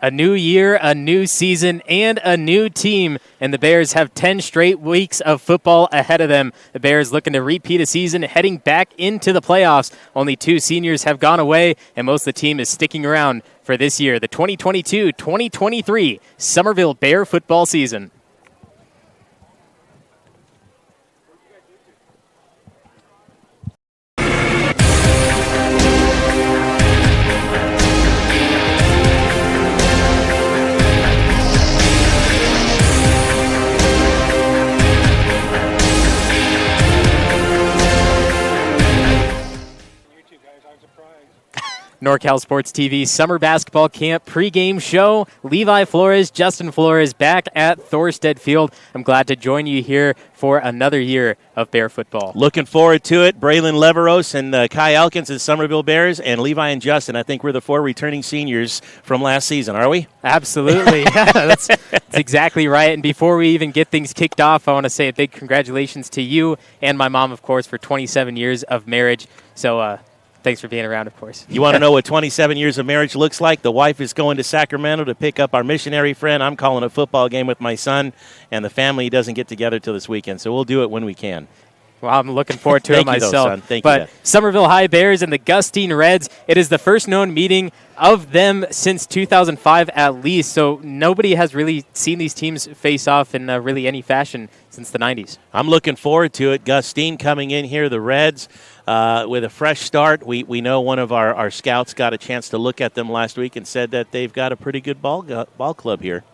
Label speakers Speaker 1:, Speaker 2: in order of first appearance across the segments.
Speaker 1: A new year, a new season, and a new team. And the Bears have 10 straight weeks of football ahead of them. The Bears looking to repeat a season, heading back into the playoffs. Only 2 seniors have gone away, and most of the team is sticking around for this year, the 2022-2023 Summerville Bear football season. NorCal Sports TV Summer Basketball Camp pregame show. Levi Flores, Justin Flores back at Thorstead Field. I'm glad to join you here for another year of Bear football.
Speaker 2: Looking forward to it. Braylon Leveros and Kai Elkins and Summerville Bears, and Levi and Justin. I think we're the 4 returning seniors from last season, are we?
Speaker 1: Absolutely. That's exactly right. And before we even get things kicked off, I want to say a big congratulations to you and my mom, of course, for 27 years of marriage. So, thanks for being around, of course.
Speaker 2: You want to know what 27 years of marriage looks like? The wife is going to Sacramento to pick up our missionary friend. I'm calling a football game with my son, and the family doesn't get together till this weekend, so we'll do it when we can.
Speaker 1: Well, I'm looking forward to it myself.
Speaker 2: Thank you, son. Thank
Speaker 1: but
Speaker 2: you.
Speaker 1: Summerville High Bears and the Gustine Reds, it is the first known meeting of them since 2005 at least. So nobody has really seen these teams face off in really any fashion since the 90s.
Speaker 2: I'm looking forward to it. Gustine coming in here, the Reds, with a fresh start. We know one of our scouts got a chance to look at them last week and said that they've got a pretty good ball club here.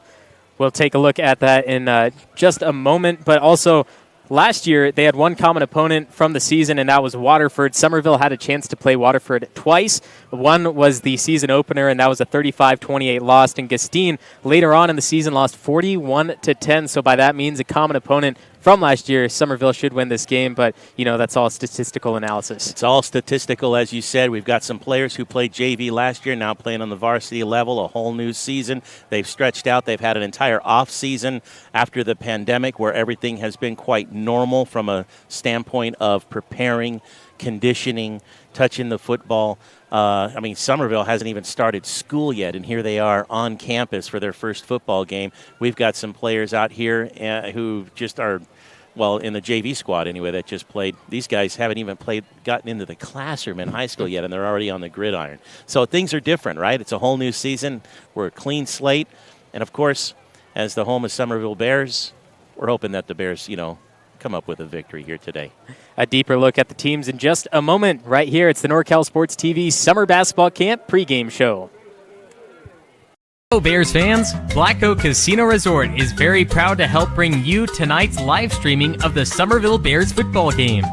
Speaker 1: We'll take a look at that in just a moment, but also last year, they had one common opponent from the season, and that was Waterford. Summerville had a chance to play Waterford twice. One was the season opener, and that was a 35-28 loss. And Gustine, later on in the season, lost 41-10. So by that means, a common opponent from last year, Summerville should win this game. But, that's all statistical analysis.
Speaker 2: It's all statistical, as you said. We've got some players who played JV last year, now playing on the varsity level, a whole new season. They've stretched out. They've had an entire off season after the pandemic where everything has been quite normal from a standpoint of preparing, conditioning, touching the football. Summerville hasn't even started school yet, and here they are on campus for their first football game. We've got some players out here who just are, in the JV squad anyway, that just played. These guys haven't even gotten into the classroom in high school yet, and they're already on the gridiron. So things are different, right? It's a whole new season. We're a clean slate. And, of course, as the home of Summerville Bears, we're hoping that the Bears, come up with a victory here today.
Speaker 1: A deeper look at the teams in just a moment. Right here, it's the NorCal Sports TV Summer Basketball Camp pregame show. Hello, Bears fans. Black Oak Casino Resort is very proud to help bring you tonight's live streaming of the Summerville Bears football game.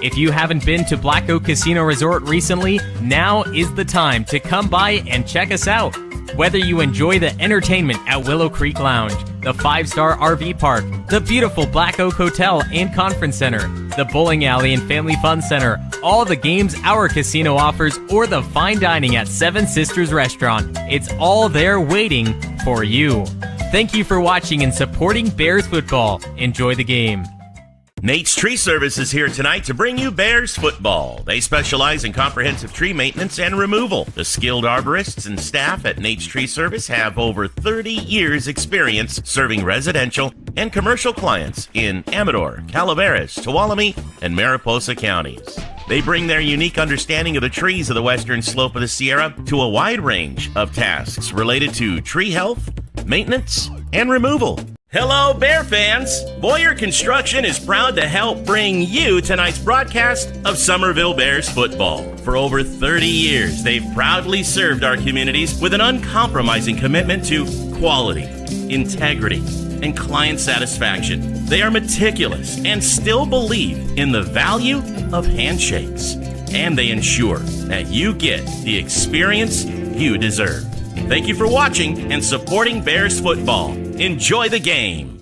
Speaker 1: If you haven't been to Black Oak Casino Resort recently, now is the time to come by and check us out. Whether you enjoy the entertainment at Willow Creek Lounge, the 5-star RV park, the beautiful Black Oak Hotel and Conference Center, the bowling alley and family fun center, all the games our casino offers, or the fine dining at Seven Sisters Restaurant, it's all there waiting for you. Thank you for watching and supporting Bears football. Enjoy the game.
Speaker 3: Nate's Tree Service is here tonight to bring you Bears football. They specialize in comprehensive tree maintenance and removal. The skilled arborists and staff at Nate's Tree Service have over 30 years experience serving residential and commercial clients in Amador, Calaveras, Tuolumne, and Mariposa counties. They bring their unique understanding of the trees of the western slope of the Sierra to a wide range of tasks related to tree health, maintenance, and removal. Hello, Bear fans! Boyer Construction is proud to help bring you tonight's broadcast of Summerville Bears football. For over 30 years, they've proudly served our communities with an uncompromising commitment to quality, integrity, and client satisfaction. They are meticulous and still believe in the value of handshakes. And they ensure that you get the experience you deserve. Thank you for watching and supporting Bears football. Enjoy the game.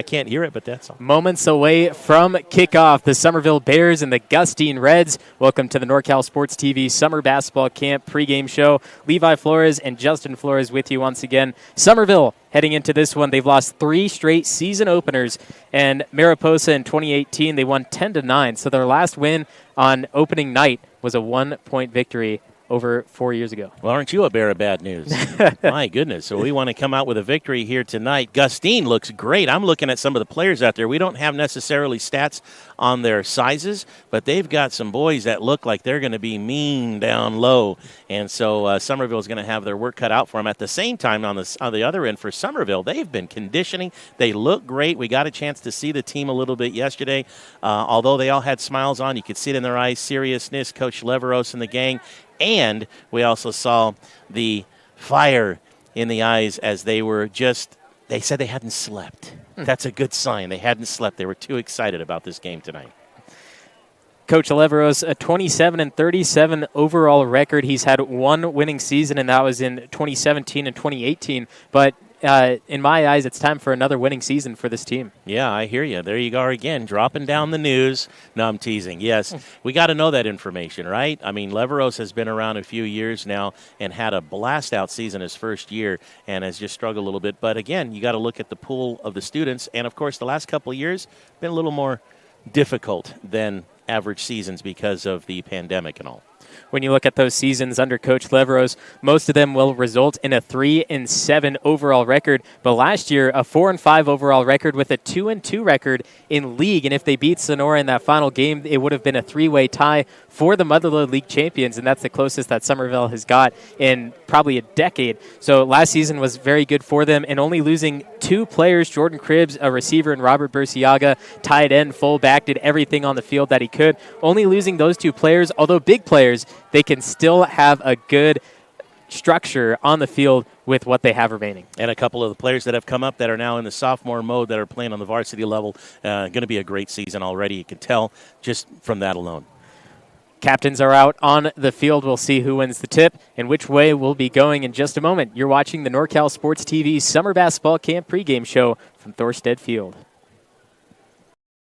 Speaker 2: Can't hear it, but that's all.
Speaker 1: Moments away from kickoff, the Summerville Bears and the Gustine Reds. Welcome to the NorCal Sports TV Summer Basketball Camp pregame show. Levi Flores and Justin Flores with you once again. Summerville heading into this one, they've lost 3 straight season openers, and Mariposa in 2018 they won 10-9. So their last win on opening night was a 1-point victory over 4 years ago.
Speaker 2: Well, aren't you a bear of bad news? My goodness. So we want to come out with a victory here tonight. Gustine looks great. I'm looking at some of the players out there. We don't have necessarily stats on their sizes, but they've got some boys that look like they're going to be mean down low. And so Summerville is going to have their work cut out for them. At the same time, on the other end for Summerville, they've been conditioning. They look great. We got a chance to see the team a little bit yesterday. Although they all had smiles on, you could see it in their eyes, seriousness, Coach Leveros and the gang. And we also saw the fire in the eyes as they said they hadn't slept. That's a good sign. They hadn't slept. They were too excited about this game tonight.
Speaker 1: Coach Leveros, a 27-37 overall record. He's had one winning season, and that was in 2017 and 2018. But in my eyes, it's time for another winning season for this team.
Speaker 2: Yeah, I hear you. There you go again, dropping down the news. No, I'm teasing. Yes, we got to know that information, right? I mean, Leveros has been around a few years now and had a blast-out season his first year and has just struggled a little bit. But, again, you got to look at the pool of the students. And, of course, the last couple of years been a little more difficult than average seasons because of the pandemic and all.
Speaker 1: When you look at those seasons under Coach Leveros, most of them will result in a 3-7 overall record. But last year, a 4-5 overall record with a 2-2 record in league. And if they beat Sonora in that final game, it would have been a 3-way tie for the Motherlode League champions. And that's the closest that Summerville has got in probably a decade. So last season was very good for them. And only losing 2 players, Jordan Cribbs, a receiver, and Robert Burciaga, tight end, fullback, did everything on the field that he could. Only losing those 2 players, although big players, they can still have a good structure on the field with what they have remaining.
Speaker 2: And a couple of the players that have come up that are now in the sophomore mode that are playing on the varsity level, going to be a great season already. You can tell just from that alone.
Speaker 1: Captains are out on the field. We'll see who wins the tip and which way we'll be going in just a moment. You're watching the NorCal Sports TV Summer Basketball Camp pregame show from Thorstead Field.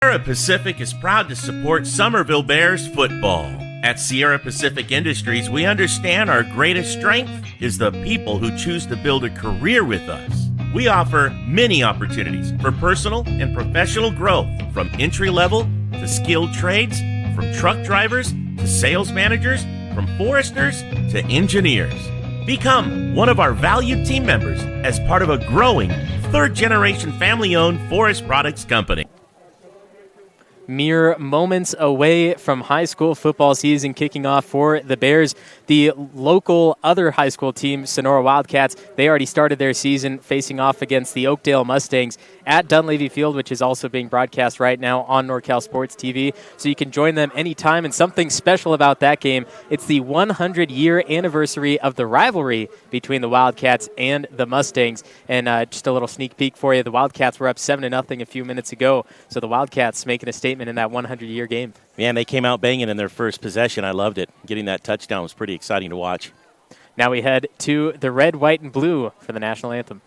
Speaker 3: Sierra Pacific is proud to support Somerville Bears football. At Sierra Pacific Industries, we understand our greatest strength is the people who choose to build a career with us. We offer many opportunities for personal and professional growth, from entry-level to skilled trades, from truck drivers to sales managers, from foresters to engineers. Become one of our valued team members as part of a growing third-generation family-owned forest products company.
Speaker 1: Mere moments away from high school football season kicking off for the Bears. The local other high school team, Sonora Wildcats, they already started their season facing off against the Oakdale Mustangs at Dunleavy Field, which is also being broadcast right now on NorCal Sports TV. So you can join them anytime. And something special about that game, it's the 100-year anniversary of the rivalry between the Wildcats and the Mustangs. And just a little sneak peek for you, the Wildcats were up 7-0 a few minutes ago. So the Wildcats making a statement in that 100-year game.
Speaker 2: Man, they came out banging in their first possession. I loved it. Getting that touchdown was pretty exciting to watch.
Speaker 1: Now we head to the red, white, and blue for the national anthem.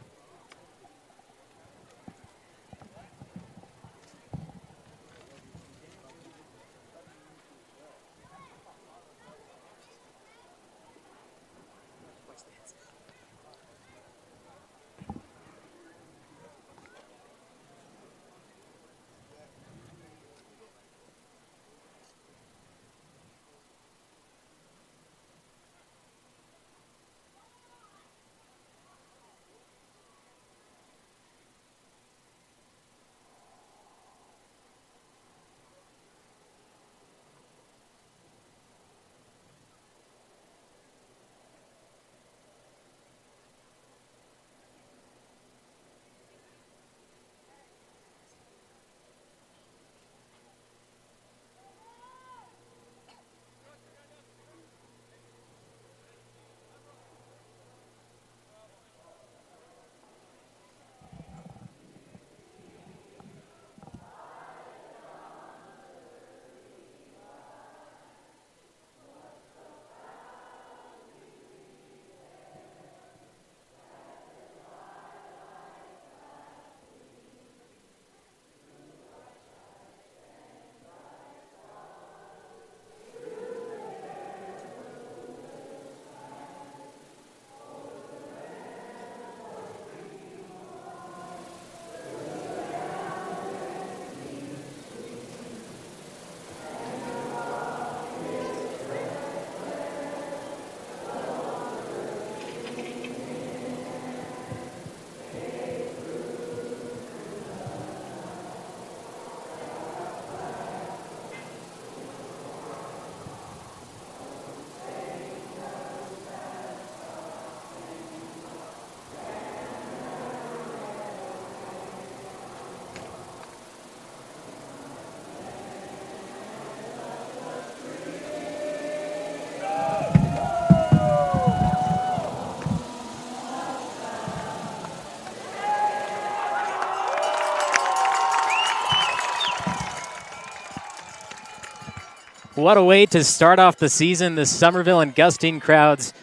Speaker 1: What a way to start off the season. The Summerville and Gustine crowds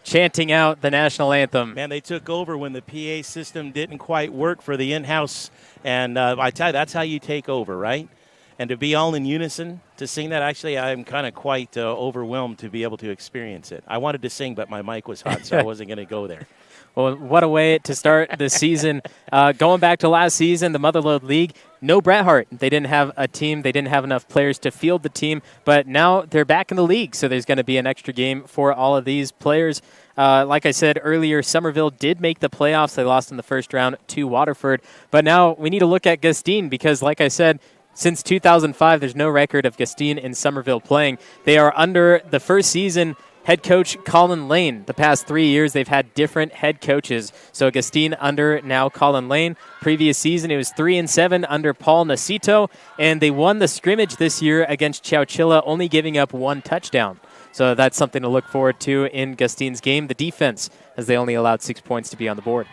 Speaker 1: chanting out the national anthem.
Speaker 2: Man, they took over when the PA system didn't quite work for the in-house. And I tell you, that's how you take over, right? And to be all in unison, to sing that, actually, I'm kind of quite overwhelmed to be able to experience it. I wanted to sing, but my mic was hot, so I wasn't going to go there.
Speaker 1: Well, what a way to start the season. Going back to last season, the Motherlode League, no Bret Hart. They didn't have a team. They didn't have enough players to field the team. But now they're back in the league, so there's going to be an extra game for all of these players. Like I said earlier, Summerville did make the playoffs. They lost in the first round to Waterford. But now we need to look at Gustine because, like I said, since 2005, there's no record of Gustine and Summerville playing. They are under the first season head coach Colin Lane. The past 3 years, they've had different head coaches. So Gustine under now Colin Lane. Previous season, it was 3-7 under Paul Nacito, and they won the scrimmage this year against Chowchilla, only giving up 1 touchdown. So that's something to look forward to in Gustine's game. The defense, as they only allowed 6 points to be on the board.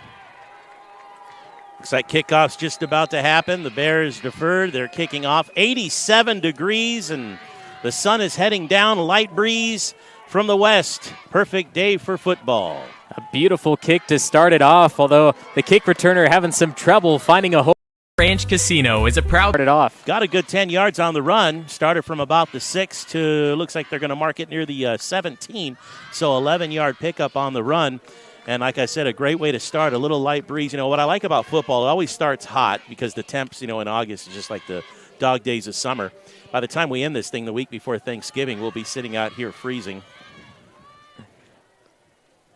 Speaker 2: Looks like kickoff's just about to happen. The Bears deferred. They're kicking off. 87 degrees, and the sun is heading down. Light breeze from the west. Perfect day for football.
Speaker 1: A beautiful kick to start it off, although the kick returner having some trouble finding a hole. Ranch Casino is a proud started off.
Speaker 2: Got a good 10 yards on the run. Started from about the 6 to, looks like they're going to mark it near the 17. So 11-yard pickup on the run. And like I said, a great way to start. A little light breeze. You know, what I like about football, it always starts hot because the temps, in August is just like the dog days of summer. By the time we end this thing the week before Thanksgiving, we'll be sitting out here freezing.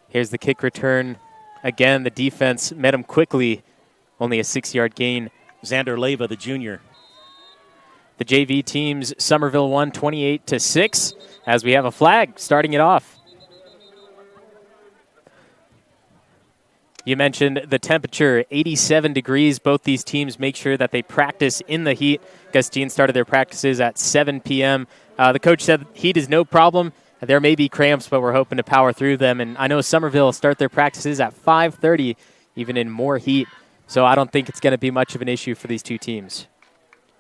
Speaker 1: Here's the kick return. Again, the defense met him quickly. Only a 6-yard gain.
Speaker 2: Xander Leyva, the junior.
Speaker 1: The JV teams, Summerville won 28-6 as we have a flag starting it off. You mentioned the temperature, 87 degrees. Both these teams make sure that they practice in the heat. Gustine started their practices at 7 p.m. The coach said heat is no problem. There may be cramps, but we're hoping to power through them. And I know Summerville start their practices at 5:30, even in more heat. So I don't think it's going to be much of an issue for these two teams.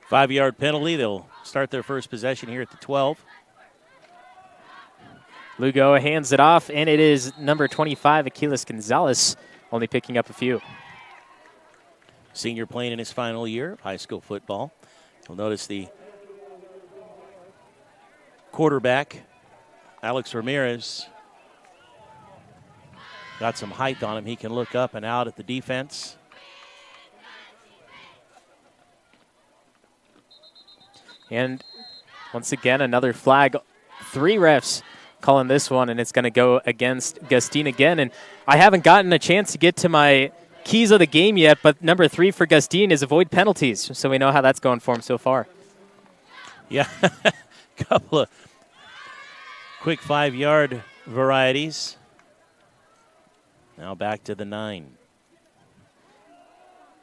Speaker 2: 5-yard penalty. They'll start their first possession here at the 12.
Speaker 1: Lugo hands it off, and it is number 25, Aquiles Gonzalez, only picking up a few.
Speaker 2: Senior playing in his final year of high school football. You'll notice the quarterback, Alex Ramirez, got some height on him. He can look up and out at the defense.
Speaker 1: And once again, another flag. 3 refs calling this one, and it's going to go against Gustine again. And I haven't gotten a chance to get to my keys of the game yet, but number 3 for Gustine is avoid penalties, so we know how that's going for him so far.
Speaker 2: Yeah, a couple of quick 5-yard varieties. Now back to the 9.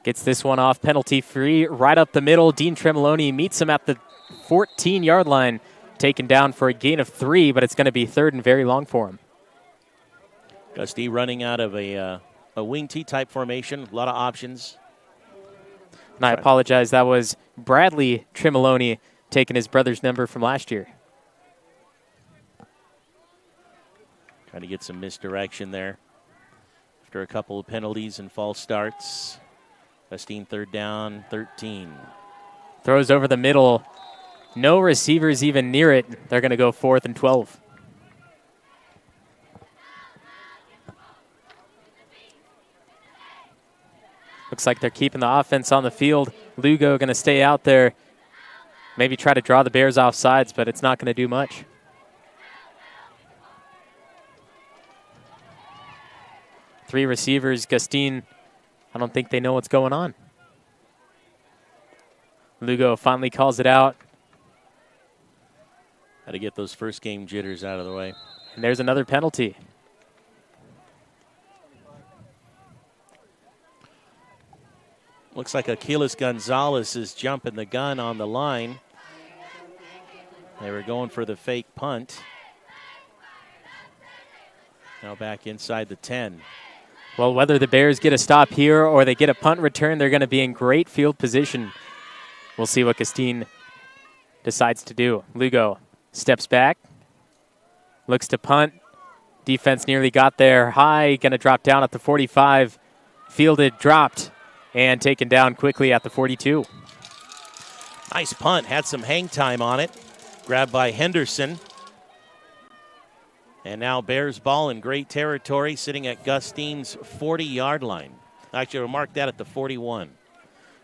Speaker 1: Gets this one off penalty-free, right up the middle. Dean Tremoloni meets him at the 14-yard line, taken down for a gain of 3, but it's going to be 3rd and very long for him.
Speaker 2: Gustine running out of a wing T-type formation, a lot of options.
Speaker 1: And I apologize, that was Bradley Tremoloni taking his brother's number from last year.
Speaker 2: Trying to get some misdirection there after a couple of penalties and false starts. Gustine 3rd down, 13.
Speaker 1: Throws over the middle. No receivers even near it. They're going to go 4th and 12. Looks like they're keeping the offense on the field. Lugo going to stay out there. Maybe try to draw the Bears off sides, but it's not going to do much. Three receivers. Gustine, I don't think they know what's going on. Lugo finally calls it out.
Speaker 2: Got to get those first game jitters out of the way.
Speaker 1: And there's another penalty.
Speaker 2: Looks like Aquiles Gonzalez is jumping the gun on the line. They were going for the fake punt. Now back inside the 10.
Speaker 1: Well, whether the Bears get a stop here or they get a punt return, they're going to be in great field position. We'll see what Gustine decides to do. Lugo steps back, looks to punt, Defense nearly got there. High, going to drop down at the 45. Fielded, dropped, and taken down quickly at the 42.
Speaker 2: Nice punt. Had some hang time on it. Grabbed by Henderson. And now Bears ball in great territory, sitting at Gustine's 40-yard line. Actually, we'll mark that at the 41.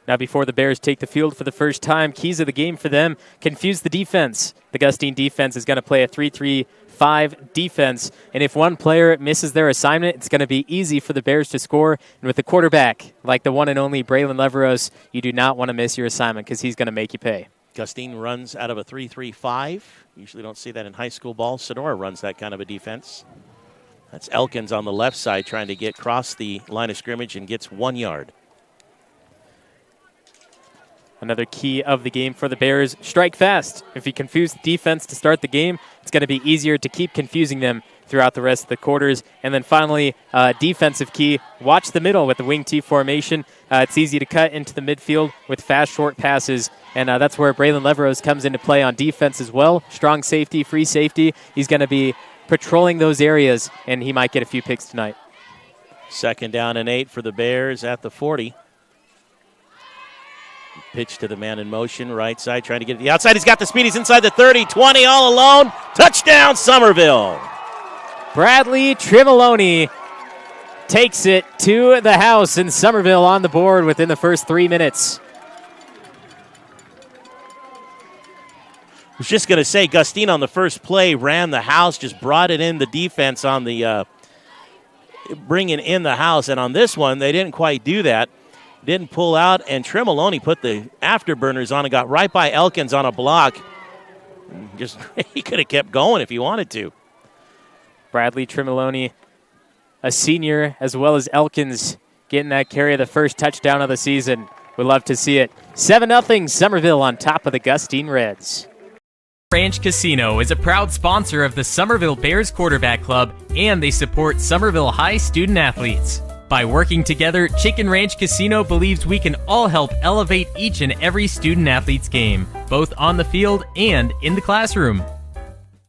Speaker 1: Now before the Bears take the field for the first time, keys of the game for them, confuse the defense. The Gustine defense is going to play a 3-3-5 defense, and if one player misses their assignment, it's going to be easy for the Bears to score. And with a quarterback like the one and only Braylon Leveros, you do not want to miss your assignment because he's going to make you pay.
Speaker 2: Gustine runs out of a 3-3-5. Usually don't see that in high school ball. Sonora runs that kind of a defense. That's Elkins on the left side trying to get across the line of scrimmage and gets 1 yard.
Speaker 1: Another key of the game for the Bears, strike fast. If you confuse the defense to start the game, it's going to be easier to keep confusing them throughout the rest of the quarters. And then finally, defensive key, watch the middle with the wing T formation. It's easy to cut into the midfield with fast, short passes. And that's where Braylon Leveros comes into play on defense as well. Strong safety, free safety. He's going to be patrolling those areas, and he might get a few picks tonight.
Speaker 2: 2nd down and 8 for the Bears at the 40. Pitch to the man in motion, right side, trying to get to the outside. He's got the speed. He's inside the 30, 20, all alone. Touchdown, Summerville.
Speaker 1: Bradley Trimolone takes it to the house, and Summerville on the board within the first 3 minutes.
Speaker 2: I was just going to say, Gustine on the first play ran the house, just brought it in the defense on the bringing in the house. And on this one, they didn't quite do that. Didn't pull out, and Tremoloni put the afterburners on and got right by Elkins on a block. Just he could have kept going if he wanted to.
Speaker 1: Bradley Tremoloni, a senior, as well as Elkins, getting that carry of the first touchdown of the season. We'd love to see it. 7-0 Summerville on top of the Gustine Reds. Ranch Casino is a proud sponsor of the Summerville Bears Quarterback Club, and they support Summerville High student athletes. By working together, Chicken Ranch Casino believes we can all help elevate each and every student-athlete's game, both on the field and in the classroom.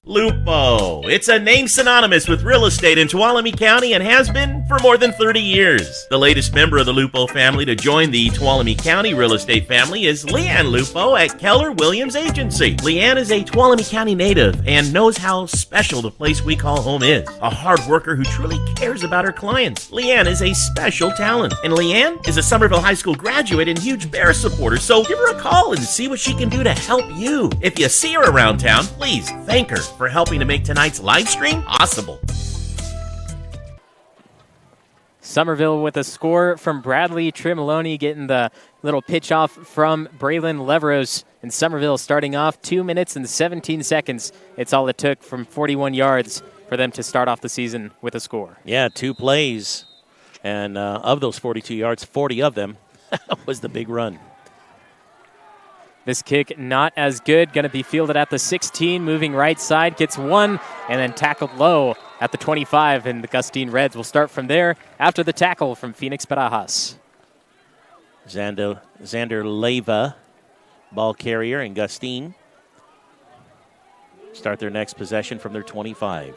Speaker 3: Lupo. It's a name synonymous with real estate in Tuolumne County and has been for more than 30 years. The latest member of the Lupo family to join the Tuolumne County real estate family is LeAnn Lupo at Keller Williams Agency. LeAnn is a Tuolumne County native and knows how special the place we call home is. A hard worker who truly cares about her clients. LeAnn is a special talent. And LeAnn is a Summerville High School graduate and huge Bear supporter, so give her a call and see what she can do to help you. If you see her around town, please thank her for helping to make tonight's live stream possible.
Speaker 1: Summerville with a score from Bradley Trimolone, getting the little pitch off from Braylon Leveros. And Summerville starting off 2 minutes and 17 seconds. It's all it took from 41 yards for them to start off the season with a score.
Speaker 2: Yeah, 2 plays. And of those 42 yards, 40 of them was the big run.
Speaker 1: This kick not as good, going to be fielded at the 16, moving right side, gets 1, and then tackled low at the 25, and the Gustine Reds will start from there after the tackle from Phoenix Barajas.
Speaker 2: Xander Leyva, ball carrier, and Gustine start their next possession from their 25.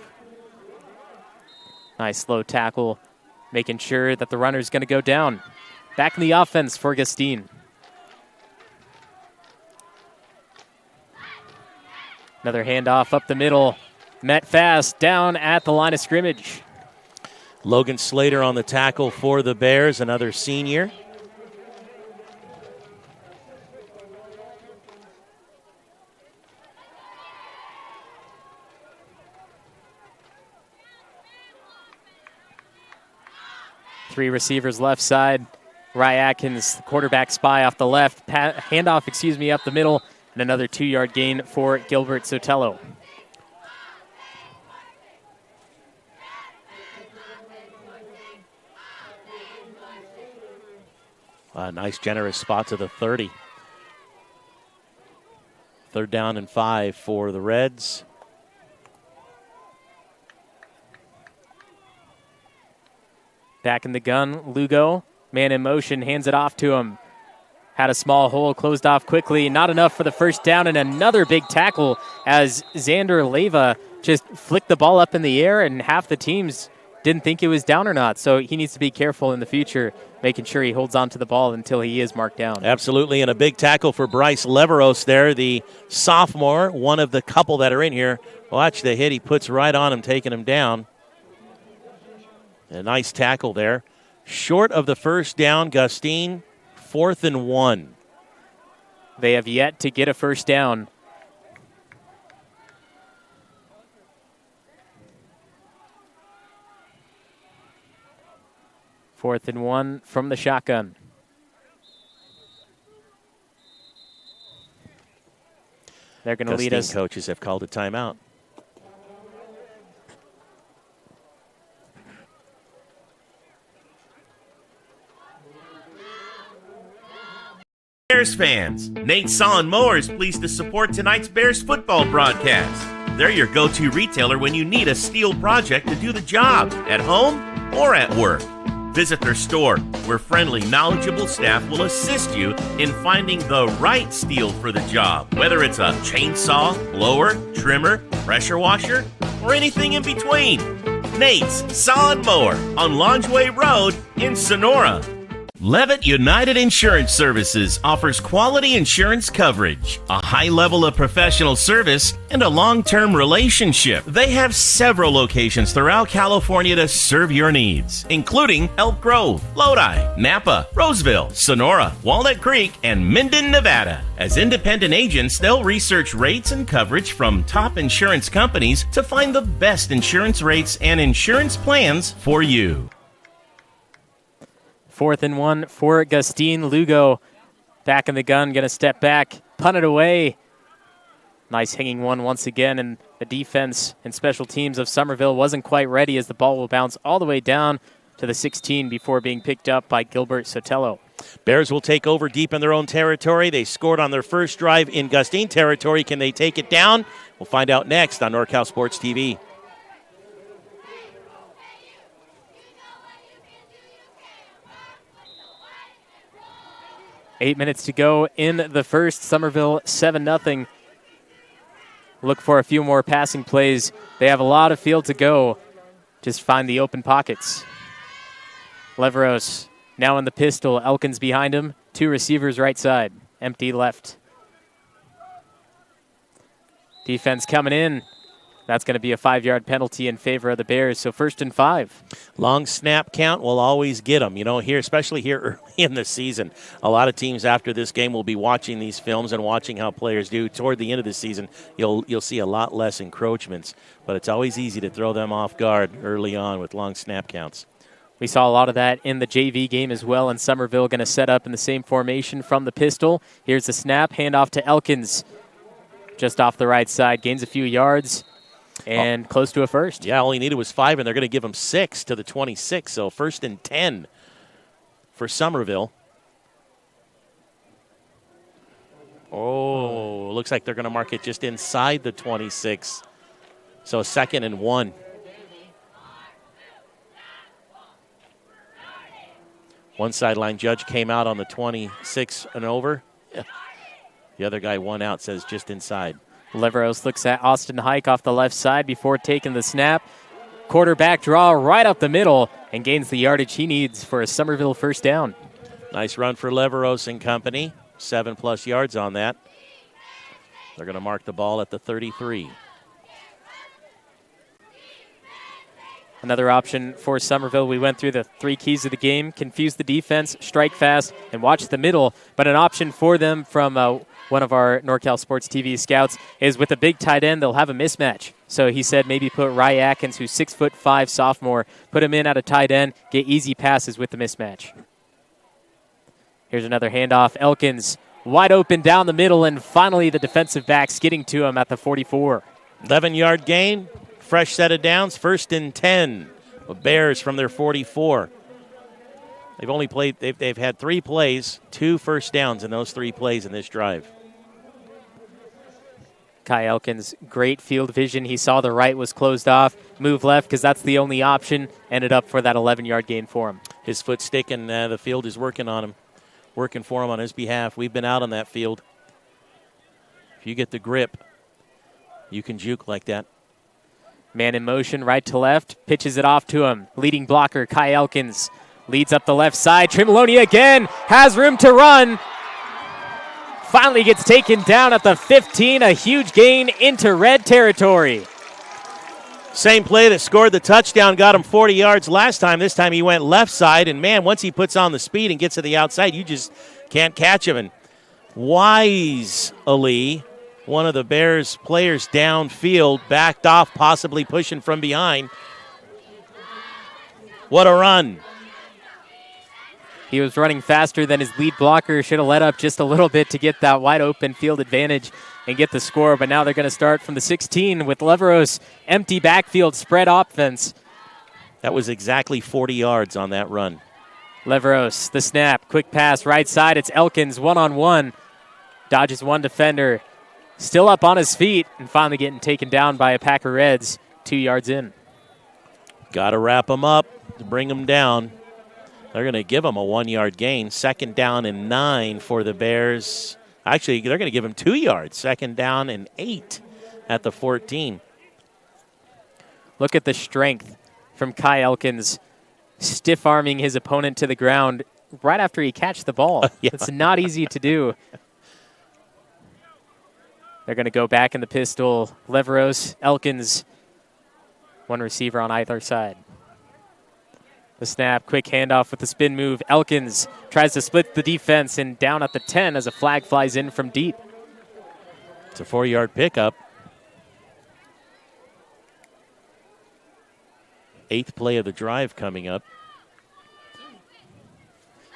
Speaker 1: Nice slow tackle, making sure that the runner's going to go down. Back in the offense for Gustine. Another handoff up the middle. Met fast down at the line of scrimmage.
Speaker 2: Logan Slater on the tackle for the Bears, another senior.
Speaker 1: Three receivers left side. Rye Atkins, the quarterback spy off the left. Handoff, up the middle. And another 2-yard gain for Gilbert Sotelo.
Speaker 2: A nice, generous spot to the 30. 3rd down and 5 for the Reds.
Speaker 1: Back in the gun, Lugo, man in motion, hands it off to him. Had a small hole, closed off quickly. Not enough for the first down, and another big tackle as Xander Leyva just flicked the ball up in the air, and half the teams didn't think it was down or not. So he needs to be careful in the future, making sure he holds on to the ball until he is marked down.
Speaker 2: Absolutely, and a big tackle for Bryce Leveros there, the sophomore, one of the couple that are in here. Watch the hit he puts right on him, taking him down. A nice tackle there. Short of the first down, Gustine, 4th and 1.
Speaker 1: They have yet to get a first down. Fourth and 1 from the shotgun. They're going to lead us.
Speaker 2: Coaches have called a timeout.
Speaker 3: Bears fans, Nate Saw Mower is pleased to support tonight's Bears football broadcast. They're your go-to retailer when you need a steel project to do the job, at home or at work. Visit their store, where friendly, knowledgeable staff will assist you in finding the right steel for the job, whether it's a chainsaw, blower, trimmer, pressure washer, or anything in between. Nate's Saw Mower on Longeway Road in Sonora. Levitt United Insurance Services offers quality insurance coverage, a high level of professional service, and a long-term relationship. They have several locations throughout California to serve your needs, including Elk Grove, Lodi, Napa, Roseville, Sonora, Walnut Creek, and Minden, Nevada. As independent agents, they'll research rates and coverage from top insurance companies to find the best insurance rates and insurance plans for you.
Speaker 1: 4th and 1 for Gustine. Lugo back in the gun, going to step back, punt it away. Nice hanging one once again, and the defense and special teams of Summerville wasn't quite ready as the ball will bounce all the way down to the 16 before being picked up by Gilbert Sotelo.
Speaker 2: Bears will take over deep in their own territory. They scored on their first drive in Gustine territory. Can they take it down? We'll find out next on NorCal Sports TV.
Speaker 1: 8 minutes to go in the first. Summerville 7-0. Look for a few more passing plays. They have a lot of field to go. Just find the open pockets. Leveros now in the pistol. Elkins behind him. 2 receivers right side. Empty left. Defense coming in. That's going to be a 5-yard penalty in favor of the Bears, so 1st and 5.
Speaker 2: Long snap count will always get them. You know, here, especially here early in the season, a lot of teams after this game will be watching these films and watching how players do. Toward the end of the season, you'll see a lot less encroachments, but it's always easy to throw them off guard early on with long snap counts.
Speaker 1: We saw a lot of that in the JV game as well, and Summerville going to set up in the same formation from the pistol. Here's the snap, handoff to Elkins. Just off the right side, gains a few yards. And close to a first.
Speaker 2: Yeah, all he needed was 5, and they're going to give him 6 to the 26. So 1st and 10 for Summerville. Oh, looks like they're going to mark it just inside the 26. So 2nd and 1. One sideline judge came out on the 26 and over. The other guy one out, says just inside.
Speaker 1: Leveros looks at Austin Hike off the left side before taking the snap. Quarterback draw right up the middle and gains the yardage he needs for a Summerville first down.
Speaker 2: Nice run for Leveros and company. 7+ yards on that. They're going to mark the ball at the 33.
Speaker 1: Another option for Summerville. We went through the 3 keys of the game. Confuse the defense, strike fast, and watch the middle. But an option for them from one of our NorCal Sports TV scouts is with a big tight end, they'll have a mismatch. So he said maybe put Rye Atkins, who's 6'5" sophomore, put him in at a tight end, get easy passes with the mismatch. Here's another handoff. Elkins wide open down the middle, and finally the defensive backs getting to him at the 44.
Speaker 2: 11-yard gain, fresh set of downs, 1st and 10. The Bears from their 44. They've had 3 plays, 2 first downs in those 3 plays in this drive.
Speaker 1: Kai Elkins, great field vision. He saw the right was closed off, move left because that's the only option, ended up for that 11-yard gain for him.
Speaker 2: His foot sticking, the field is working on him, working for him on his behalf. We've been out on that field. If you get the grip, you can juke like that.
Speaker 1: Man in motion, right to left, pitches it off to him. Leading blocker, Kai Elkins, leads up the left side. Tremoloni again, has room to run. Finally gets taken down at the 15, a huge gain into red territory.
Speaker 2: Same play that scored the touchdown, got him 40 yards last time. This time he went left side, and man, once he puts on the speed and gets to the outside, you just can't catch him. And Wise Ali, one of the Bears players downfield, backed off, possibly pushing from behind. What a run.
Speaker 1: He was running faster than his lead blocker. Should have let up just a little bit to get that wide open field advantage and get the score. But now they're going to start from the 16 with Leveros. Empty backfield spread offense.
Speaker 2: That was exactly 40 yards on that run.
Speaker 1: Leveros, the snap, quick pass, right side. It's Elkins, one-on-one. Dodges one defender. Still up on his feet and finally getting taken down by a pack of Reds 2 yards in.
Speaker 2: Got to wrap him up to bring him down. They're going to give him a 1-yard gain. 2nd down and 9 for the Bears. Actually, they're going to give him 2 yards. 2nd down and 8 at the 14.
Speaker 1: Look at the strength from Kai Elkins, stiff-arming his opponent to the ground right after he catches the ball.
Speaker 2: Yeah.
Speaker 1: It's not easy to do. They're going to go back in the pistol. Leveros, Elkins, one receiver on either side. The snap, quick handoff with the spin move. Elkins tries to split the defense and down at the 10 as a flag flies in from deep.
Speaker 2: It's a 4-yard pickup. 8th play of the drive coming up.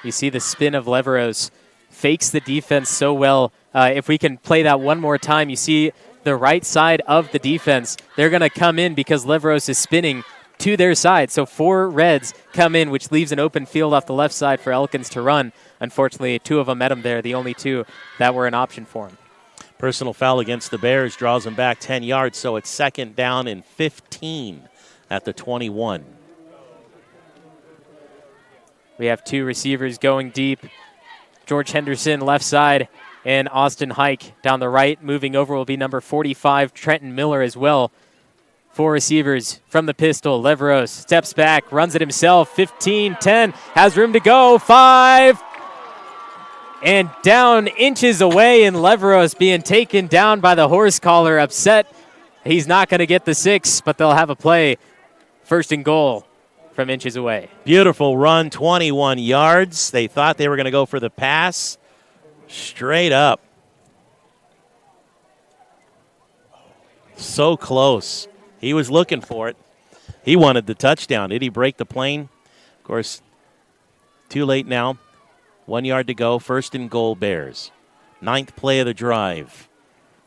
Speaker 1: You see the spin of Leveros. Fakes the defense so well. If we can play that one more time, you see the right side of the defense. They're going to come in because Leveros is spinning to their side. So 4 Reds come in, which leaves an open field off the left side for Elkins to run. Unfortunately, 2 of them met him there, the only 2 that were an option for him.
Speaker 2: Personal foul against the Bears draws him back 10 yards, so it's 2nd down and 15 at the 21.
Speaker 1: We have 2 receivers going deep. George Henderson, left side, and Austin Hike down the right. Moving over will be number 45, Trenton Miller as well. 4 receivers from the pistol. Leveros steps back, runs it himself. 15, 10, has room to go. 5, and down inches away, and Leveros being taken down by the horse collar. Upset he's not going to get the 6, but they'll have a play. 1st and goal from inches away.
Speaker 2: Beautiful run, 21 yards. They thought they were going to go for the pass. Straight up. So close. He was looking for it. He wanted the touchdown. Did he break the plane? Of course, too late now. 1 yard to go. 1st and goal, Bears. 9th play of the drive.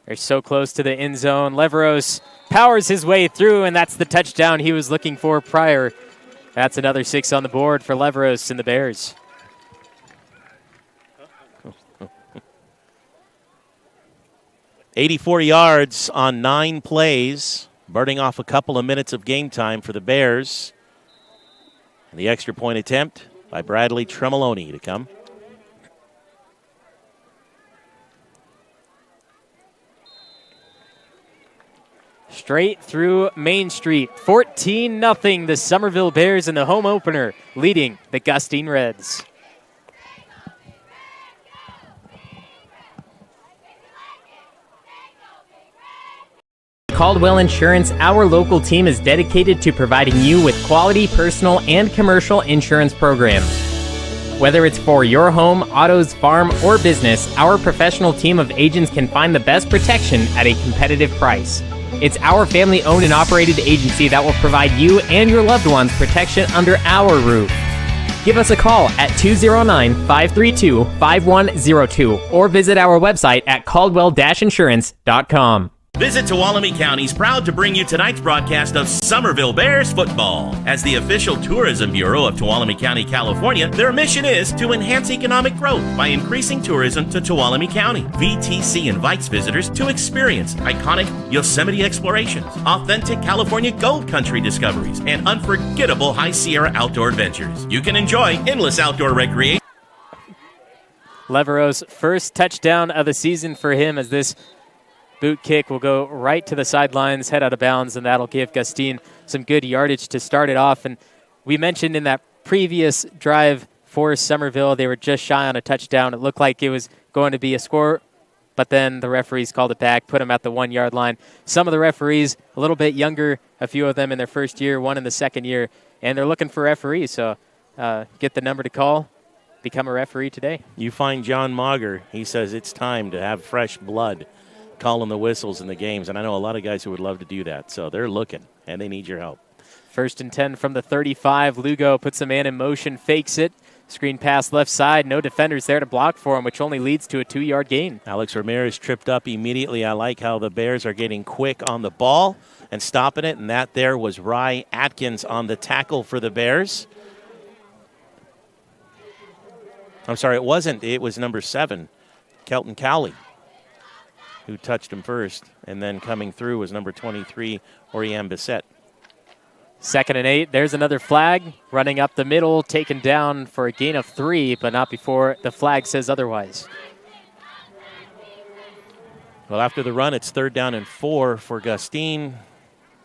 Speaker 1: They're so close to the end zone. Leveros powers his way through, and that's the touchdown he was looking for prior. That's another 6 on the board for Leveros and the Bears.
Speaker 2: $84 yards on 9 plays, burning off a couple of minutes of game time for the Bears. And the extra point attempt by Bradley Tremoloni to come.
Speaker 1: Straight through Main Street. 14-0, the Summerville Bears in the home opener, leading the Gustine Reds.
Speaker 4: Caldwell Insurance, our local team is dedicated to providing you with quality personal and commercial insurance programs. Whether it's for your home, autos, farm, or business, our professional team of agents can find the best protection at a competitive price. It's our family-owned and operated agency that will provide you and your loved ones protection under our roof. Give us a call at 209-532-5102 or visit our website at caldwell-insurance.com.
Speaker 3: Visit Tuolumne County is proud to bring you tonight's broadcast of Summerville Bears football. As the official tourism bureau of Tuolumne County, California, their mission is to enhance economic growth by increasing tourism to Tuolumne County. VTC invites visitors to experience iconic Yosemite explorations, authentic California gold country discoveries, and unforgettable High Sierra outdoor adventures. You can enjoy endless outdoor recreation.
Speaker 1: Leveros' first touchdown of the season for him as this boot kick will go right to the sidelines, head out of bounds, and that'll give Gustine some good yardage to start it off. And we mentioned in that previous drive for Summerville, they were just shy on a touchdown. It looked like it was going to be a score, but then the referees called it back, put them at the 1 yard line. Some of the referees, a little bit younger, a few of them in their first year, one in the second year, and they're looking for referees. So get the number to call, become a referee today.
Speaker 2: You find John Mauger, he says it's time to have fresh blood calling the whistles in the games, and I know a lot of guys who would love to do that. So they're looking, and they need your help.
Speaker 1: 1st and 10 from the 35. Lugo puts a man in motion, fakes it. Screen pass left side. No defenders there to block for him, which only leads to a 2-yard gain.
Speaker 2: Alex Ramirez tripped up immediately. I like how the Bears are getting quick on the ball and stopping it, and that there was Rye Atkins on the tackle for the Bears. I'm sorry, it wasn't. It was number 7, Kelton Cowley, who touched him first, and then coming through was number 23, Oriam Bissett.
Speaker 1: 2nd and 8. There's another flag running up the middle, taken down for a gain of 3, but not before the flag says otherwise.
Speaker 2: Well, after the run, it's 3rd down and 4 for Gustine.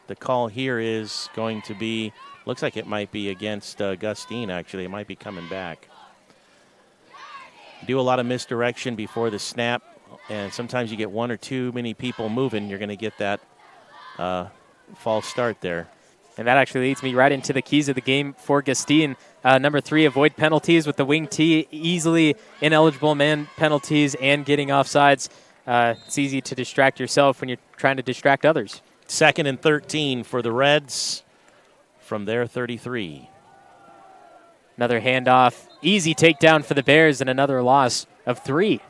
Speaker 2: The call here is going to be, looks like it might be against Gustine, actually. It might be coming back. Do a lot of misdirection before the snap, and sometimes you get one or too many people moving. You're going to get that false start there.
Speaker 1: And that actually leads me right into the keys of the game for Gustine. Number 3, avoid penalties with the wing T. Easily ineligible man penalties and getting offsides. It's easy to distract yourself when you're trying to distract others.
Speaker 2: 2nd and 13 for the Reds from their 33.
Speaker 1: Another handoff. Easy takedown for the Bears and another loss of 3.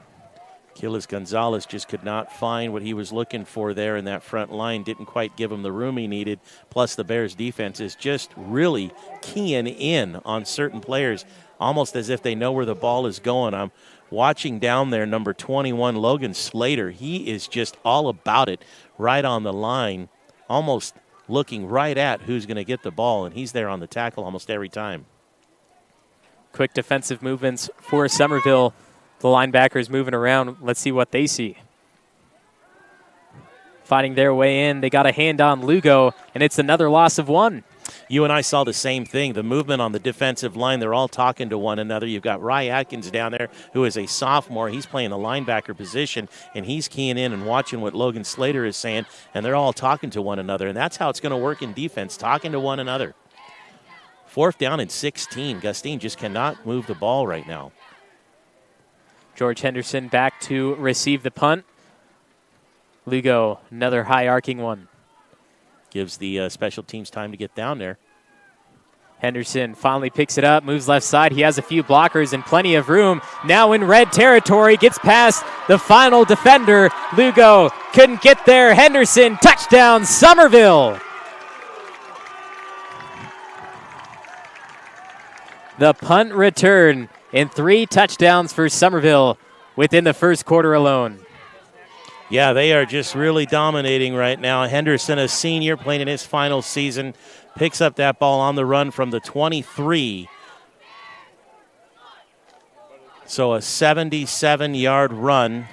Speaker 2: Achilles Gonzalez just could not find what he was looking for there in that front line. Didn't quite give him the room he needed. Plus, the Bears' defense is just really keying in on certain players, almost as if they know where the ball is going. I'm watching down there, number 21, Logan Slater. He is just all about it, right on the line, almost looking right at who's going to get the ball, and he's there on the tackle almost every time.
Speaker 1: Quick defensive movements for Summerville. The linebackers moving around. Let's see what they see. Fighting their way in. They got a hand on Lugo, and it's another loss of 1.
Speaker 2: You and I saw the same thing. The movement on the defensive line, they're all talking to one another. You've got Rye Atkins down there, who is a sophomore. He's playing the linebacker position, and he's keying in and watching what Logan Slater is saying, and they're all talking to one another. And that's how it's going to work in defense, talking to one another. 4th down and 16. Gustine just cannot move the ball right now.
Speaker 1: George Henderson back to receive the punt. Lugo, another high arcing one.
Speaker 2: Gives the special teams time to get down there.
Speaker 1: Henderson finally picks it up, moves left side. He has a few blockers and plenty of room. Now in red territory, gets past the final defender. Lugo couldn't get there. Henderson, touchdown, Summerville. The punt return and 3 touchdowns for Summerville within the first quarter alone.
Speaker 2: Yeah, they are just really dominating right now. Henderson, a senior, playing in his final season, picks up that ball on the run from the 23. So a 77-yard run.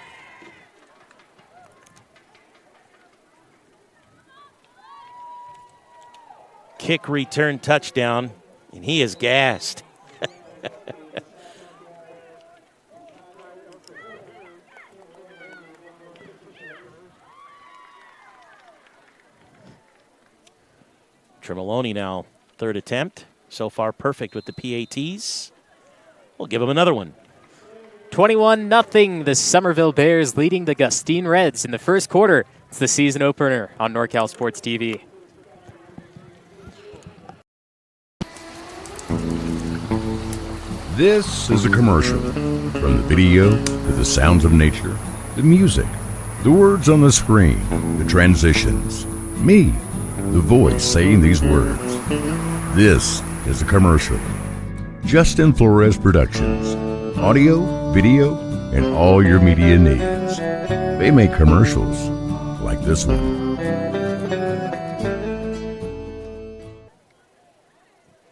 Speaker 2: Kick return touchdown, and he is gassed. Tremoloni now, 3rd attempt. So far perfect with the PATs. We'll give him another one.
Speaker 1: 21-0, the Summerville Bears leading the Gustine Reds in the first quarter. It's the season opener on NorCal Sports TV.
Speaker 5: This is a commercial. From the video to the sounds of nature, the music, the words on the screen, the transitions. Me, the voice saying these words. This is a commercial. Justin Flores Productions. Audio, video, and all your media needs. They make commercials like this one.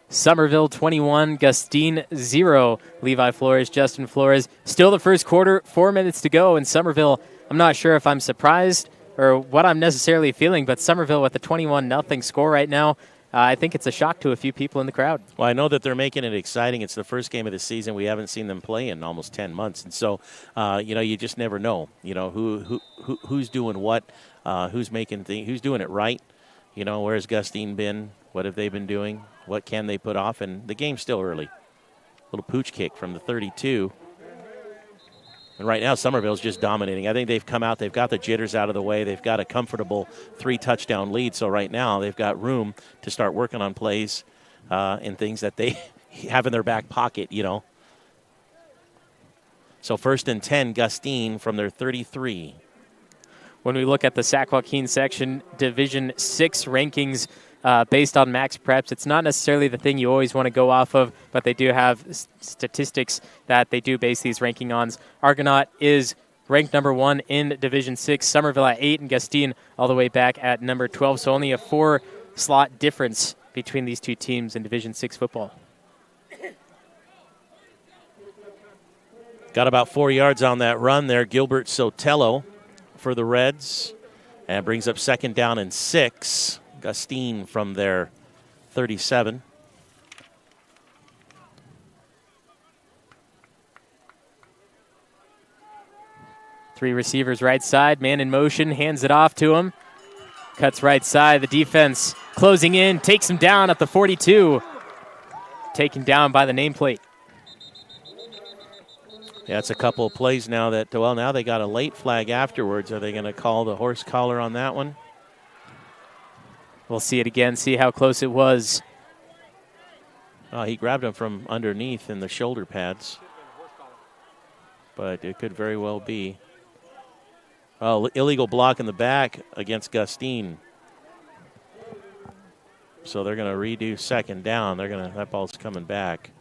Speaker 1: Summerville 21, Gustine 0. Levi Flores, Justin Flores. Still the first quarter, 4 minutes to go. And Summerville, I'm not sure if I'm surprised or what I'm necessarily feeling, but Summerville with a 21-0 score right now, I think it's a shock to a few people in the crowd.
Speaker 2: Well, I know that they're making it exciting. It's the first game of the season. We haven't seen them play in almost 10 months. And so, you just never know, who's doing what, who's doing it right. Where's Gustine been? What have they been doing? What can they put off? And the game's still early. Little pooch kick from the 32. And right now, Summerville's just dominating. I think they've come out. They've got the jitters out of the way. They've got a comfortable 3-touchdown lead. So right now, they've got room to start working on plays and things that they have in their back pocket, So 1st and 10, Gustine from their 33.
Speaker 1: When we look at the Sac Joaquin section, Division 6 rankings based on max preps, it's not necessarily the thing you always want to go off of, but they do have statistics that they do base these ranking on. Argonaut is ranked number 1 in Division 6, Summerville at 8, and Gustine all the way back at number 12. So only a 4-slot difference between these two teams in Division 6 football.
Speaker 2: Got about 4 yards on that run there. Gilbert Sotelo for the Reds. And brings up 2nd down and 6. Gustine from their 37.
Speaker 1: Three receivers right side, man in motion, hands it off to him. Cuts right side, the defense closing in, takes him down at the 42. Taken down by the nameplate.
Speaker 2: Yeah, it's a couple of plays now that, now they got a late flag afterwards. Are they going to call the horse collar on that one?
Speaker 1: We'll see it again, see how close it was.
Speaker 2: Oh, he grabbed him from underneath in the shoulder pads. But it could very well be. Oh, illegal block in the back against Gustine. So they're going to redo 2nd down. That ball's coming back.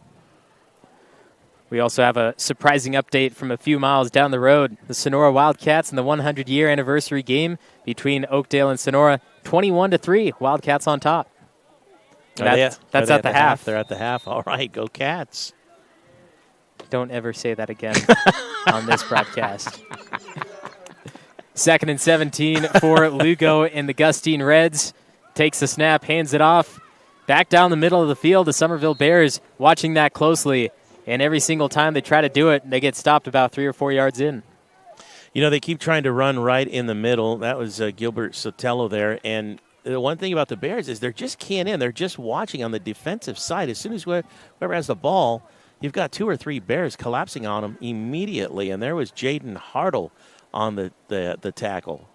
Speaker 1: We also have a surprising update from a few miles down the road. The Sonora Wildcats in the 100-year anniversary game between Oakdale and Sonora, 21-3. Wildcats on top. That's at the half.
Speaker 2: They're at the half. All right, go Cats.
Speaker 1: Don't ever say that again on this broadcast. 2nd and 17 for Lugo and the Gustine Reds. Takes the snap, hands it off. Back down the middle of the field, the Summerville Bears watching that closely. And every single time they try to do it, they get stopped about 3 or 4 yards in.
Speaker 2: They keep trying to run right in the middle. That was Gilbert Sotelo there. And the one thing about the Bears is they're just keying in. They're just watching on the defensive side. As soon as whoever has the ball, you've got 2 or 3 Bears collapsing on them immediately. And there was Jaden Hartle on the tackle.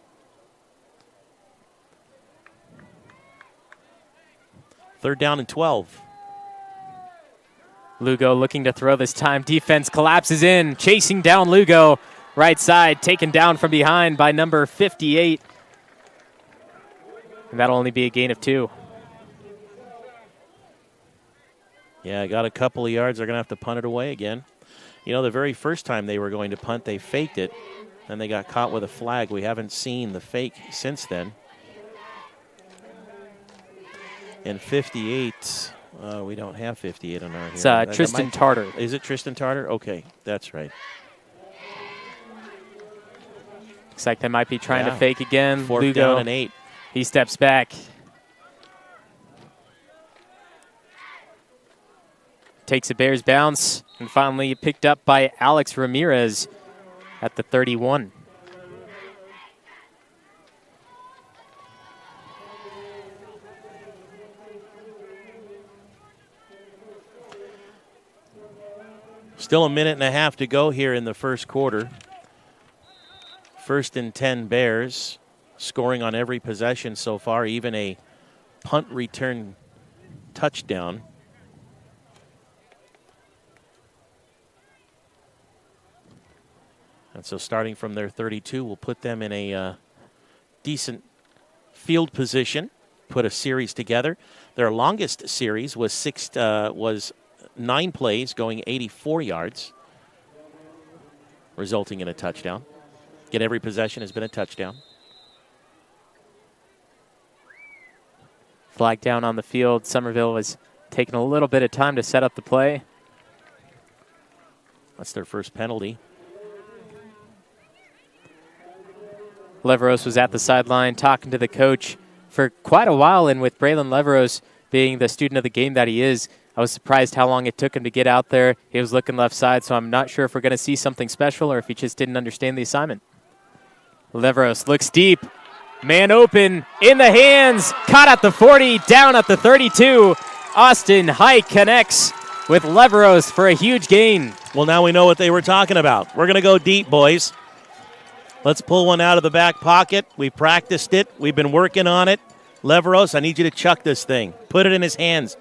Speaker 2: Third down and 12.
Speaker 1: Lugo looking to throw this time. Defense collapses in, chasing down Lugo. Right side, taken down from behind by number 58. And that'll only be a gain of 2.
Speaker 2: Yeah, got a couple of yards. They're going to have to punt it away again. The very first time they were going to punt, they faked it. And they got caught with a flag. We haven't seen the fake since then. And 58... we don't have 58 on our here.
Speaker 1: It's Tristan Tartar.
Speaker 2: Is it Tristan Tartar? Okay, that's right.
Speaker 1: Looks like they might be trying to fake again.
Speaker 2: 4th
Speaker 1: Lugo,
Speaker 2: down and 8.
Speaker 1: He steps back. Takes a Bears bounce, and finally picked up by Alex Ramirez at the 31.
Speaker 2: Still a minute and a half to go here in the first quarter. 1st and 10 Bears, scoring on every possession so far, even a punt return touchdown. And so starting from their 32 will put them in a decent field position, put a series together. Their longest series was 9 plays going 84 yards, resulting in a touchdown. Again, every possession has been a touchdown.
Speaker 1: Flag down on the field. Summerville was taking a little bit of time to set up the play.
Speaker 2: That's their first penalty.
Speaker 1: Leveros was at the sideline talking to the coach for quite a while, and with Braylon Leveros being the student of the game that he is, I was surprised how long it took him to get out there. He was looking left side, so I'm not sure if we're going to see something special or if he just didn't understand the assignment. Leveros looks deep. Man open, in the hands, caught at the 40, down at the 32. Austin Hike connects with Leveros for a huge gain.
Speaker 2: Well, now we know what they were talking about. We're going to go deep, boys. Let's pull one out of the back pocket. We practiced it. We've been working on it. Leveros, I need you to chuck this thing. Put it in his hands.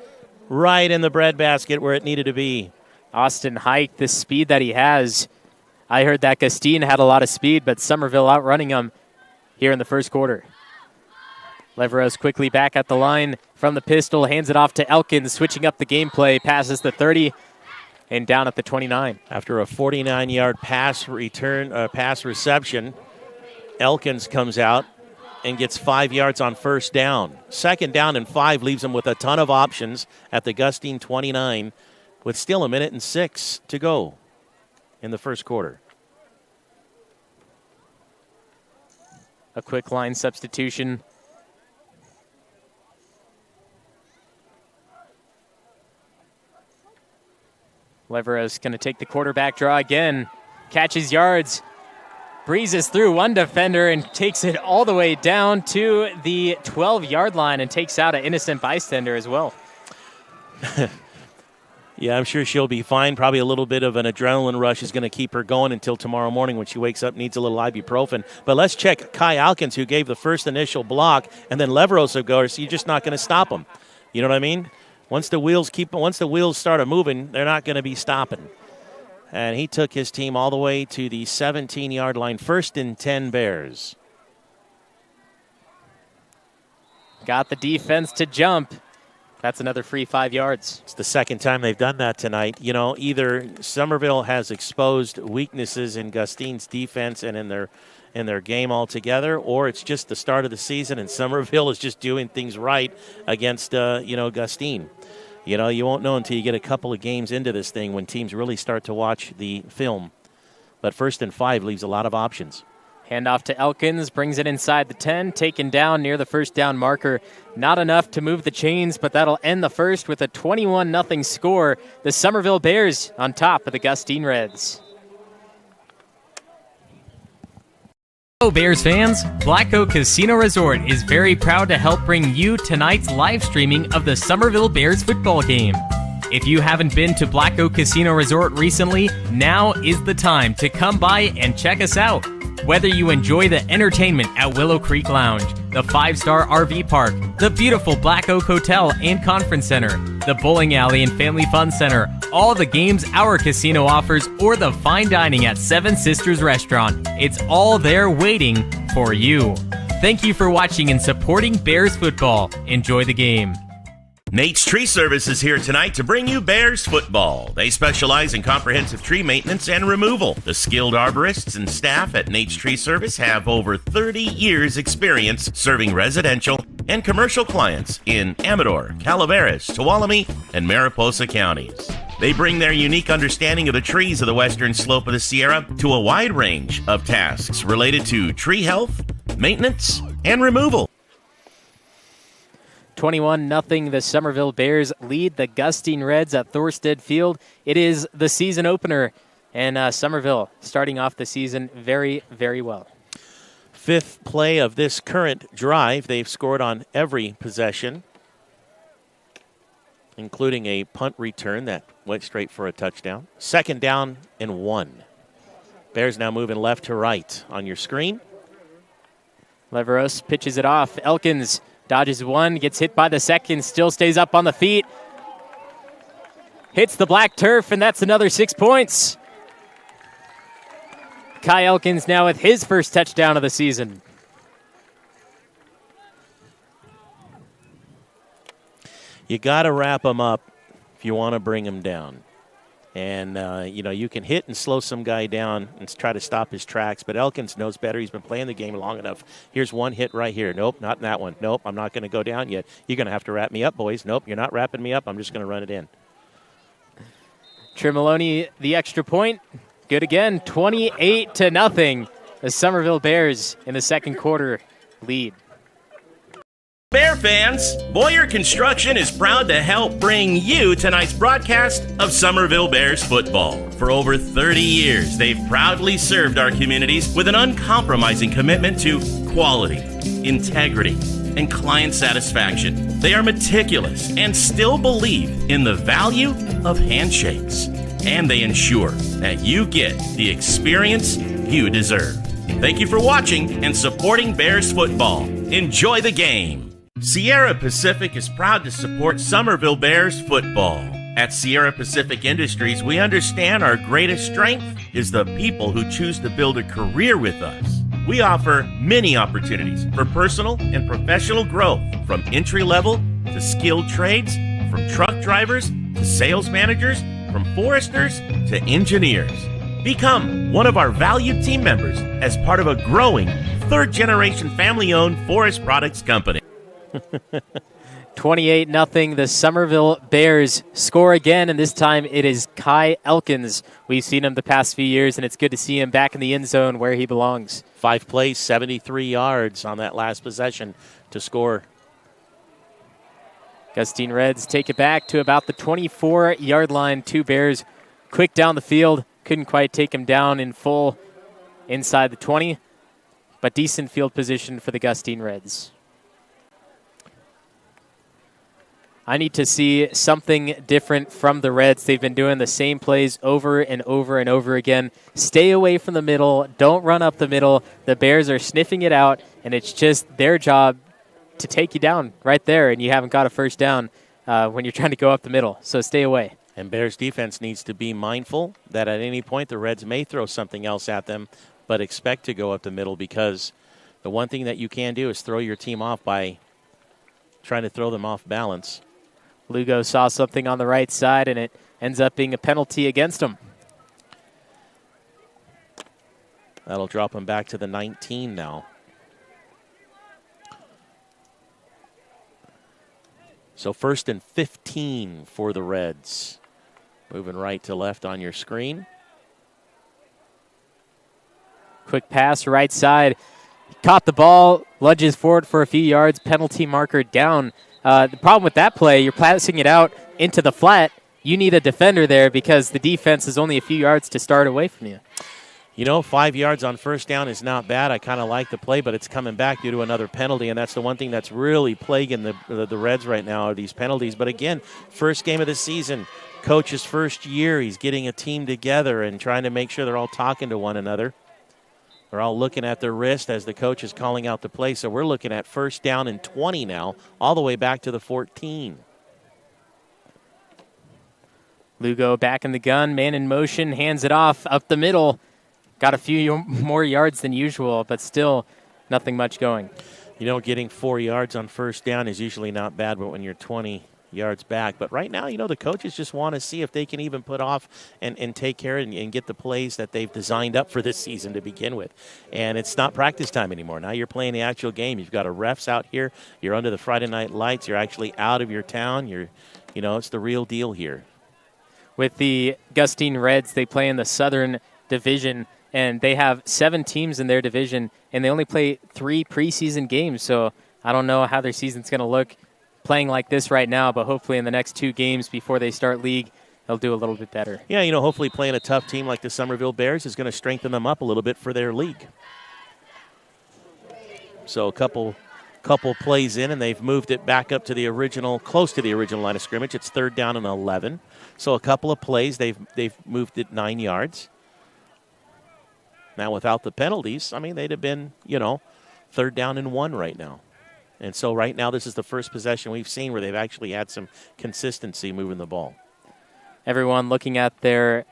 Speaker 2: Right in the breadbasket where it needed to be.
Speaker 1: Austin Hike, the speed that he has. I heard that Gustine had a lot of speed, but Summerville outrunning him here in the first quarter. Leveros quickly back at the line from the pistol, hands it off to Elkins, switching up the gameplay, passes the 30 and down at the 29.
Speaker 2: After a 49-yard pass reception, Elkins comes out and gets 5 yards on first down. Second down and 5 leaves him with a ton of options at the Gustine 29 with still 1:06 to go in the first quarter.
Speaker 1: A quick line substitution. Leveros going to take the quarterback draw again. Catches yards. Breezes through one defender and takes it all the way down to the 12-yard line and takes out an innocent bystander as well.
Speaker 2: Yeah, I'm sure she'll be fine. Probably a little bit of an adrenaline rush is going to keep her going until tomorrow morning when she wakes up, needs a little ibuprofen. But let's check Kai Alkins, who gave the first initial block, and then Leveros will go, so you're just not going to stop him. You know what I mean? Once the wheels start moving, they're not going to be stopping. And he took his team all the way to the 17-yard line. 1st and 10 Bears.
Speaker 1: Got the defense to jump. That's another free 5 yards.
Speaker 2: It's the second time they've done that tonight. You know, either Summerville has exposed weaknesses in Gustine's defense and in their game altogether, or it's just the start of the season and Summerville is just doing things right against, Gustine. You know, you won't know until you get a couple of games into this thing when teams really start to watch the film. But 1st and 5 leaves a lot of options.
Speaker 1: Handoff to Elkins, brings it inside the 10, taken down near the first down marker. Not enough to move the chains, but that'll end the first with a 21-0 score. The Summerville Bears on top of the Gustine Reds.
Speaker 4: Hello Bears fans, Black Oak Casino Resort is very proud to help bring you tonight's live streaming of the Summerville Bears football game. If you haven't been to Black Oak Casino Resort recently, now is the time to come by and check us out. Whether you enjoy the entertainment at Willow Creek Lounge, the 5-star RV park, the beautiful Black Oak Hotel and Conference Center, the bowling alley and family fun center, all the games our casino offers, or the fine dining at Seven Sisters Restaurant, it's all there waiting for you. Thank you for watching and supporting Bears football. Enjoy the game.
Speaker 3: Nate's Tree Service is here tonight to bring you Bears football. They specialize in comprehensive tree maintenance and removal. The skilled arborists and staff at Nate's Tree Service have over 30 years experience serving residential and commercial clients in Amador, Calaveras, Tuolumne, and Mariposa counties. They bring their unique understanding of the trees of the western slope of the Sierra to a wide range of tasks related to tree health, maintenance, and removal.
Speaker 1: 21-0, the Summerville Bears lead the Gustine Reds at Thorstead Field. It is the season opener, and Summerville starting off the season very, very well.
Speaker 2: 5th play of this current drive. They've scored on every possession, including a punt return that went straight for a touchdown. 2nd down and 1. Bears now moving left to right on your screen.
Speaker 1: Leveros pitches it off. Elkins dodges one, gets hit by the second, still stays up on the feet. Hits the black turf, and that's another 6 points. Kai Elkins now with his first touchdown of the season.
Speaker 2: You got to wrap them up if you want to bring them down. And, you can hit and slow some guy down and try to stop his tracks. But Elkins knows better. He's been playing the game long enough. Here's one hit right here. Nope, not in that one. Nope, I'm not going to go down yet. You're going to have to wrap me up, boys. Nope, you're not wrapping me up. I'm just going to run it in.
Speaker 1: Tremaloni, the extra point. Good again, 28-0. The Summerville Bears in the second quarter lead.
Speaker 3: Bear fans, Boyer Construction is proud to help bring you tonight's broadcast of Somerville Bears football. For over 30 years, they've proudly served our communities with an uncompromising commitment to quality, integrity, and client satisfaction. They are meticulous and still believe in the value of handshakes. And they ensure that you get the experience you deserve. Thank you for watching and supporting Bears football. Enjoy the game. Sierra Pacific is proud to support Somerville Bears football. At Sierra Pacific Industries, we understand our greatest strength is the people who choose to build a career with us. We offer many opportunities for personal and professional growth, from entry level to skilled trades, from truck drivers to sales managers, from foresters to engineers. Become one of our valued team members as part of a growing third-generation family-owned forest products company.
Speaker 1: 28-0, the Somerville Bears score again, and this time it is Kai Elkins. We've seen him the past few years, and it's good to see him back in the end zone where he belongs.
Speaker 2: 5 plays, 73 yards on that last possession to score.
Speaker 1: Gustine Reds take it back to about the 24-yard line. 2 Bears quick down the field. Couldn't quite take him down in full inside the 20, but decent field position for the Gustine Reds. I need to see something different from the Reds. They've been doing the same plays over and over and over again. Stay away from the middle. Don't run up the middle. The Bears are sniffing it out, and it's just their job to take you down right there, and you haven't got a first down when you're trying to go up the middle. So stay away.
Speaker 2: And Bears defense needs to be mindful that at any point the Reds may throw something else at them, but expect to go up the middle, because the one thing that you can do is throw your team off by trying to throw them off balance.
Speaker 1: Lugo saw something on the right side, and it ends up being a penalty against him.
Speaker 2: That'll drop him back to the 19 now. So 1st and 15 for the Reds. Moving right to left on your screen.
Speaker 1: Quick pass, right side. Caught the ball, lunges forward for a few yards, penalty marker down. The problem with that play, you're passing it out into the flat. You need a defender there because the defense is only a few yards to start away from you.
Speaker 2: You know, 5 yards on first down is not bad. I kind of like the play, but it's coming back due to another penalty, and that's the one thing that's really plaguing the Reds right now are these penalties. But again, first game of the season, coach's first year. He's getting a team together and trying to make sure they're all talking to one another. They're all looking at their wrist as the coach is calling out the play. So we're looking at 1st down and 20 now, all the way back to the 14.
Speaker 1: Lugo back in the gun, man in motion, hands it off up the middle. Got a few more yards than usual, but still nothing much going.
Speaker 2: You know, getting 4 yards on first down is usually not bad, but when you're 20 yards back. But right now, you know, the coaches just want to see if they can even put off and take care and get the plays that they've designed up for this season to begin with. And it's not practice time anymore. Now you're playing the actual game. You've got a refs out here. You're under the Friday night lights. You're actually out of your town. It's the real deal here.
Speaker 1: With the Gustine Reds, they play in the Southern Division, and they have 7 teams in their division, and they only play 3 preseason games. So I don't know how their season's going to look playing like this right now, but hopefully in the next 2 games before they start league, they'll do a little bit better.
Speaker 2: Yeah, hopefully playing a tough team like the Somerville Bears is going to strengthen them up a little bit for their league. So a couple plays in, and they've moved it back up to close to the original line of scrimmage. It's 3rd down and 11. So a couple of plays, they've moved it 9 yards. Now without the penalties, they'd have been, 3rd down and 1 right now. And so right now this is the first possession we've seen where they've actually had some consistency moving the ball.
Speaker 1: Everyone looking at their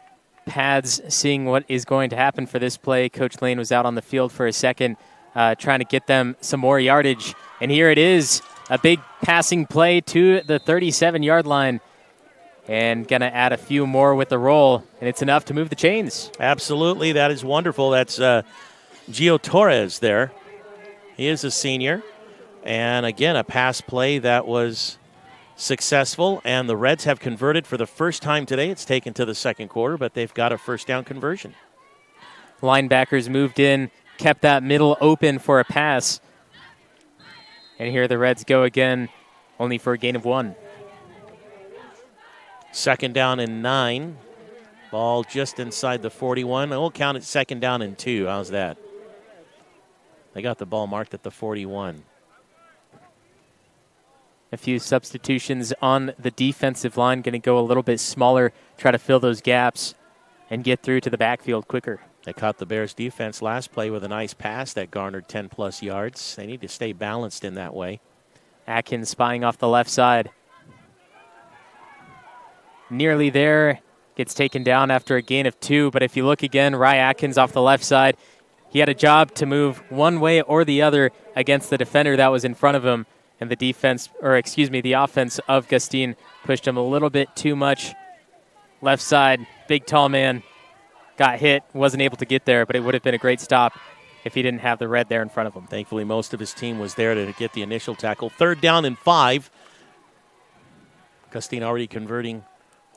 Speaker 1: pads, seeing what is going to happen for this play. Coach Lane was out on the field for a second trying to get them some more yardage. And here it is, a big passing play to the 37-yard line. And going to add a few more with the roll, and it's enough to move the chains.
Speaker 2: Absolutely, that is wonderful. That's Gio Torres there. He is a senior. And again, a pass play that was successful, and the Reds have converted for the first time today. It's taken to the second quarter, but they've got a first down conversion.
Speaker 1: Linebackers moved in, kept that middle open for a pass. And here the Reds go again, only for a gain of 1.
Speaker 2: 2nd down and 9. Ball just inside the 41. We'll count it 2nd down and 2. How's that? They got the ball marked at the 41.
Speaker 1: A few substitutions on the defensive line, going to go a little bit smaller, try to fill those gaps and get through to the backfield quicker.
Speaker 2: They caught the Bears defense last play with a nice pass that garnered 10-plus yards. They need to stay balanced in that way.
Speaker 1: Atkins spying off the left side. Nearly there. Gets taken down after a gain of 2. But if you look again, Rye Atkins off the left side. He had a job to move one way or the other against the defender that was in front of him. And the offense of Gustine pushed him a little bit too much. Left side, big tall man. Got hit, wasn't able to get there, but it would have been a great stop if he didn't have the red there in front of him.
Speaker 2: Thankfully, most of his team was there to get the initial tackle. 3rd down and 5. Gustine already converting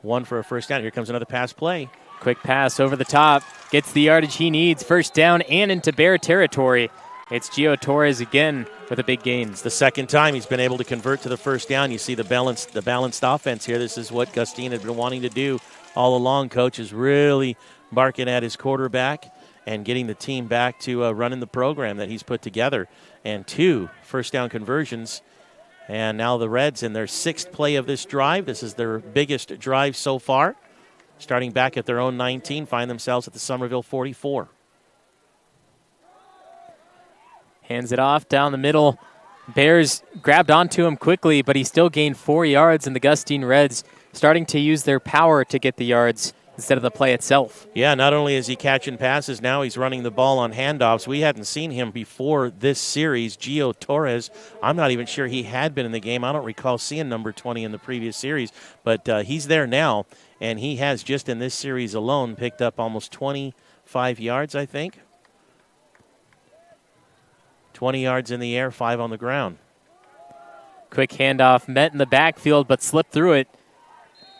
Speaker 2: 1 for a first down. Here comes another pass play.
Speaker 1: Quick pass over the top. Gets the yardage he needs. First down and into Bear territory. It's Gio Torres again for the big gains.
Speaker 2: It's the 2nd time he's been able to convert to the first down. You see the balanced offense here. This is what Gustine had been wanting to do all along. Coach is really barking at his quarterback and getting the team back to running the program that he's put together. And 2 first down conversions. And now the Reds in their 6th play of this drive. This is their biggest drive so far. Starting back at their own 19, find themselves at the Summerville 44.
Speaker 1: Hands it off down the middle. Bears grabbed onto him quickly, but he still gained 4 yards, and the Gustine Reds starting to use their power to get the yards instead of the play itself.
Speaker 2: Yeah, not only is he catching passes, now he's running the ball on handoffs. We hadn't seen him before this series. Gio Torres, I'm not even sure he had been in the game. I don't recall seeing number 20 in the previous series, but he's there now, and he has just in this series alone picked up almost 25 yards, I think. 20 yards in the air, 5 on the ground.
Speaker 1: Quick handoff, met in the backfield, but slipped through it.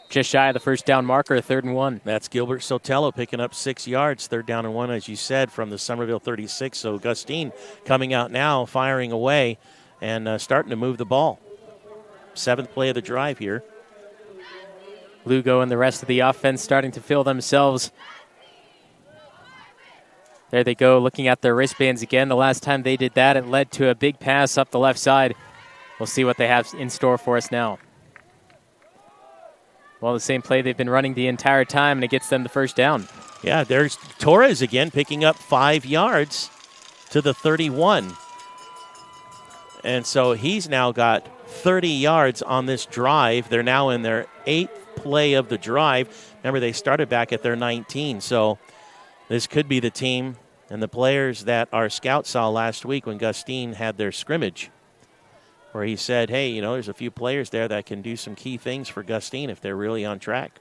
Speaker 1: Just shy of the first down marker, 3rd and 1.
Speaker 2: That's Gilbert Sotelo picking up 6 yards, 3rd down and 1, as you said, from the Summerville 36. So Gustine coming out now, firing away, and starting to move the ball. 7th play of the drive here.
Speaker 1: Lugo and the rest of the offense starting to feel themselves. There they go, looking at their wristbands again. The last time they did that, it led to a big pass up the left side. We'll see what they have in store for us now. Well, the same play they've been running the entire time, and it gets them the first down.
Speaker 2: Yeah, there's Torres again picking up 5 yards to the 31. And so he's now got 30 yards on this drive. They're now in their 8th play of the drive. Remember, they started back at their 19. So this could be the team and the players that our scout saw last week when Gustine had their scrimmage, where he said, hey, you know, there's a few players there that can do some key things for Gustine if they're really on track.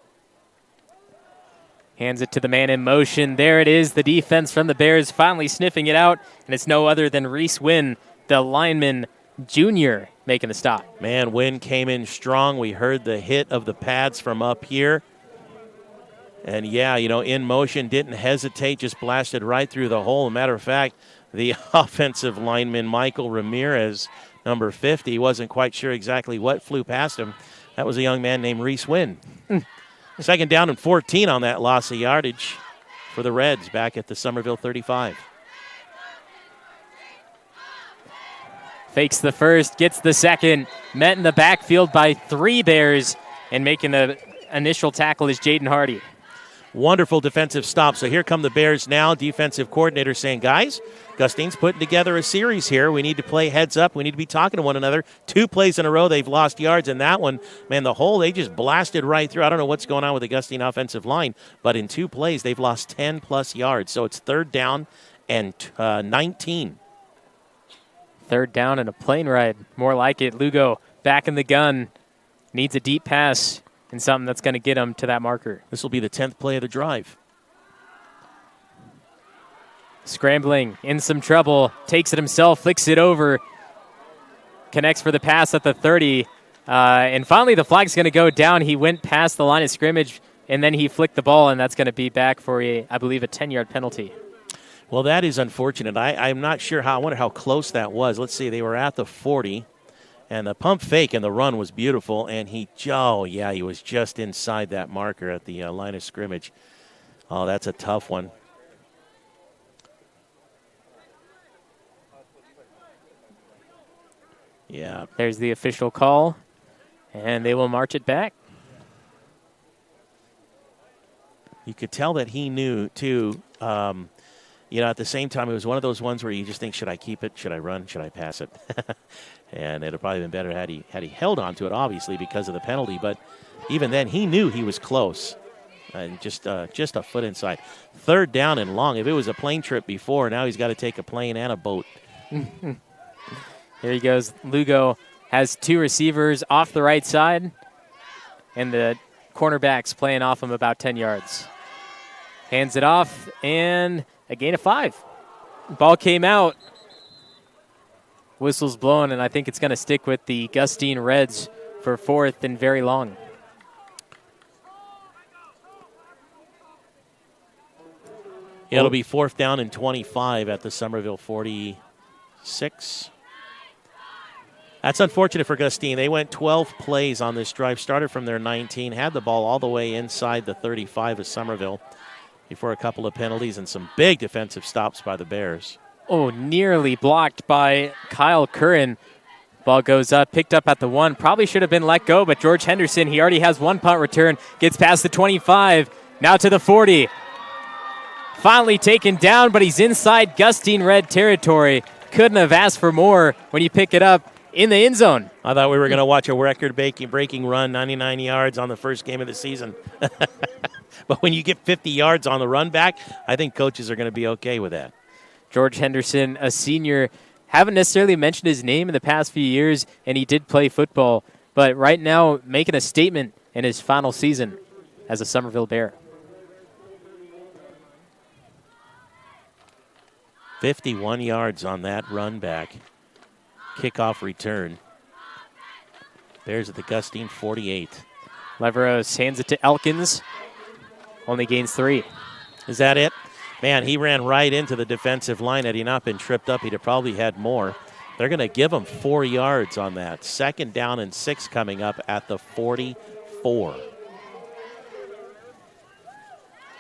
Speaker 1: Hands it to the man in motion. There it is, the defense from the Bears finally sniffing it out, and it's no other than Reese Wynn, the lineman junior, making the stop.
Speaker 2: Man, Wynn came in strong. We heard the hit of the pads from up here. And, yeah, you know, in motion, didn't hesitate, just blasted right through the hole. As a matter of fact, the offensive lineman, Michael Ramirez, number 50, wasn't quite sure exactly what flew past him. That was a young man named Reese Wynn. 2nd down and 14 on that loss of yardage for the Reds back at the Summerville 35.
Speaker 1: Fakes the first, gets the second. Met in the backfield by 3 Bears, and making the initial tackle is Jaden Hardy.
Speaker 2: Wonderful defensive stop. So here come the Bears now. Defensive coordinator saying, guys, Gustine's putting together a series here. We need to play heads up. We need to be talking to one another. 2 plays in a row, they've lost yards. And that one, man, the hole, they just blasted right through. I don't know what's going on with the Gustine offensive line, but in 2 plays, they've lost 10-plus yards. So it's 3rd down and 19.
Speaker 1: 3rd down and a plane ride. More like it. Lugo back in the gun. Needs a deep pass and something that's going to get him to that marker.
Speaker 2: This will be the 10th play of the drive.
Speaker 1: Scrambling, in some trouble, takes it himself, flicks it over, connects for the pass at the 30, and finally the flag's going to go down. He went past the line of scrimmage, and then he flicked the ball, and that's going to be back for, I believe, a 10-yard penalty.
Speaker 2: Well, that is unfortunate. I'm not sure I wonder how close that was. Let's see. They were at the 40, and the pump fake and the run was beautiful, and he was just inside that marker at the line of scrimmage. Oh, that's a tough one. Yeah.
Speaker 1: There's the official call, and they will march it back.
Speaker 2: You could tell that he knew, too. At the same time, it was one of those ones where you just think, should I keep it? Should I run? Should I pass it? And it would have probably been better had he held on to it, obviously, because of the penalty. But even then, he knew he was close. And just a foot inside. 3rd down and long. If it was a plane trip before, now he's got to take a plane and a boat.
Speaker 1: Here he goes. Lugo has 2 receivers off the right side, and the cornerback's playing off him about 10 yards. Hands it off, and a gain of 5. Ball came out. Whistle's blown, and I think it's going to stick with the Gustine Reds for 4th and very long.
Speaker 2: It'll be 4th down and 25 at the Summerville 46. That's unfortunate for Gustine. They went 12 plays on this drive, started from their 19, had the ball all the way inside the 35 of Summerville before a couple of penalties and some big defensive stops by the Bears.
Speaker 1: Oh, nearly blocked by Kyle Curran. Ball goes up, picked up at the 1. Probably should have been let go, but George Henderson, he already has 1 punt return, gets past the 25, now to the 40. Finally taken down, but he's inside Gustine Red territory. Couldn't have asked for more when you pick it up in the end zone.
Speaker 2: I thought we were going to watch a record-breaking run, 99 yards on the first game of the season. But when you get 50 yards on the run back, I think coaches are going to be okay with that.
Speaker 1: George Henderson, a senior, haven't necessarily mentioned his name in the past few years, and he did play football, but right now making a statement in his final season as a Summerville Bear.
Speaker 2: 51 yards on that run back. Kickoff return. Bears at the Gustine 48.
Speaker 1: Leveros hands it to Elkins. Only gains 3.
Speaker 2: Is that it? Man, he ran right into the defensive line. Had he not been tripped up, he'd have probably had more. They're going to give him 4 yards on that. 2nd down and 6 coming up at the 44.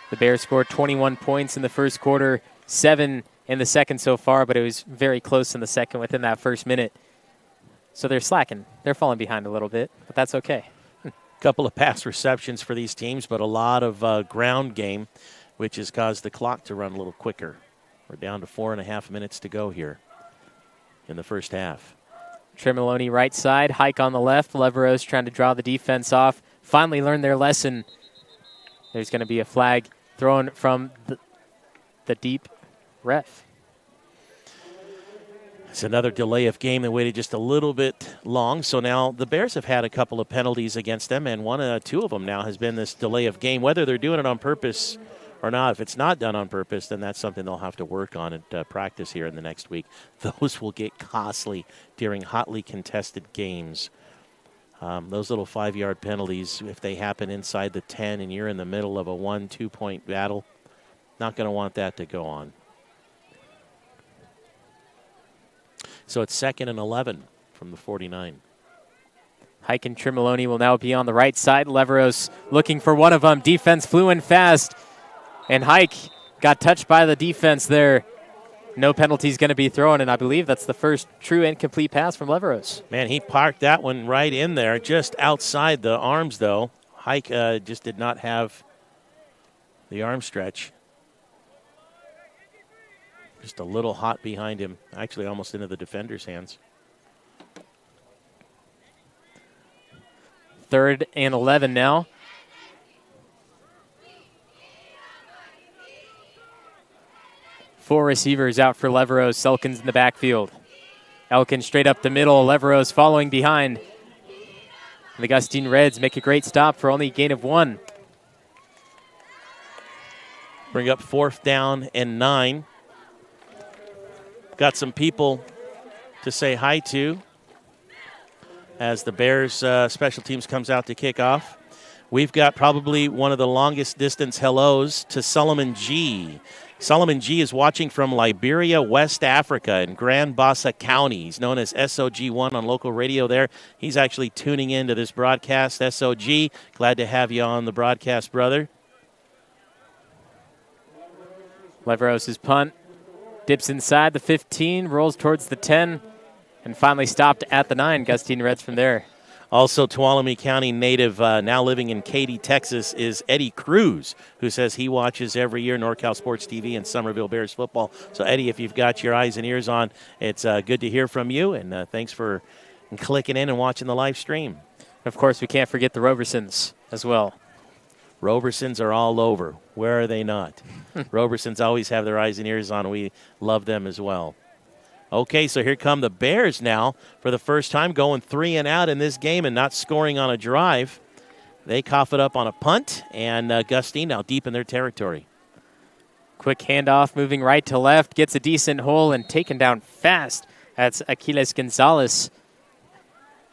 Speaker 1: The Bears scored 21 points in the first quarter, 7 in the second so far, but it was very close in the second within that first minute. So they're slacking. They're falling behind a little bit, but that's okay.
Speaker 2: Couple of pass receptions for these teams, but a lot of ground game, which has caused the clock to run a little quicker. We're down to 4.5 minutes to go here in the first half.
Speaker 1: Tremoloni right side, Hike on the left. Leveros trying to draw the defense off. Finally learned their lesson. There's going to be a flag thrown from the deep ref.
Speaker 2: It's another delay of game. They waited just a little bit long. So now the Bears have had a couple of penalties against them, and two of them now has been this delay of game. Whether they're doing it on purpose or not, if it's not done on purpose, then that's something they'll have to work on at practice here in the next week. Those will get costly during hotly contested games. Those little 5-yard penalties, if they happen inside the 10 and you're in the middle of a 1-2 point battle, not going to want that to go on. So it's 2nd and 11 from the 49.
Speaker 1: Hike and Tremoloni will now be on the right side. Leveros looking for one of them. Defense flew in fast. And Hike got touched by the defense there. No penalties going to be thrown, and I believe that's the first true incomplete pass from Leveros.
Speaker 2: Man, he parked that one right in there, just outside the arms, though. Hike just did not have the arm stretch. Just a little hot behind him, actually almost into the defender's hands.
Speaker 1: 3rd and 11 now. Four receivers out for Leveros. Elkins in the backfield. Elkins straight up the middle. Leveros following behind. The Gustine Reds make a great stop for only a gain of 1.
Speaker 2: Bring up 4th down and 9. Got some people to say hi to as the Bears special teams comes out to kick off. We've got probably one of the longest distance hellos to Solomon G. Solomon G is watching from Liberia, West Africa in Grand Bassa County. He's known as SOG1 on local radio there. He's actually tuning into this broadcast. SOG, glad to have you on the broadcast, brother.
Speaker 1: Leveros' punt dips inside the 15, rolls towards the 10, and finally stopped at the 9. Gustine Reds from there.
Speaker 2: Also, Tuolumne County native, now living in Katy, Texas, is Eddie Cruz, who says he watches every year NorCal Sports TV and Summerville Bears football. So, Eddie, if you've got your eyes and ears on, it's good to hear from you, and thanks for clicking in and watching the live stream.
Speaker 1: Of course, we can't forget the Robersons as well.
Speaker 2: Robersons are all over. Where are they not? Robersons always have their eyes and ears on. We love them as well. Okay, so here come the Bears now for the first time, going 3 and out in this game and not scoring on a drive. They cough it up on a punt, and Gustine now deep in their territory.
Speaker 1: Quick handoff, moving right to left, gets a decent hole and taken down fast. That's Aquiles Gonzalez.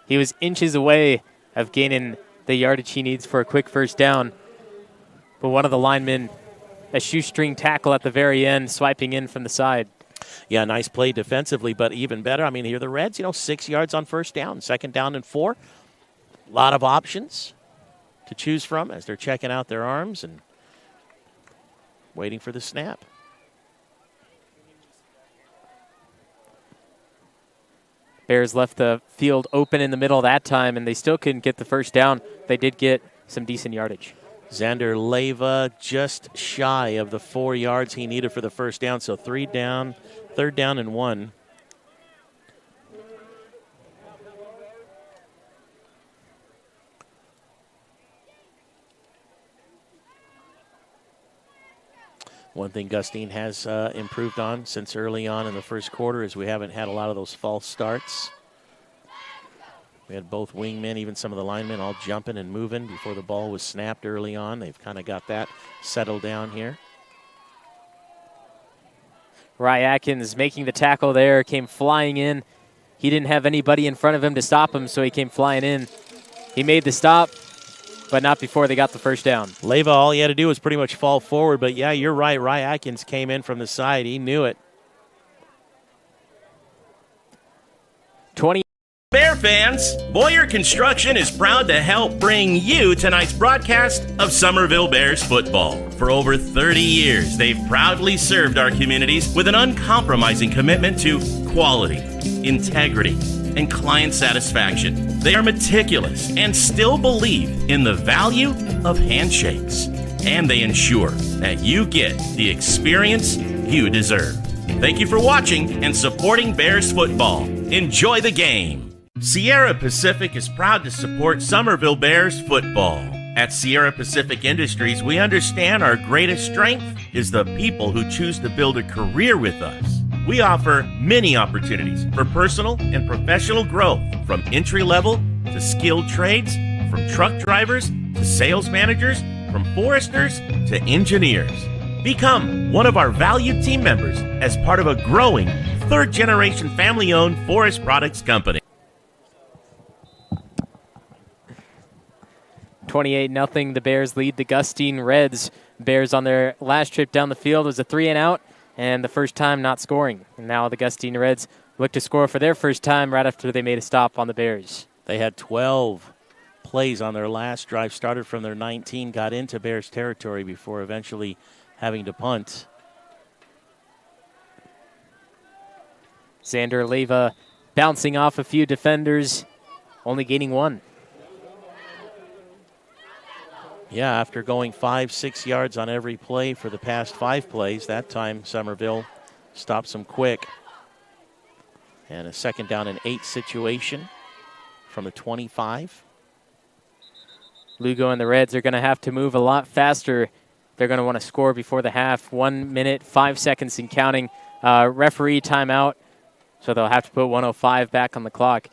Speaker 1: He was inches away of gaining the yardage he needs for a quick first down. But one of the linemen, a shoestring tackle at the very end, swiping in from the side.
Speaker 2: Yeah, nice play defensively, but even better. I mean, here the Reds, 6 yards on first down, 2nd down and 4. A lot of options to choose from as they're checking out their arms and waiting for the snap.
Speaker 1: Bears left the field open in the middle that time, and they still couldn't get the first down. They did get some decent yardage.
Speaker 2: Xander Leyva just shy of the 4 yards he needed for the first down, so 3rd down and 1. One thing Gustine has improved on since early on in the first quarter is we haven't had a lot of those false starts. We had both wingmen, even some of the linemen, all jumping and moving before the ball was snapped early on. They've kind of got that settled down here.
Speaker 1: Rye Atkins making the tackle there, came flying in. He didn't have anybody in front of him to stop him, so he came flying in. He made the stop, but not before they got the first down.
Speaker 2: Leyva, all he had to do was pretty much fall forward, but yeah, you're right. Rye Atkins came in from the side. He knew it.
Speaker 1: 20.
Speaker 3: Bear fans, Boyer Construction is proud to help bring you tonight's broadcast of Summerville Bears football. For over 30 years, they've proudly served our communities with an uncompromising commitment to quality, integrity, and client satisfaction. They are meticulous and still believe in the value of handshakes. And they ensure that you get the experience you deserve. Thank you for watching and supporting Bears football. Enjoy the game. Sierra Pacific is proud to support Summerville Bears football. At Sierra Pacific Industries, we understand our greatest strength is the people who choose to build a career with us. We offer many opportunities for personal and professional growth, from entry-level to skilled trades, from truck drivers to sales managers, from foresters to engineers. Become one of our valued team members as part of a growing third-generation family-owned forest products company.
Speaker 1: 28-0, the Bears lead the Gustine Reds. Bears on their last trip down the field was a 3 and out, and the first time not scoring. And now the Gustine Reds look to score for their first time right after they made a stop on the Bears.
Speaker 2: They had 12 plays on their last drive, started from their 19, got into Bears territory before eventually having to punt.
Speaker 1: Xander Leyva bouncing off a few defenders, only gaining 1.
Speaker 2: Yeah, after going 5-6 yards on every play for the past 5 plays, that time Summerville stops them quick. And a 2nd down and 8 situation from the 25.
Speaker 1: Lugo and the Reds are going to have to move a lot faster. They're going to want to score before the half. 1 minute, 5 seconds and counting. Referee timeout, so they'll have to put 1:05 back on the clock.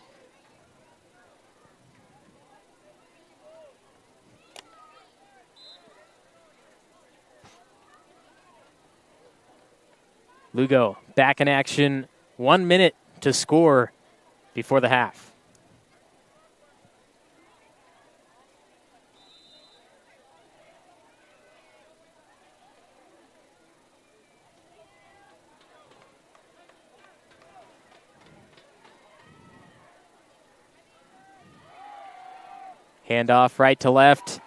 Speaker 1: Lugo back in action. 1 minute to score before the half. Handoff right to left.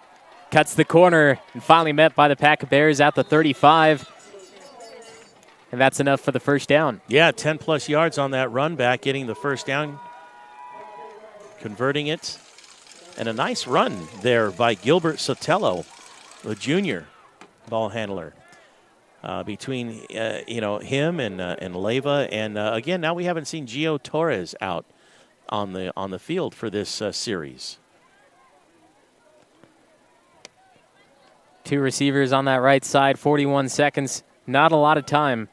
Speaker 1: Cuts the corner and finally met by the Pack of Bears at the 35. And that's enough for the first down.
Speaker 2: Yeah, 10-plus yards on that run back, getting the first down, converting it. And a nice run there by Gilbert Sotelo, the junior ball handler. Between him and Leyva, and again, now we haven't seen Gio Torres out on the field for this series.
Speaker 1: 2 receivers on that right side, 41 seconds, not a lot of time.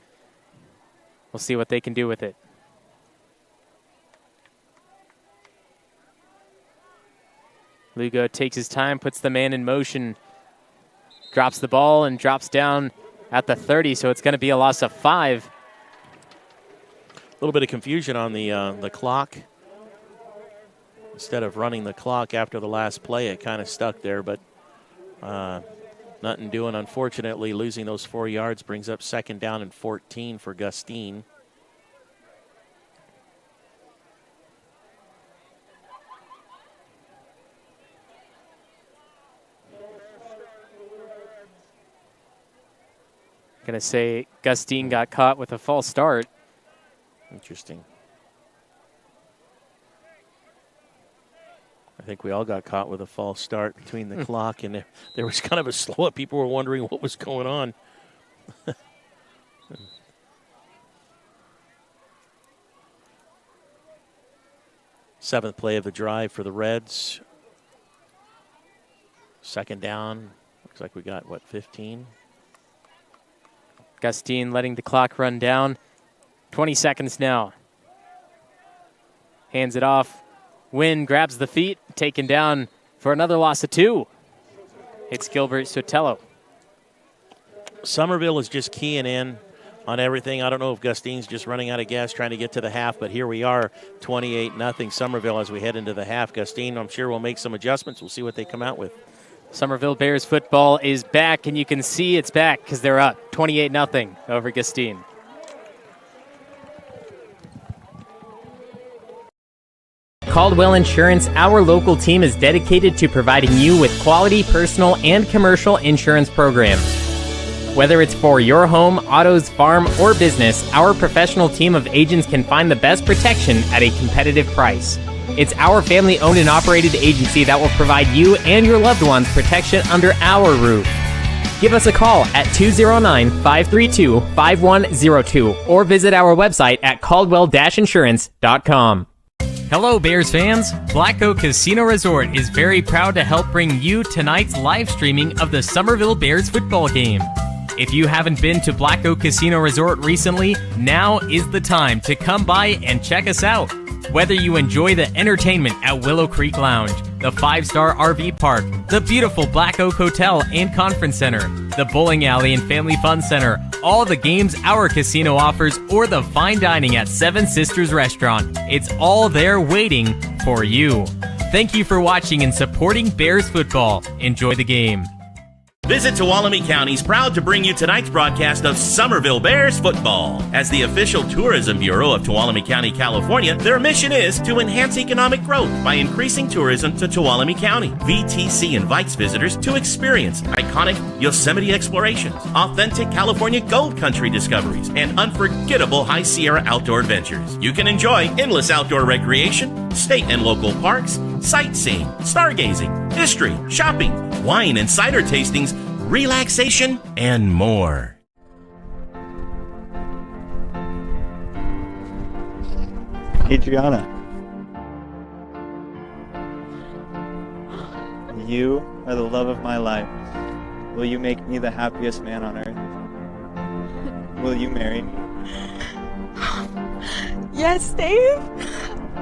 Speaker 1: We'll see what they can do with it. Lugo takes his time, puts the man in motion, drops the ball, and drops down at the 30, so it's going to be a loss of 5.
Speaker 2: A little bit of confusion on the clock. Instead of running the clock after the last play, it kind of stuck there, but nothing doing. Unfortunately, losing those 4 yards brings up 2nd down and 14 for Gustine.
Speaker 1: Going to say Gustine got caught with a false start.
Speaker 2: Interesting. I think we all got caught with a false start between the clock, and there was kind of a slow up. People were wondering what was going on. 7th play of the drive for the Reds. 2nd down. Looks like we got, 15?
Speaker 1: Gustine letting the clock run down. 20 seconds now. Hands it off. Wynn grabs the feet, taken down for another loss of 2. It's Gilbert Sotelo.
Speaker 2: Summerville is just keying in on everything. I don't know if Gustine's just running out of gas trying to get to the half, but here we are, 28-0 Summerville as we head into the half. Gustine, I'm sure, will make some adjustments. We'll see what they come out with.
Speaker 1: Summerville Bears football is back, and you can see it's back because they're up 28-0 over Gustine.
Speaker 4: Caldwell Insurance, our local team, is dedicated to providing you with quality personal and commercial insurance programs. Whether it's for your home, autos, farm, or business, our professional team of agents can find the best protection at a competitive price. It's our family-owned and operated agency that will provide you and your loved ones protection under our roof. Give us a call at 209-532-5102 or visit our website at caldwell-insurance.com. Hello, Bears fans. Black Oak Casino Resort is very proud to help bring you tonight's live streaming of the Summerville Bears football game. If you haven't been to Black Oak Casino Resort recently, now is the time to come by and check us out. Whether you enjoy the entertainment at Willow Creek Lounge, the 5-star RV park, the beautiful Black Oak Hotel and Conference Center, the bowling alley and family fun center, all the games our casino offers, or the fine dining at Seven Sisters Restaurant, it's all there waiting for you. Thank you for watching and supporting Bears football. Enjoy the game.
Speaker 3: Visit Tuolumne County is proud to bring you tonight's broadcast of Summerville Bears football. As the official tourism bureau of Tuolumne County, California, their mission is to enhance economic growth by increasing tourism to Tuolumne County. VTC invites visitors to experience iconic Yosemite explorations, authentic California gold country discoveries, and unforgettable High Sierra outdoor adventures. You can enjoy endless outdoor recreation, state and local parks, sightseeing, stargazing, history, shopping, wine and cider tastings, relaxation, and more.
Speaker 6: Adriana, you are the love of my life. Will you make me the happiest man on earth? Will you marry me?
Speaker 7: Yes, Dave.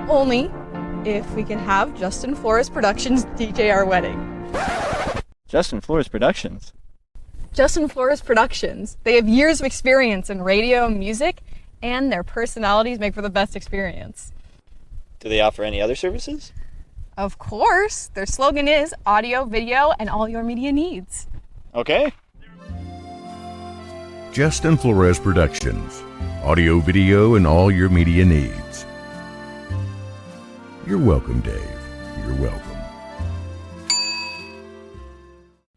Speaker 7: Only if we can have Justin Flores Productions DJ our wedding.
Speaker 6: Justin Flores Productions?
Speaker 7: Justin Flores Productions. They have years of experience in radio and music, and their personalities make for the best experience.
Speaker 6: Do they offer any other services?
Speaker 7: Of course. Their slogan is audio, video, and all your media needs.
Speaker 6: Okay.
Speaker 5: Justin Flores Productions. Audio, video, and all your media needs. You're welcome, Dave. You're welcome.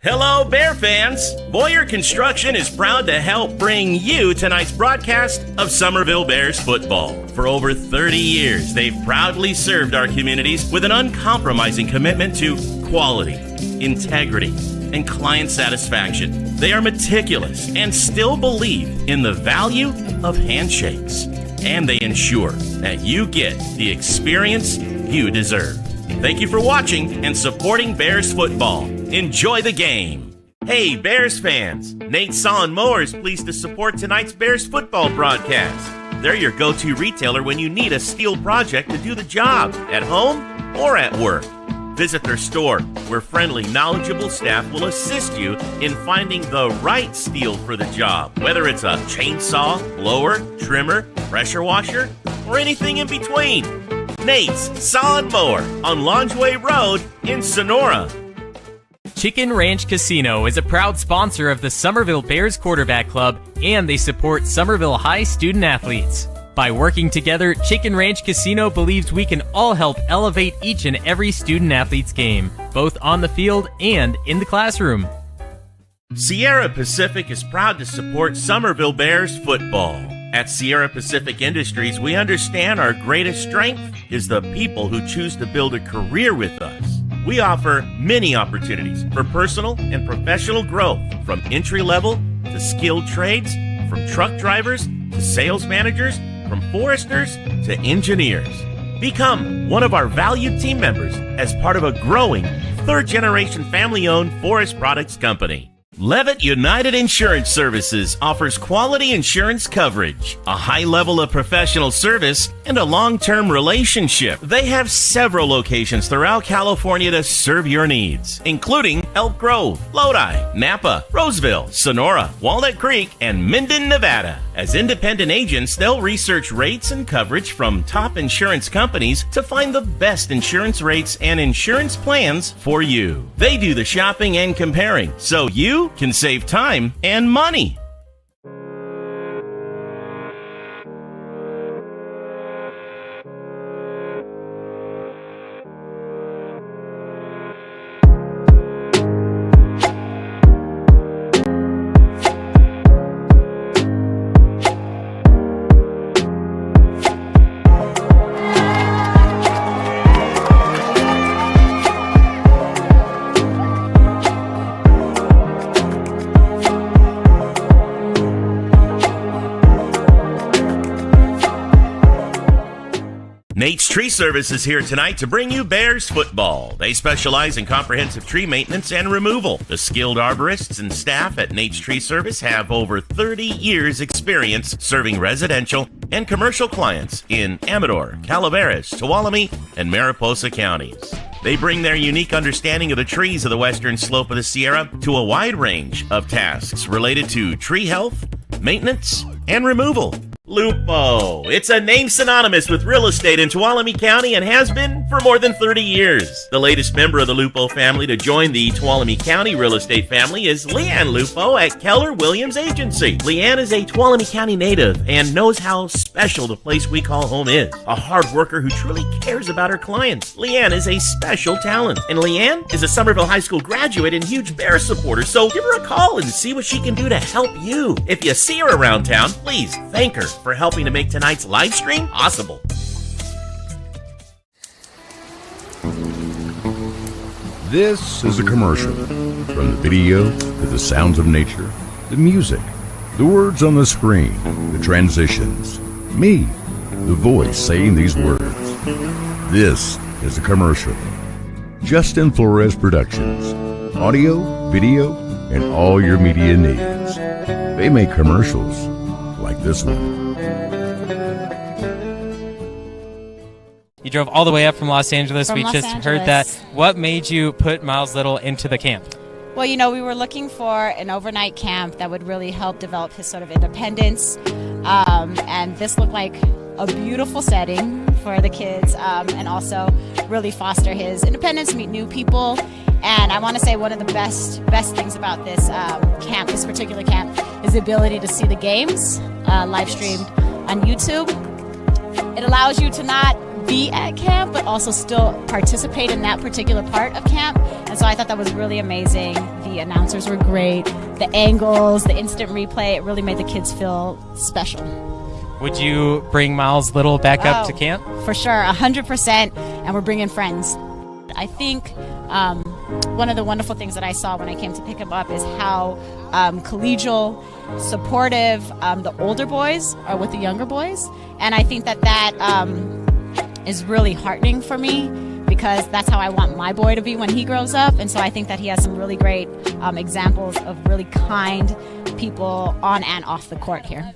Speaker 3: Hello, Bear fans! Boyer Construction is proud to help bring you tonight's broadcast of Summerville Bears football. For over 30 years, they've proudly served our communities with an uncompromising commitment to quality, integrity, and client satisfaction. They are meticulous and still believe in the value of handshakes. And they ensure that you get the experience you deserve. Thank you for watching and supporting Bears football. Enjoy the game. Hey, Bears fans. Nate Saw Mower is pleased to support tonight's Bears football broadcast. They're your go-to retailer when you need a steel project to do the job at home or at work. Visit their store, where friendly, knowledgeable staff will assist you in finding the right steel for the job, whether it's a chainsaw, blower, trimmer, pressure washer, or anything in between. Nate's Saw Mower on Longeway Road in Sonora.
Speaker 4: Chicken Ranch Casino is a proud sponsor of the Summerville Bears Quarterback Club, and they support Summerville High student athletes. By working together, Chicken Ranch Casino believes we can all help elevate each and every student athlete's game, both on the field and in the classroom.
Speaker 3: Sierra Pacific is proud to support Summerville Bears football. At Sierra Pacific Industries, we understand our greatest strength is the people who choose to build a career with us. We offer many opportunities for personal and professional growth, from entry level to skilled trades, from truck drivers to sales managers, from foresters to engineers. Become one of our valued team members as part of a growing third-generation family-owned forest products company. Levitt United Insurance Services offers quality insurance coverage, a high level of professional service, and a long-term relationship. They have several locations throughout California to serve your needs, including Elk Grove, Lodi, Napa, Roseville, Sonora, Walnut Creek, and Minden, Nevada. As independent agents, they'll research rates and coverage from top insurance companies to find the best insurance rates and insurance plans for you. They do the shopping and comparing, so you can save time and money. Nate's Tree Service is here tonight to bring you Bears football. They specialize in comprehensive tree maintenance and removal. The skilled arborists and staff at Nate's Tree Service have over 30 years experience serving residential and commercial clients in Amador, Calaveras, Tuolumne, and Mariposa counties. They bring their unique understanding of the trees of the western slope of the Sierra to a wide range of tasks related to tree health, maintenance, and removal. Lupo. It's a name synonymous with real estate in Tuolumne County and has been for more than 30 years. The latest member of the Lupo family to join the Tuolumne County real estate family is LeAnn Lupo at Keller Williams Agency. LeAnn is a Tuolumne County native and knows how special the place we call home is. A hard worker who truly cares about her clients. LeAnn is a special talent, and LeAnn is a Summerville High School graduate and huge Bears supporter, so give her a call and see what she can do to help you. If you see her around town, please thank her for helping to make tonight's live stream possible.
Speaker 5: This is a commercial. From the video to the sounds of nature, the music, the words on the screen, the transitions, me, the voice saying these words. This is a commercial. Justin Flores Productions. Audio, video, and all your media needs. They make commercials like this one.
Speaker 4: You drove all the way up from Los Angeles. We just heard that. What made you put Miles Little into the camp?
Speaker 8: Well, you know, we were looking for an overnight camp that would really help develop his sort of independence. And this looked like a beautiful setting for the kids, and also really foster his independence, meet new people. And I want to say one of the best things about this camp, this particular camp, is the ability to see the games live streamed on YouTube. It allows you to not be at camp, but also still participate in that particular part of camp. And so I thought that was really amazing. The announcers were great. The angles, the instant replay, it really made the kids feel special.
Speaker 4: Would you bring Miles Little back up to camp?
Speaker 8: For sure, 100%, and we're bringing friends. I think one of the wonderful things that I saw when I came to pick him up is how collegial, supportive the older boys are with the younger boys. And I think that is really heartening for me, because that's how I want my boy to be when he grows up. And so I think that he has some really great examples of really kind people on and off the court here.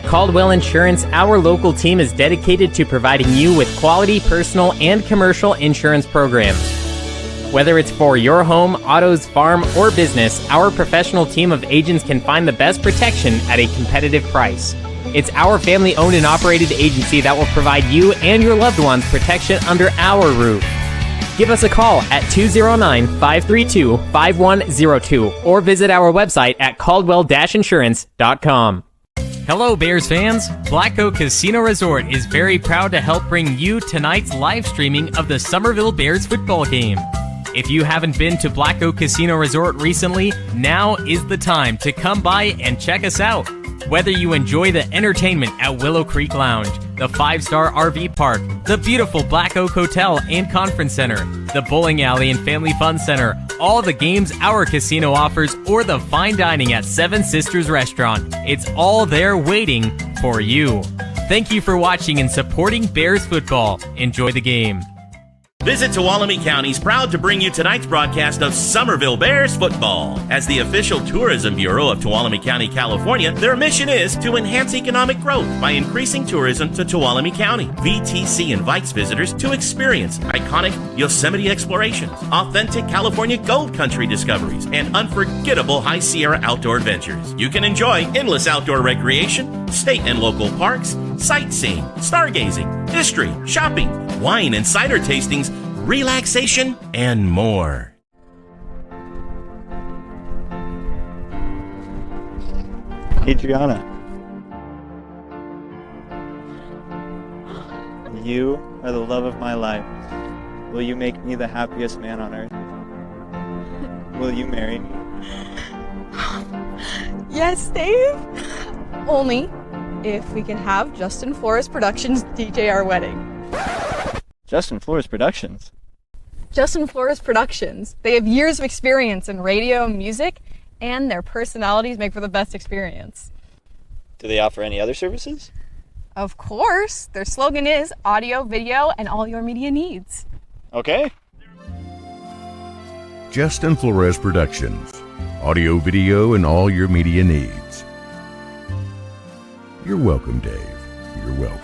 Speaker 4: Caldwell Insurance, our local team, is dedicated to providing you with quality personal and commercial insurance programs. Whether it's for your home, autos, farm, or business, our professional team of agents can find the best protection at a competitive price. It's our family-owned and operated agency that will provide you and your loved ones protection under our roof. Give us a call at 209-532-5102 or visit our website at caldwell-insurance.com. Hello, Bears fans! Black Oak Casino Resort is very proud to help bring you tonight's live streaming of the Summerville Bears football game. If you haven't been to Black Oak Casino Resort recently, now is the time to come by and check us out. Whether you enjoy the entertainment at Willow Creek Lounge, the 5-star RV park, the beautiful Black Oak Hotel and Conference Center, the bowling alley and family fun center, all the games our casino offers, or the fine dining at Seven Sisters Restaurant, it's all there waiting for you. Thank you for watching and supporting Bears football. Enjoy the game.
Speaker 3: Visit Tuolumne County's proud to bring you tonight's broadcast of Summerville Bears football. As the official tourism bureau of Tuolumne County, California, their mission is to enhance economic growth by increasing tourism to Tuolumne County. VTC invites visitors to experience iconic Yosemite explorations, authentic California gold country discoveries, and unforgettable High Sierra outdoor adventures. You can enjoy endless outdoor recreation, state and local parks, sightseeing, stargazing, history, shopping, wine and cider tastings, relaxation, and more.
Speaker 6: Adriana, you are the love of my life. Will you make me the happiest man on earth? Will you marry me?
Speaker 7: Yes, Dave. Only if we can have Justin Flores Productions DJ our wedding.
Speaker 6: Justin Flores Productions?
Speaker 7: Justin Flores Productions. They have years of experience in radio and music, and their personalities make for the best experience.
Speaker 6: Do they offer any other services?
Speaker 7: Of course. Their slogan is audio, video, and all your media needs.
Speaker 6: Okay.
Speaker 5: Justin Flores Productions. Audio, video, and all your media needs. You're welcome, Dave. You're welcome.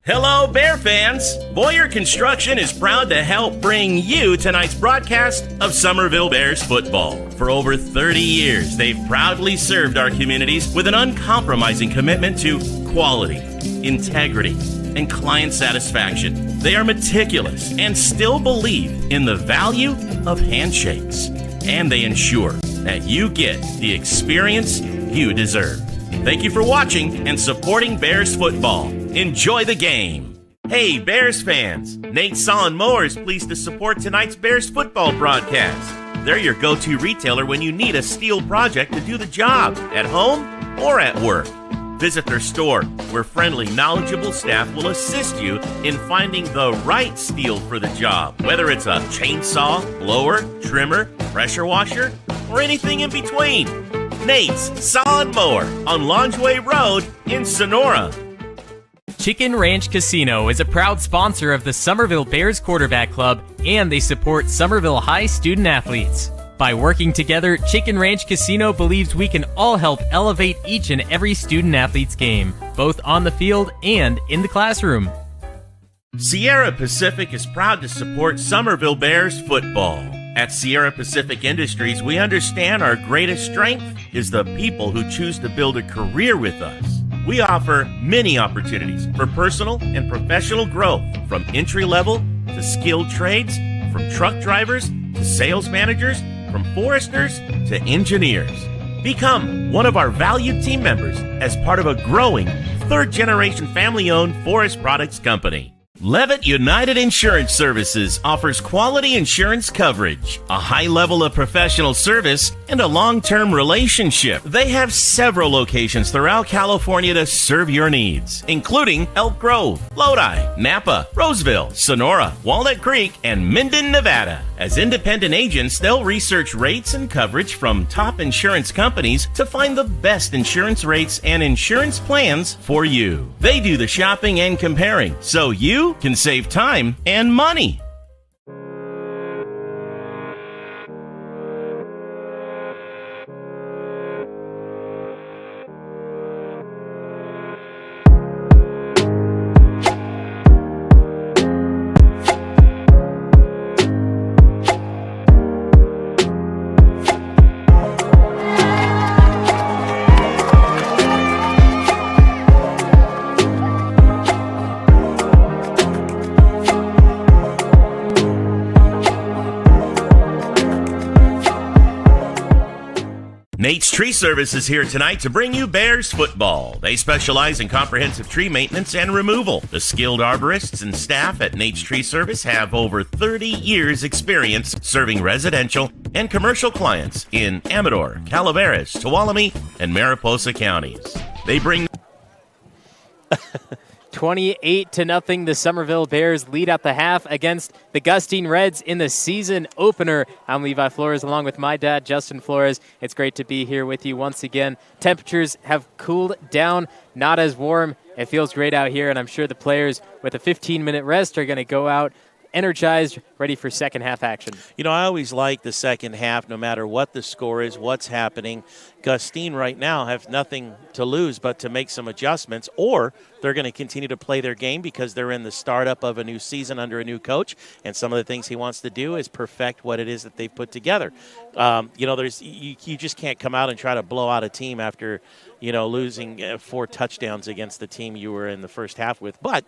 Speaker 3: Hello, Bear fans! Boyer Construction is proud to help bring you tonight's broadcast of Summerville Bears football. For over 30 years, they've proudly served our communities with an uncompromising commitment to quality, integrity, and client satisfaction. They are meticulous and still believe in the value of handshakes. And they ensure that you get the experience you deserve. Thank you for watching and supporting Bears football. Enjoy the game. Hey, Bears fans. Nate Saw Mower is pleased to support tonight's Bears football broadcast. They're your go-to retailer when you need a steel project to do the job at home or at work. Visit their store, where friendly, knowledgeable staff will assist you in finding the right steel for the job, whether it's a chainsaw, blower, trimmer, pressure washer, or anything in between. Nate's Saw Mower on Longeway Road in Sonora.
Speaker 4: Chicken Ranch Casino is a proud sponsor of the Summerville Bears Quarterback Club, and they support Summerville High student athletes. By working together, Chicken Ranch Casino believes we can all help elevate each and every student athlete's game, both on the field and in the classroom.
Speaker 3: Sierra Pacific is proud to support Summerville Bears football. At Sierra Pacific Industries, we understand our greatest strength is the people who choose to build a career with us. We offer many opportunities for personal and professional growth, from entry level to skilled trades, from truck drivers to sales managers, from foresters to engineers. Become one of our valued team members as part of a growing third-generation family-owned forest products company. Levitt United Insurance Services offers quality insurance coverage, a high level of professional service, and a long-term relationship. They have several locations throughout California to serve your needs, including Elk Grove, Lodi, Napa, Roseville, Sonora, Walnut Creek, and Minden, Nevada. As independent agents, they'll research rates and coverage from top insurance companies to find the best insurance rates and insurance plans for you. They do the shopping and comparing, so you can save time and money. Nate's Tree Service is here tonight to bring you Bears football. They specialize in comprehensive tree maintenance and removal. The skilled arborists and staff at Nate's Tree Service have over 30 years experience serving residential and commercial clients in Amador, Calaveras, Tuolumne, and Mariposa counties. They bring
Speaker 1: 28-0, the Summerville Bears lead at the half against the Gustine Reds in the season opener. I'm Levi Flores along with my dad, Justin Flores. It's great to be here with you once again. Temperatures have cooled down, not as warm. It feels great out here, and I'm sure the players with a 15-minute rest are going to go out energized, ready for second half action.
Speaker 2: You know, I always like the second half, no matter what the score is, what's happening. Gustine right now have nothing to lose but to make some adjustments, or they're going to continue to play their game because they're in the startup of a new season under a new coach, and some of the things he wants to do is perfect what it is that they've put together. You know, you just can't come out and try to blow out a team after, you know, losing 4 touchdowns against the team you were in the first half with. But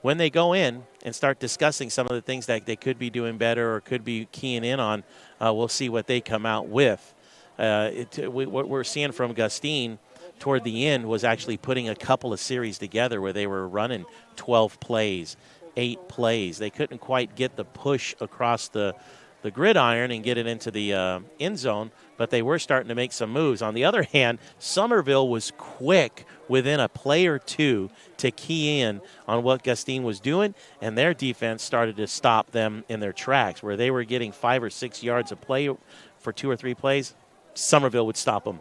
Speaker 2: when they go in and start discussing some of the things that they could be doing better or could be keying in on, we'll see what they come out with. What we're seeing from Gustine toward the end was actually putting a couple of series together where they were running 12 plays, 8 plays. They couldn't quite get the push across the gridiron and get it into the end zone, but they were starting to make some moves. On the other hand, Summerville was quick within a play or two to key in on what Gustine was doing, and their defense started to stop them in their tracks. Where they were getting 5 or 6 yards of play for 2 or 3 plays, Summerville would stop them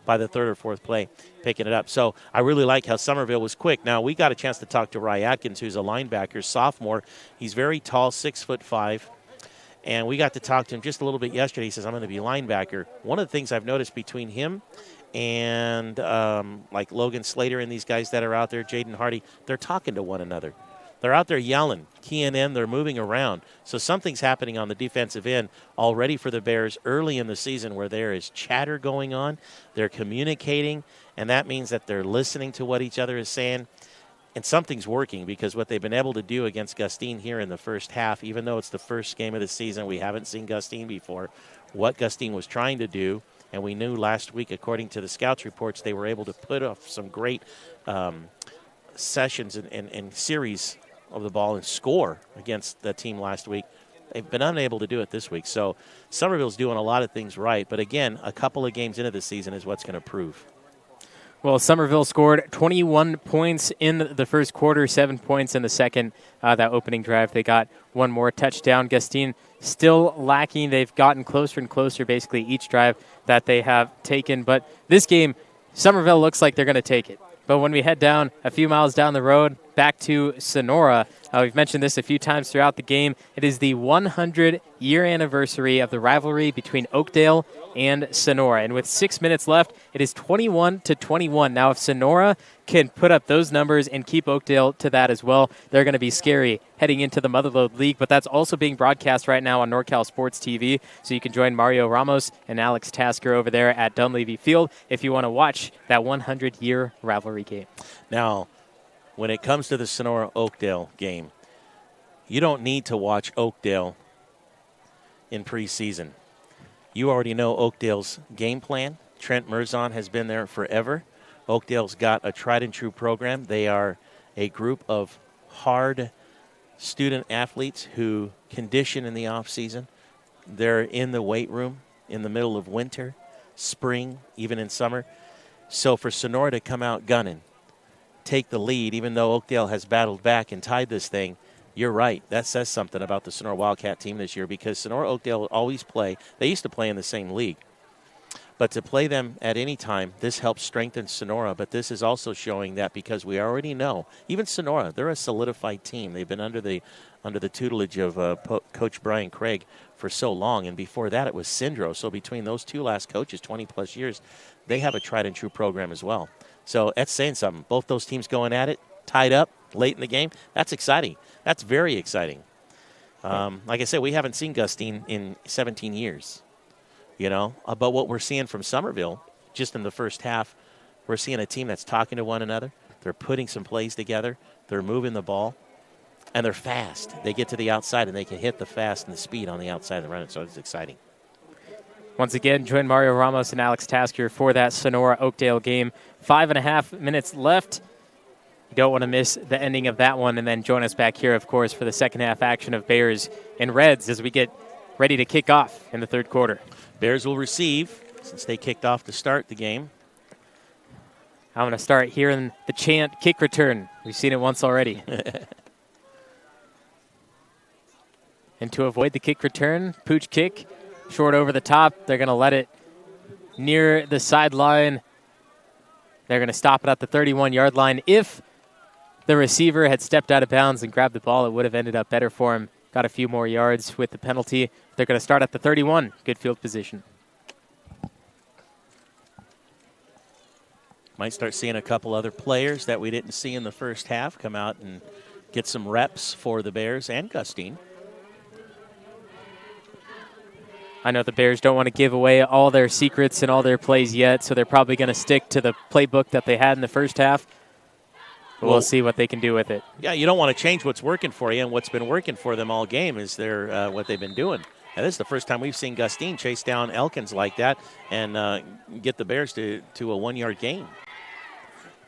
Speaker 2: by the 3rd or 4th play, picking it up. So I really like how Summerville was quick. Now, we got a chance to talk to Rye Atkins, who's a linebacker, sophomore. He's very tall, 6'5", and we got to talk to him just a little bit yesterday. He says, I'm going to be linebacker. One of the things I've noticed between him and like Logan Slater and these guys that are out there, Jaden Hardy, they're talking to one another. They're out there yelling, keying in, they're moving around. So something's happening on the defensive end already for the Bears early in the season where there is chatter going on. They're communicating, and that means that they're listening to what each other is saying. And something's working because what they've been able to do against Gustine here in the first half, even though it's the first game of the season, we haven't seen Gustine before, what Gustine was trying to do, and we knew last week, according to the scouts reports, they were able to put off some great sessions and series of the ball and score against the team last week. They've been unable to do it this week. So Summerville's doing a lot of things right. But again, a couple of games into the season is what's going to prove.
Speaker 1: Well, Summerville scored 21 points in the first quarter, 7 points in the second. That opening drive, they got one more touchdown. Gustine still lacking. They've gotten closer and closer basically each drive that they have taken. But this game, Summerville looks like they're going to take it. But when we head down a few miles down the road, back to Sonora, we've mentioned this a few times throughout the game. It is the 100-year anniversary of the rivalry between Oakdale and Sonora. And with 6 minutes left, it is 21-21. Now, if Sonora can put up those numbers and keep Oakdale to that as well, they're going to be scary heading into the Motherlode League. But that's also being broadcast right now on NorCal Sports TV. So you can join Mario Ramos and Alex Tasker over there at Dunleavy Field if you want to watch that 100-year rivalry game.
Speaker 2: Now, when it comes to the Sonora-Oakdale game, you don't need to watch Oakdale in preseason. You already know Oakdale's game plan. Trent Merzon has been there forever. Oakdale's got a tried-and-true program. They are a group of hard student athletes who condition in the off season. They're in the weight room in the middle of winter, spring, even in summer. So for Sonora to come out gunning, take the lead, even though Oakdale has battled back and tied this thing, you're right. That says something about the Sonora Wildcat team this year, because Sonora Oakdale always play. They used to play in the same league. But to play them at any time, this helps strengthen Sonora. But this is also showing that, because we already know, even Sonora, they're a solidified team. They've been under the tutelage of Coach Brian Craig for so long. And before that, it was Sindro. So between those two last coaches, 20-plus years, they have a tried-and-true program as well. So that's saying something. Both those teams going at it, tied up late in the game. That's exciting. That's very exciting. Like I said, we haven't seen Gustine in 17 years. But what we're seeing from Summerville, just in the first half, we're seeing a team that's talking to one another. They're putting some plays together. They're moving the ball, and they're fast. They get to the outside, and they can hit the fast and the speed on the outside and run it, so it's exciting.
Speaker 1: Once again, join Mario Ramos and Alex Tasker for that Sonora-Oakdale game. 5.5 minutes left. You don't want to miss the ending of that one, and then join us back here, of course, for the second half action of Bears and Reds as we get ready to kick off in the third quarter.
Speaker 2: Bears will receive, since they kicked off to start the game.
Speaker 1: I'm going to start hearing the chant, kick return. We've seen it once already. And to avoid the kick return, pooch kick, short over the top. They're going to let it near the sideline. They're going to stop it at the 31-yard line. If the receiver had stepped out of bounds and grabbed the ball, it would have ended up better for him. Got a few more yards with the penalty. They're going to start at the 31. Good field position.
Speaker 2: Might start seeing a couple other players that we didn't see in the first half come out and get some reps for the Bears and Gustine.
Speaker 1: I know the Bears don't want to give away all their secrets and all their plays yet, so they're probably going to stick to the playbook that they had in the first half. We'll see what they can do with it.
Speaker 2: Yeah, you don't want to change what's working for you, and what's been working for them all game is what they've been doing. And this is the first time we've seen Gustine chase down Elkins like that and get the Bears to a 1-yard gain.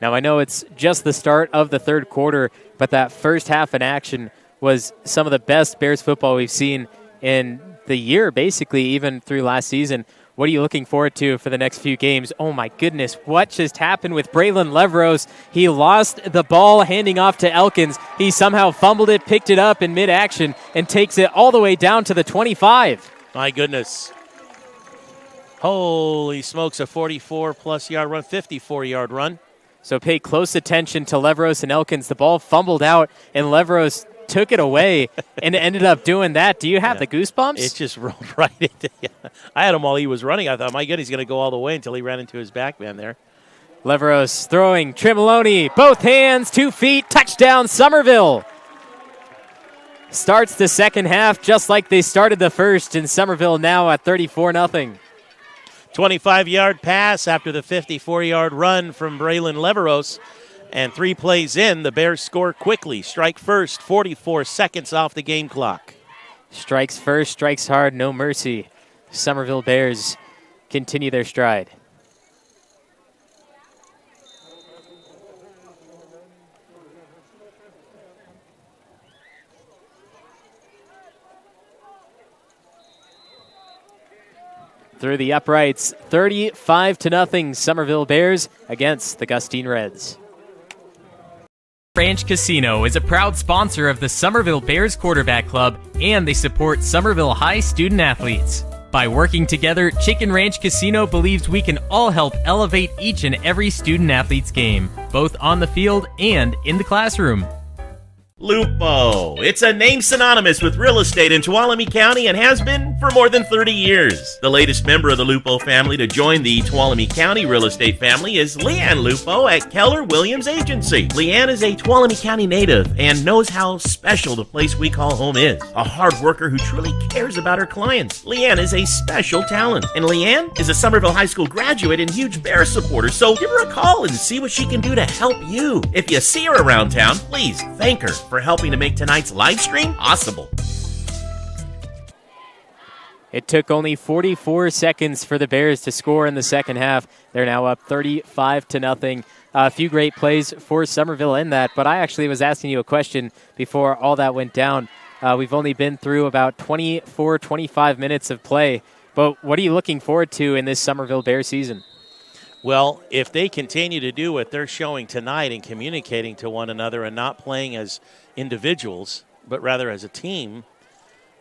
Speaker 1: Now, I know it's just the start of the third quarter, but that first half in action was some of the best Bears football we've seen in the year, basically, even through last season. What are you looking forward to for the next few games? Oh, my goodness. What just happened with Braylon Leveros? He lost the ball handing off to Elkins. He somehow fumbled it, picked it up in mid-action, and takes it all the way down to the 25.
Speaker 2: My goodness. Holy smokes, a 44-plus yard run, 54-yard run.
Speaker 1: So pay close attention to Leveros and Elkins. The ball fumbled out, and Leveros took it away and ended up doing that. Do you have the goosebumps?
Speaker 2: It just rolled right into you. I had him while he was running. I thought, my goodness, he's going to go all the way until he ran into his back man there.
Speaker 1: Leveros throwing. Tremoloni, both hands, 2 feet, touchdown, Summerville. Starts the second half just like they started the first, and Summerville now at 34-0.
Speaker 2: 25-yard pass after the 54-yard run from Braylon Leveros. And 3 plays in, the Bears score quickly. Strike first, 44 seconds off the game clock.
Speaker 1: Strikes first, strikes hard, no mercy. Summerville Bears continue their stride. Through the uprights, 35-0, Summerville Bears against the Gustine Reds. Ranch Casino is a proud sponsor of the Summerville Bears Quarterback Club, and they support Summerville High student athletes. By working together, Chicken Ranch Casino believes we can all help elevate each and every student athlete's game, both on the field and in the classroom.
Speaker 3: Lupo. It's a name synonymous with real estate in Tuolumne County and has been for more than 30 years. The latest member of the Lupo family to join the Tuolumne County real estate family is LeAnn Lupo at Keller Williams Agency. LeAnn is a Tuolumne County native and knows how special the place we call home is. A hard worker who truly cares about her clients. LeAnn is a special talent. And LeAnn is a Summerville High School graduate and huge Bears supporter, so give her a call and see what she can do to help you. If you see her around town, please thank her for helping to make tonight's live stream possible.
Speaker 1: It took only 44 seconds for the Bears to score in the second half. They're now up 35-0. A few great plays for Summerville in that, but I actually was asking you a question before all that went down. We've only been through about 24, 25 minutes of play, but what are you looking forward to in this Summerville Bears season?
Speaker 2: Well, if they continue to do what they're showing tonight and communicating to one another and not playing as individuals, but rather as a team,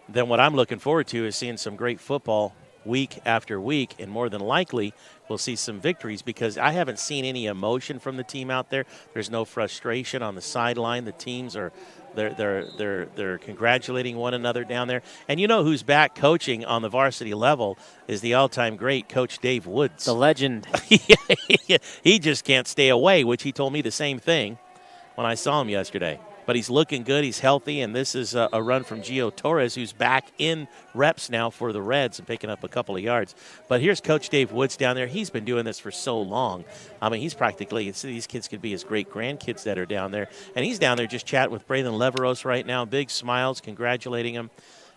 Speaker 2: then what I'm looking forward to is seeing some great football week after week, and more than likely we'll see some victories because I haven't seen any emotion from the team out there. There's no frustration on the sideline. The teams are they're congratulating one another down there. And you know who's back coaching on the varsity level is the all-time great Coach Dave Woods.
Speaker 1: The legend.
Speaker 2: He just can't stay away, which he told me the same thing when I saw him yesterday. But he's looking good. He's healthy, and this is a run from Gio Torres, who's back in reps now for the Reds and picking up a couple of yards. But here's Coach Dave Woods down there. He's been doing this for so long. I mean, he's practically, these kids could be his great-grandkids that are down there. And he's down there just chatting with Braylon Leveros right now, big smiles, congratulating him.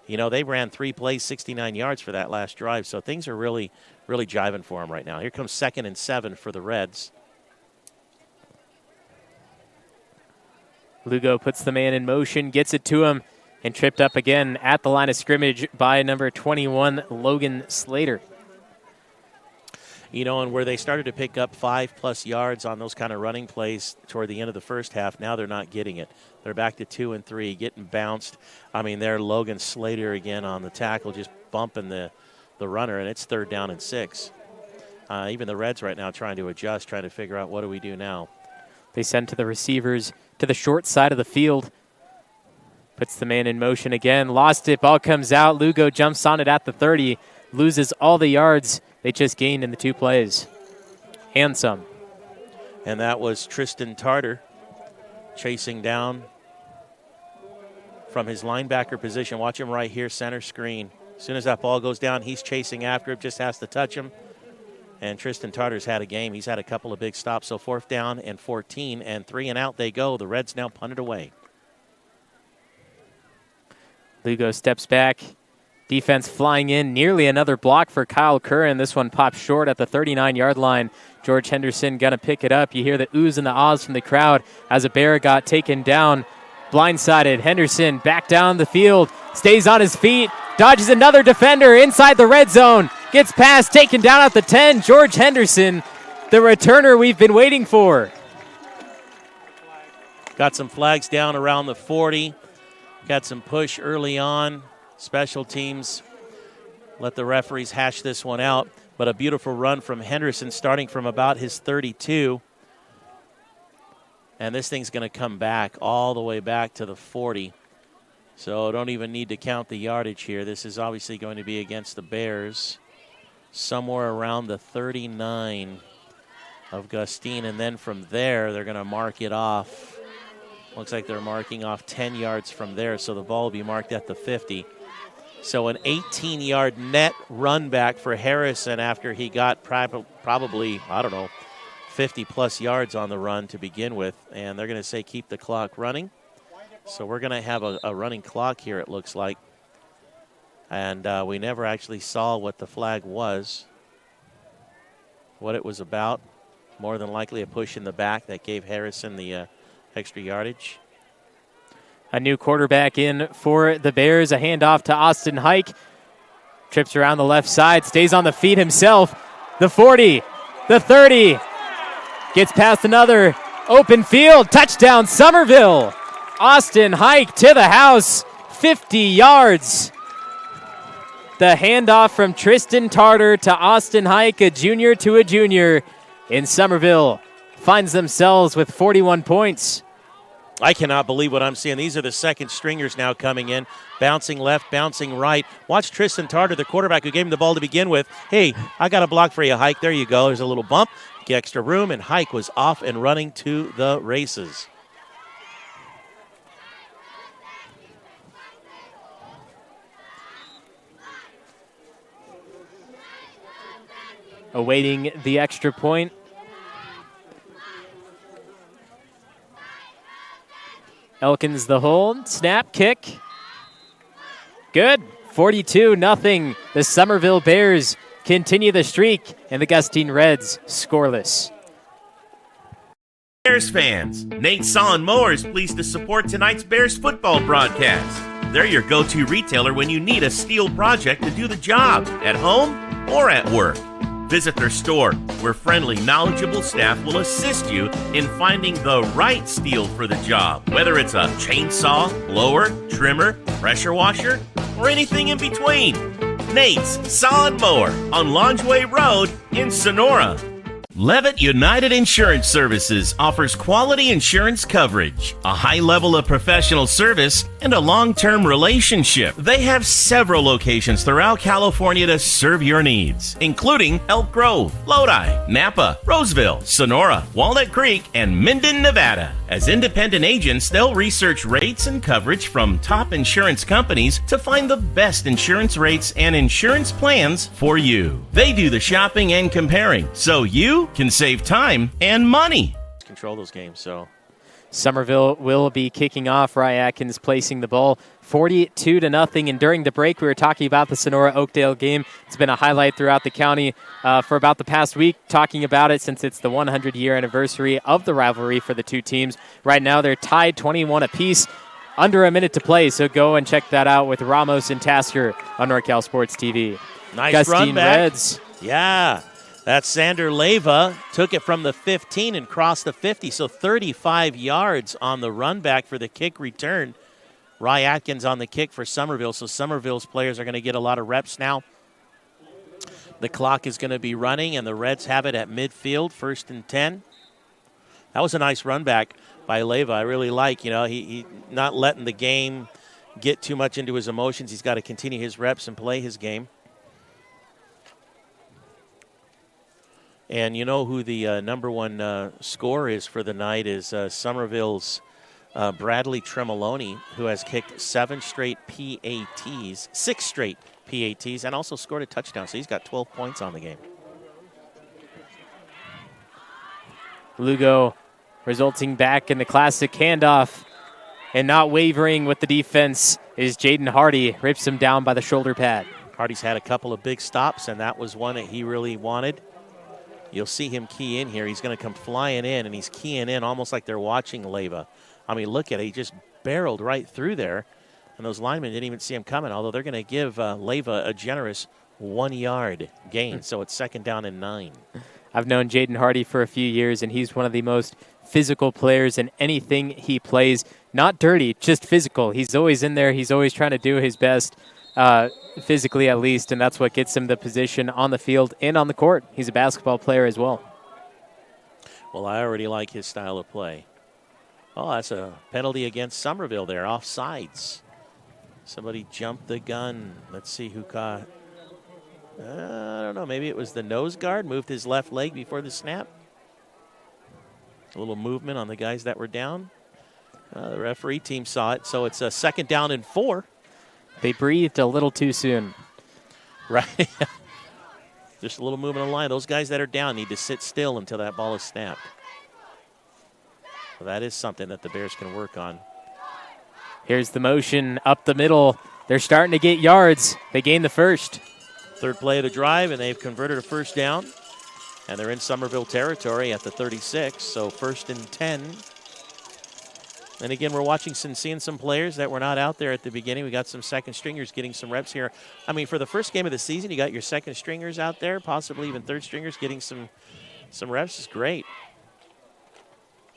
Speaker 2: You know, they ran 3 plays, 69 yards for that last drive, so things are really, really jiving for him right now. Here comes 2nd and 7 for the Reds.
Speaker 1: Lugo puts the man in motion, gets it to him, and tripped up again at the line of scrimmage by number 21, Logan Slater.
Speaker 2: You know, and where they started to pick up 5+ yards on those kind of running plays toward the end of the first half, now they're not getting it. They're back to 2 and 3, getting bounced. I mean, they're Logan Slater again on the tackle, just bumping the runner, and it's 3rd down and 6. Even the Reds right now trying to adjust, trying to figure out what do we do now.
Speaker 1: They send to the receivers to the short side of the field. Puts the man in motion again. Lost it. Ball comes out. Lugo jumps on it at the 30. Loses all the yards they just gained in the 2 plays. And some.
Speaker 2: And that was Tristan Tarter chasing down from his linebacker position. Watch him right here, center screen. As soon as that ball goes down, he's chasing after it. Just has to touch him. And Tristan Tarter's had a game. He's had a couple of big stops. So 4th down and 14, and 3 and out they go. The Reds now punt it away.
Speaker 1: Lugo steps back. Defense flying in. Nearly another block for Kyle Curran. This one pops short at the 39-yard line. George Henderson going to pick it up. You hear the oohs and the ahs from the crowd as a Bear got taken down. Blindsided. Henderson back down the field. Stays on his feet. Dodges another defender inside the red zone. Gets past, taken down at the 10. George Henderson, the returner we've been waiting for.
Speaker 2: Got some flags down around the 40. Got some push early on. Special teams let the referees hash this one out. But a beautiful run from Henderson starting from about his 32. And this thing's going to come back all the way back to the 40. So don't even need to count the yardage here. This is obviously going to be against the Bears. Somewhere around the 39 of Gustine, and then from there they're going to mark it off. Looks like they're marking off 10 yards from there, so the ball will be marked at the 50. So an 18-yard net run back for Harrison after he got probably, 50-plus yards on the run to begin with, and they're going to say keep the clock running. So we're going to have a running clock here, it looks like. And we never actually saw what the flag was, what it was about. More than likely a push in the back that gave Harrison the extra yardage.
Speaker 1: A new quarterback in for the Bears. A handoff to Austin Hike. Trips around the left side, stays on the feet himself. The 40, the 30. Gets past another open field. Touchdown, Summerville. Austin Hike to the house, 50 yards. The handoff from Tristan Tarter to Austin Hike, a junior to a junior in Summerville, finds themselves with 41 points.
Speaker 2: I cannot believe what I'm seeing. These are the second stringers now coming in, bouncing left, bouncing right. Watch Tristan Tarter, the quarterback who gave him the ball to begin with. Hey, I got a block for you, Hike. There you go. There's a little bump. Get extra room, and Hike was off and running to the races.
Speaker 1: Awaiting the extra point. Elkins the hold. Snap, kick. Good. 42-0. The Summerville Bears continue the streak, and the Gustine Reds scoreless.
Speaker 3: Bears fans, Nate Saw Mower is pleased to support tonight's Bears football broadcast. They're your go-to retailer when you need a steel project to do the job, at home or at work. Visit their store, where friendly, knowledgeable staff will assist you in finding the right steel for the job, whether it's a chainsaw, blower, trimmer, pressure washer, or anything in between. Nate's Saw Mower on Longeway Road in Sonora. Levitt United Insurance Services offers quality insurance coverage, a high level of professional service, and a long-term relationship. They have several locations throughout California to serve your needs, including Elk Grove, Lodi, Napa, Roseville, Sonora, Walnut Creek, and Minden, Nevada. As independent agents, they'll research rates and coverage from top insurance companies to find the best insurance rates and insurance plans for you. They do the shopping and comparing, so you can save time and money.
Speaker 2: Control those games, so.
Speaker 1: Summerville will be kicking off. Rye Atkins placing the ball 42-0. And during the break, we were talking about the Sonora-Oakdale game. It's been a highlight throughout the county for about the past week, talking about it since it's the 100-year anniversary of the rivalry for the two teams. Right now, they're tied 21 apiece, under a minute to play. So go and check that out with Ramos and Tasker on NorCal Sports TV.
Speaker 2: Nice
Speaker 1: Gustine
Speaker 2: run back.
Speaker 1: Reds.
Speaker 2: Yeah. That's Sander Leyva, took it from the 15 and crossed the 50, so 35 yards on the run back for the kick return. Rye Atkins on the kick for Summerville, so Summerville's players are going to get a lot of reps now. The clock is going to be running, and the Reds have it at midfield, 1st and 10. That was a nice run back by Leyva. I really like, he not letting the game get too much into his emotions. He's got to continue his reps and play his game. And you know who the number one scorer is for the night is Summerville's Bradley Tremoloni, who has kicked 7 straight PATs, 6 straight PATs, and also scored a touchdown. So he's got 12 points on the game.
Speaker 1: Lugo resulting back in the classic handoff, and not wavering with the defense is Jaden Hardy. Rips him down by the shoulder pad.
Speaker 2: Hardy's had a couple of big stops, and that was one that he really wanted. You'll see him key in here. He's going to come flying in, and he's keying in almost like they're watching Leyva. I mean, look at it. He just barreled right through there, and those linemen didn't even see him coming, although they're going to give Leyva a generous 1-yard gain, so it's 2nd down and 9.
Speaker 1: I've known Jaden Hardy for a few years, and he's one of the most physical players in anything he plays. Not dirty, just physical. He's always in there. He's always trying to do his best. Physically at least, and that's what gets him the position on the field and on the court. He's a basketball player as well.
Speaker 2: Well, I already like his style of play. Oh, that's a penalty against Summerville there, offsides. Somebody jumped the gun. Let's see who caught. I don't know, maybe it was the nose guard, moved his left leg before the snap. A little movement on the guys that were down. The referee team saw it, so it's a 2nd down and 4.
Speaker 1: They breathed a little too soon.
Speaker 2: Right. Just a little movement on the line. Those guys that are down need to sit still until that ball is snapped. So that is something that the Bears can work on.
Speaker 1: Here's the motion up the middle. They're starting to get yards. They gain the first.
Speaker 2: 3rd play of the drive, and they've converted a 1st down. And they're in Summerville territory at the 36, so 1st and 10. And again, we're seeing some players that were not out there at the beginning. We got some second stringers getting some reps here. I mean, for the first game of the season, you got your second stringers out there, possibly even third stringers getting some reps is great.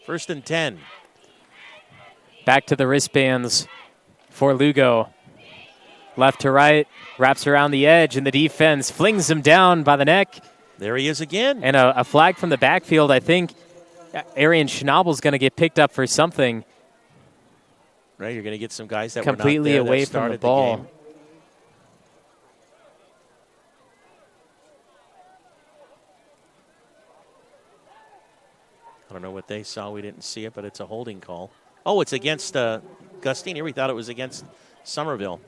Speaker 2: 1st and 10.
Speaker 1: Back to the wristbands for Lugo. Left to right, wraps around the edge, and the defense flings him down by the neck.
Speaker 2: There he is again.
Speaker 1: And a flag from the backfield. I think Arian Schnabel's going to get picked up for something.
Speaker 2: Right, you're going to get some guys that
Speaker 1: completely
Speaker 2: were not there
Speaker 1: away
Speaker 2: that
Speaker 1: from the
Speaker 2: started
Speaker 1: ball.
Speaker 2: game. I don't know what they saw. We didn't see it, but it's a holding call. Oh, it's against Gustine. Here we thought it was against Summerville.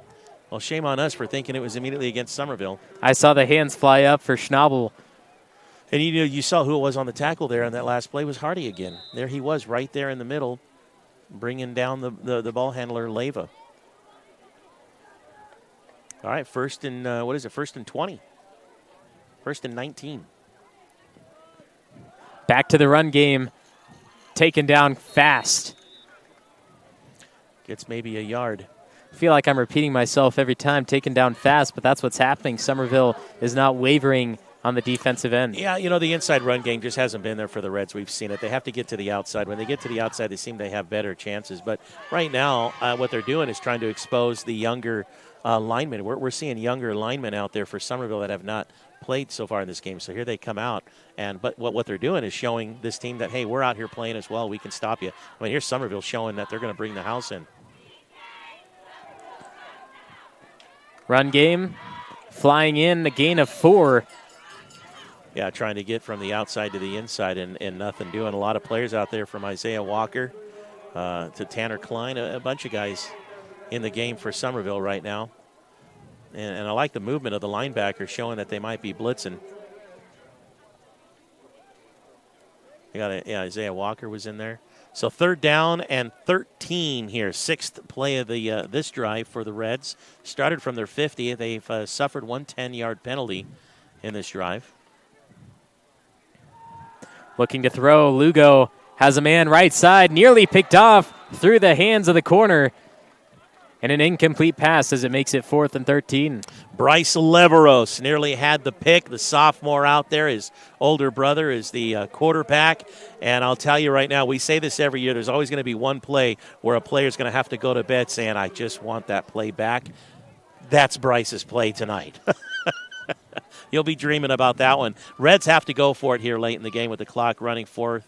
Speaker 2: Well, shame on us for thinking it was immediately against Summerville.
Speaker 1: I saw the hands fly up for Schnabel.
Speaker 2: And you saw who it was on the tackle there on that last play was Hardy again. There he was right there in the middle, bringing down the ball handler, Leyva. All right, 1st and, 1st and 20. 1st and 19.
Speaker 1: Back to the run game. taken down fast.
Speaker 2: Gets maybe a yard.
Speaker 1: I feel like I'm repeating myself every time, taken down fast, but that's what's happening. Summerville is not wavering on the defensive end.
Speaker 2: Yeah, the inside run game just hasn't been there for the Reds. We've seen it. They have to get to the outside. When they get to the outside, they seem to have better chances. But right now, what they're doing is trying to expose the younger linemen. We're seeing younger linemen out there for Summerville that have not played so far in this game. So here they come out. But what they're doing is showing this team that, hey, we're out here playing as well. We can stop you. I mean, here's Summerville showing that they're going to bring the house in.
Speaker 1: Run game, flying in, the gain of 4.
Speaker 2: Yeah, trying to get from the outside to the inside and nothing doing. A lot of players out there from Isaiah Walker to Tanner Klein, a bunch of guys in the game for Summerville right now. And I like the movement of the linebackers showing that they might be blitzing. Isaiah Walker was in there. So 3rd down and 13 here. 6th play of the this drive for the Reds. Started from their 50. They've suffered one 10-yard penalty in this drive.
Speaker 1: Looking to throw. Lugo has a man right side, nearly picked off through the hands of the corner. And an incomplete pass as it makes it 4th and 13.
Speaker 2: Bryce Leveros nearly had the pick. The sophomore out there, his older brother is the quarterback. And I'll tell you right now, we say this every year, there's always going to be one play where a player's going to have to go to bed saying, I just want that play back. That's Bryce's play tonight. He'll be dreaming about that one. Reds have to go for it here late in the game with the clock running. 4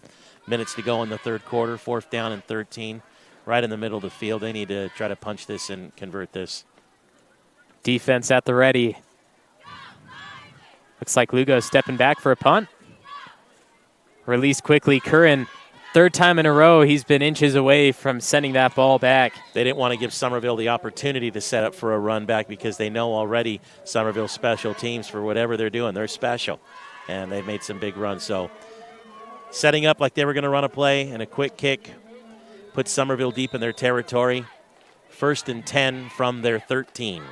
Speaker 2: minutes to go in the 3rd quarter. 4th down and 13. Right in the middle of the field. They need to try to punch this and convert this.
Speaker 1: Defense at the ready. Looks like Lugo stepping back for a punt. Release quickly. Curran, 3rd time in a row, he's been inches away from sending that ball back.
Speaker 2: They didn't want to give Summerville the opportunity to set up for a run back because they know already Summerville special teams, for whatever they're doing, they're special. And they've made some big runs. So setting up like they were going to run a play and a quick kick. Put Summerville deep in their territory. 1st and 10 from their 13.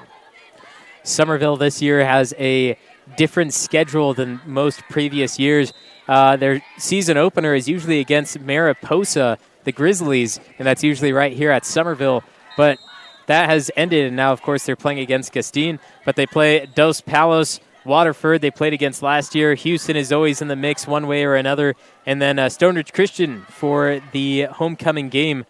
Speaker 1: Summerville this year has a different schedule than most previous years. Their season opener is usually against Mariposa, the Grizzlies, and that's usually right here at Summerville. But that has ended, and now, of course, they're playing against Gustine. But they play Dos Palos, Waterford, they played against last year. Houston is always in the mix one way or another. And then Stone Ridge Christian for the homecoming game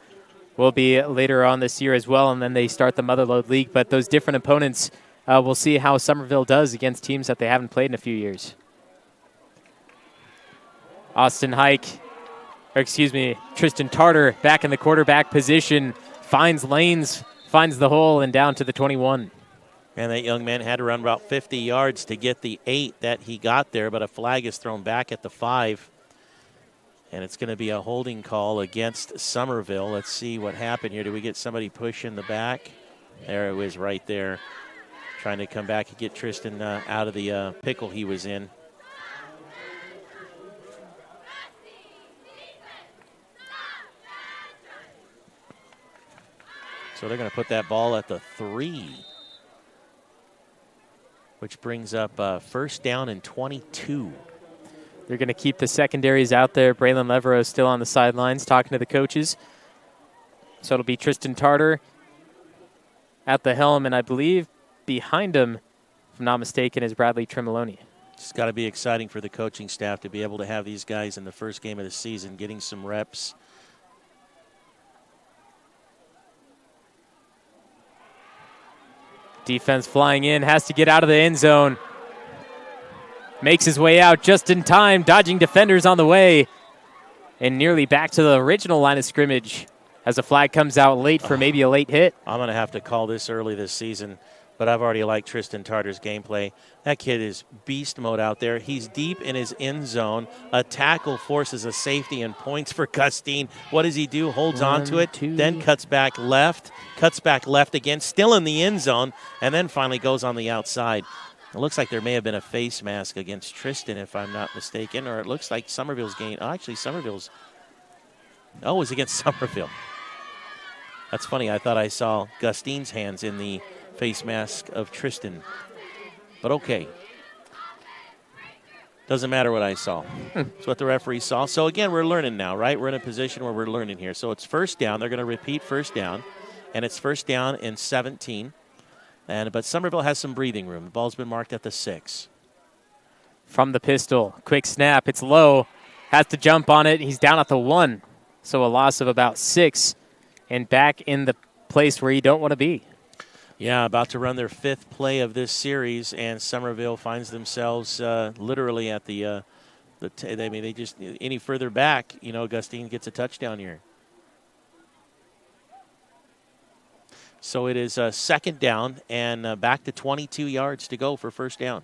Speaker 1: will be later on this year as well. And then they start the Motherlode League. But those different opponents, we'll see how Summerville does against teams that they haven't played in a few years. Tristan Tartar back in the quarterback position, finds lanes, finds the hole, and down to the 21.
Speaker 2: And that young man had to run about 50 yards to get the 8 that he got there, but a flag is thrown back at the 5. And it's going to be a holding call against Summerville. Let's see what happened here. Do we get somebody push in the back? There it was right there. Trying to come back and get Tristan out of the pickle he was in. So they're going to put that ball at the 3. Which brings up 1st down and 22.
Speaker 1: They're going to keep the secondaries out there. Braylon Leverow still on the sidelines talking to the coaches. So it'll be Tristan Tartar at the helm, and I believe behind him, if I'm not mistaken, is Bradley Tremoloni.
Speaker 2: It's got to be exciting for the coaching staff to be able to have these guys in the first game of the season getting some reps.
Speaker 1: Defense flying in, has to get out of the end zone. Makes his way out just in time, dodging defenders on the way. And nearly back to the original line of scrimmage as a flag comes out late for maybe a late hit.
Speaker 2: I'm going to have to call this early this season, but I've already liked Tristan Tartar's gameplay. That kid is beast mode out there. He's deep in his end zone. A tackle forces a safety and points for Gustine. What does he do? Holds on to it, then cuts back left again, still in the end zone, and then finally goes on the outside. It looks like there may have been a face mask against Tristan, if I'm not mistaken, or it looks like Summerville's game. Oh, actually, Summerville's. Oh, it was against Summerville. That's funny. I thought I saw Gustine's hands in the face mask of Tristan. But okay. Doesn't matter what I saw. It's what the referee saw. So, again, we're learning now, right? We're in a position where we're learning here. So it's first down. They're going to repeat first down, and it's first down in 17. But Summerville has some breathing room. The ball's been marked at the 6.
Speaker 1: From the pistol, quick snap. It's low. Has to jump on it. He's down at the 1. So a loss of about 6 and back in the place where you don't want to be.
Speaker 2: Yeah, about to run their 5th play of this series, and Summerville finds themselves literally at they just any further back, Gustine gets a touchdown here. So it is second down and back to 22 yards to go for first down.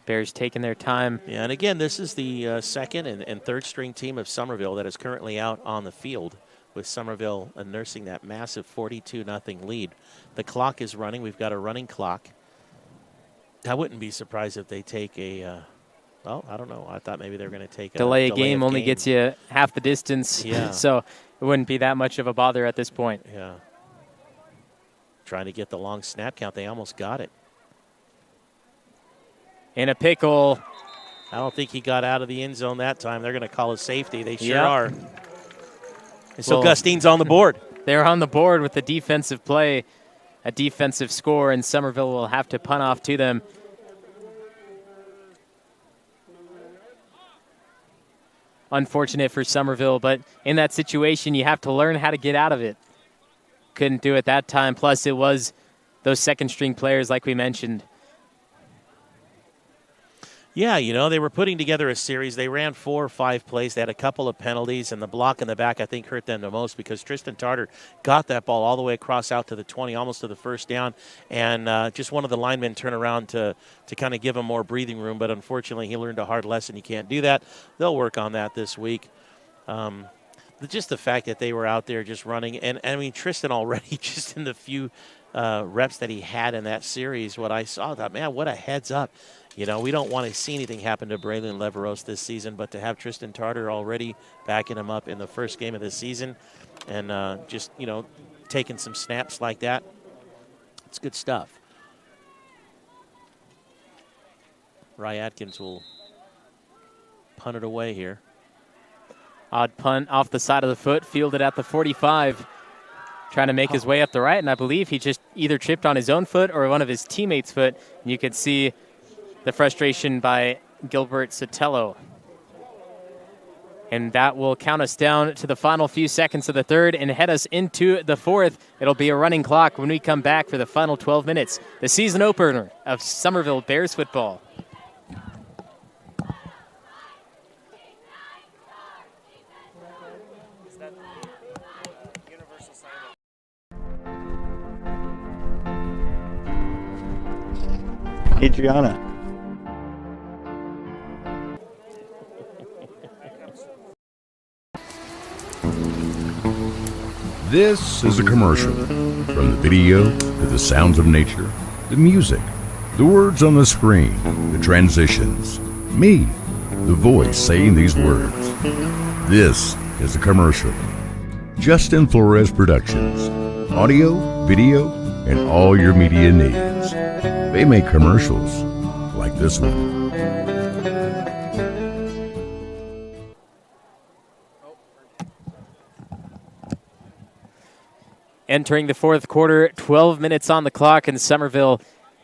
Speaker 1: Bears taking their time.
Speaker 2: Yeah, and again, this is the second and third string team of Summerville that is currently out on the field, with Summerville nursing that massive 42-0 lead. The clock is running. We've got a running clock. I wouldn't be surprised if they take I don't know. I thought maybe they were going to take
Speaker 1: delay a game. Only gets you half the distance.
Speaker 2: Yeah.
Speaker 1: So it wouldn't be that much of a bother at this point.
Speaker 2: Yeah. Trying to get the long snap count. They almost got it.
Speaker 1: In a pickle.
Speaker 2: I don't think he got out of the end zone that time. They're going to call a safety. They sure are. And so Gustine's on the board.
Speaker 1: They're on the board with the defensive play, a defensive score, and Summerville will have to punt off to them. Unfortunate for Summerville, but in that situation, you have to learn how to get out of it. Couldn't do it that time. Plus, it was those second-string players like we mentioned.
Speaker 2: Yeah, they were putting together a series. They ran 4 or 5 plays. They had a couple of penalties, and the block in the back, I think, hurt them the most because Tristan Tarter got that ball all the way across out to the 20, almost to the first down, and just one of the linemen turned around to kind of give him more breathing room, but unfortunately he learned a hard lesson. You can't do that. They'll work on that this week. Just the fact that they were out there just running, and I mean, Tristan already just in the few reps that he had in that series, what I saw, I thought, man, what a heads up. We don't want to see anything happen to Braylon Leveros this season, but to have Tristan Tarter already backing him up in the first game of the season and just, taking some snaps like that, it's good stuff. Rye Atkins will punt it away here.
Speaker 1: Odd punt off the side of the foot, fielded at the 45. Trying to make his way up the right, and I believe he just either tripped on his own foot or one of his teammates' foot. And you could see the frustration by Gilbert Sotelo. And that will count us down to the final few seconds of the third and head us into the fourth. It'll be a running clock when we come back for the final 12 minutes. The season opener of Summerville Bears football.
Speaker 6: Adriana.
Speaker 5: This is a commercial. From the video to the sounds of nature, the music, the words on the screen, the transitions. Me, the voice saying these words. This is a commercial. Justin Flores Productions. Audio, video, and all your media needs. They make commercials like this one.
Speaker 1: Entering the fourth quarter, 12 minutes on the clock in Summerville.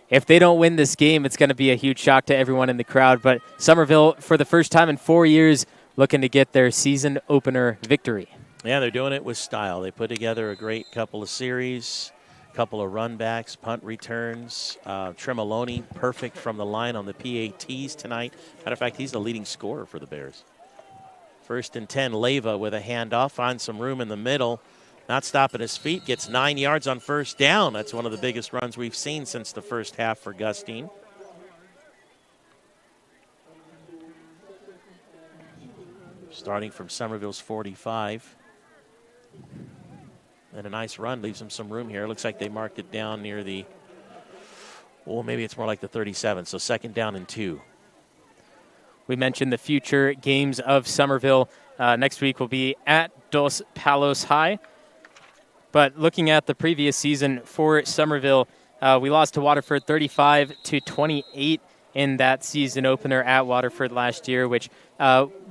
Speaker 1: If they don't win this game, it's going to be a huge shock to everyone in the crowd. But Summerville, for the first time in 4 years, looking to get their season opener victory.
Speaker 2: Yeah, they're doing it with style. They put together a great couple of series, couple of run backs, punt returns. Tremoloni, perfect from the line on the PATs tonight. Matter of fact, he's the leading scorer for the Bears. 1st and 10, Leyva with a handoff, finds some room in the middle. Not stopping his feet, gets 9 yards on first down. That's one of the biggest runs we've seen since the first half for Gustine. Starting from Summerville's 45. And a nice run, leaves them some room here. Looks like they marked it down near the, maybe it's more like the 37. So 2nd down and 2.
Speaker 1: We mentioned the future games of Summerville. Next week will be at Dos Palos High. But looking at the previous season for Summerville, we lost to Waterford 35-28 in that season opener at Waterford last year, which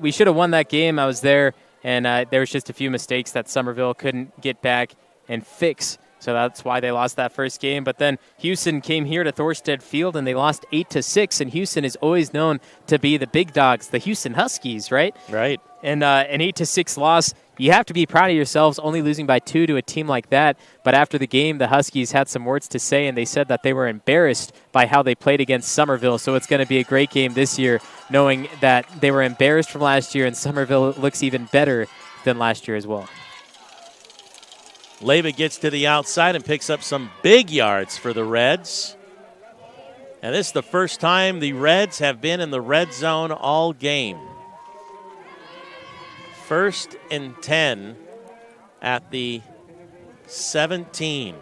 Speaker 1: we should have won that game. I was there, and there was just a few mistakes that Summerville couldn't get back and fix. So that's why they lost that first game. But then Houston came here to Thorstead Field, and they lost 8-6. And Houston is always known to be the big dogs, the Houston Huskies, right?
Speaker 2: Right.
Speaker 1: And an 8-6 loss, you have to be proud of yourselves, only losing by 2 to a team like that. But after the game, the Huskies had some words to say, and they said that they were embarrassed by how they played against Summerville. So it's going to be a great game this year, knowing that they were embarrassed from last year, and Summerville looks even better than last year as well.
Speaker 2: Leyva gets to the outside and picks up some big yards for the Reds. And this is the first time the Reds have been in the red zone all game. 1st and 10 at the 17.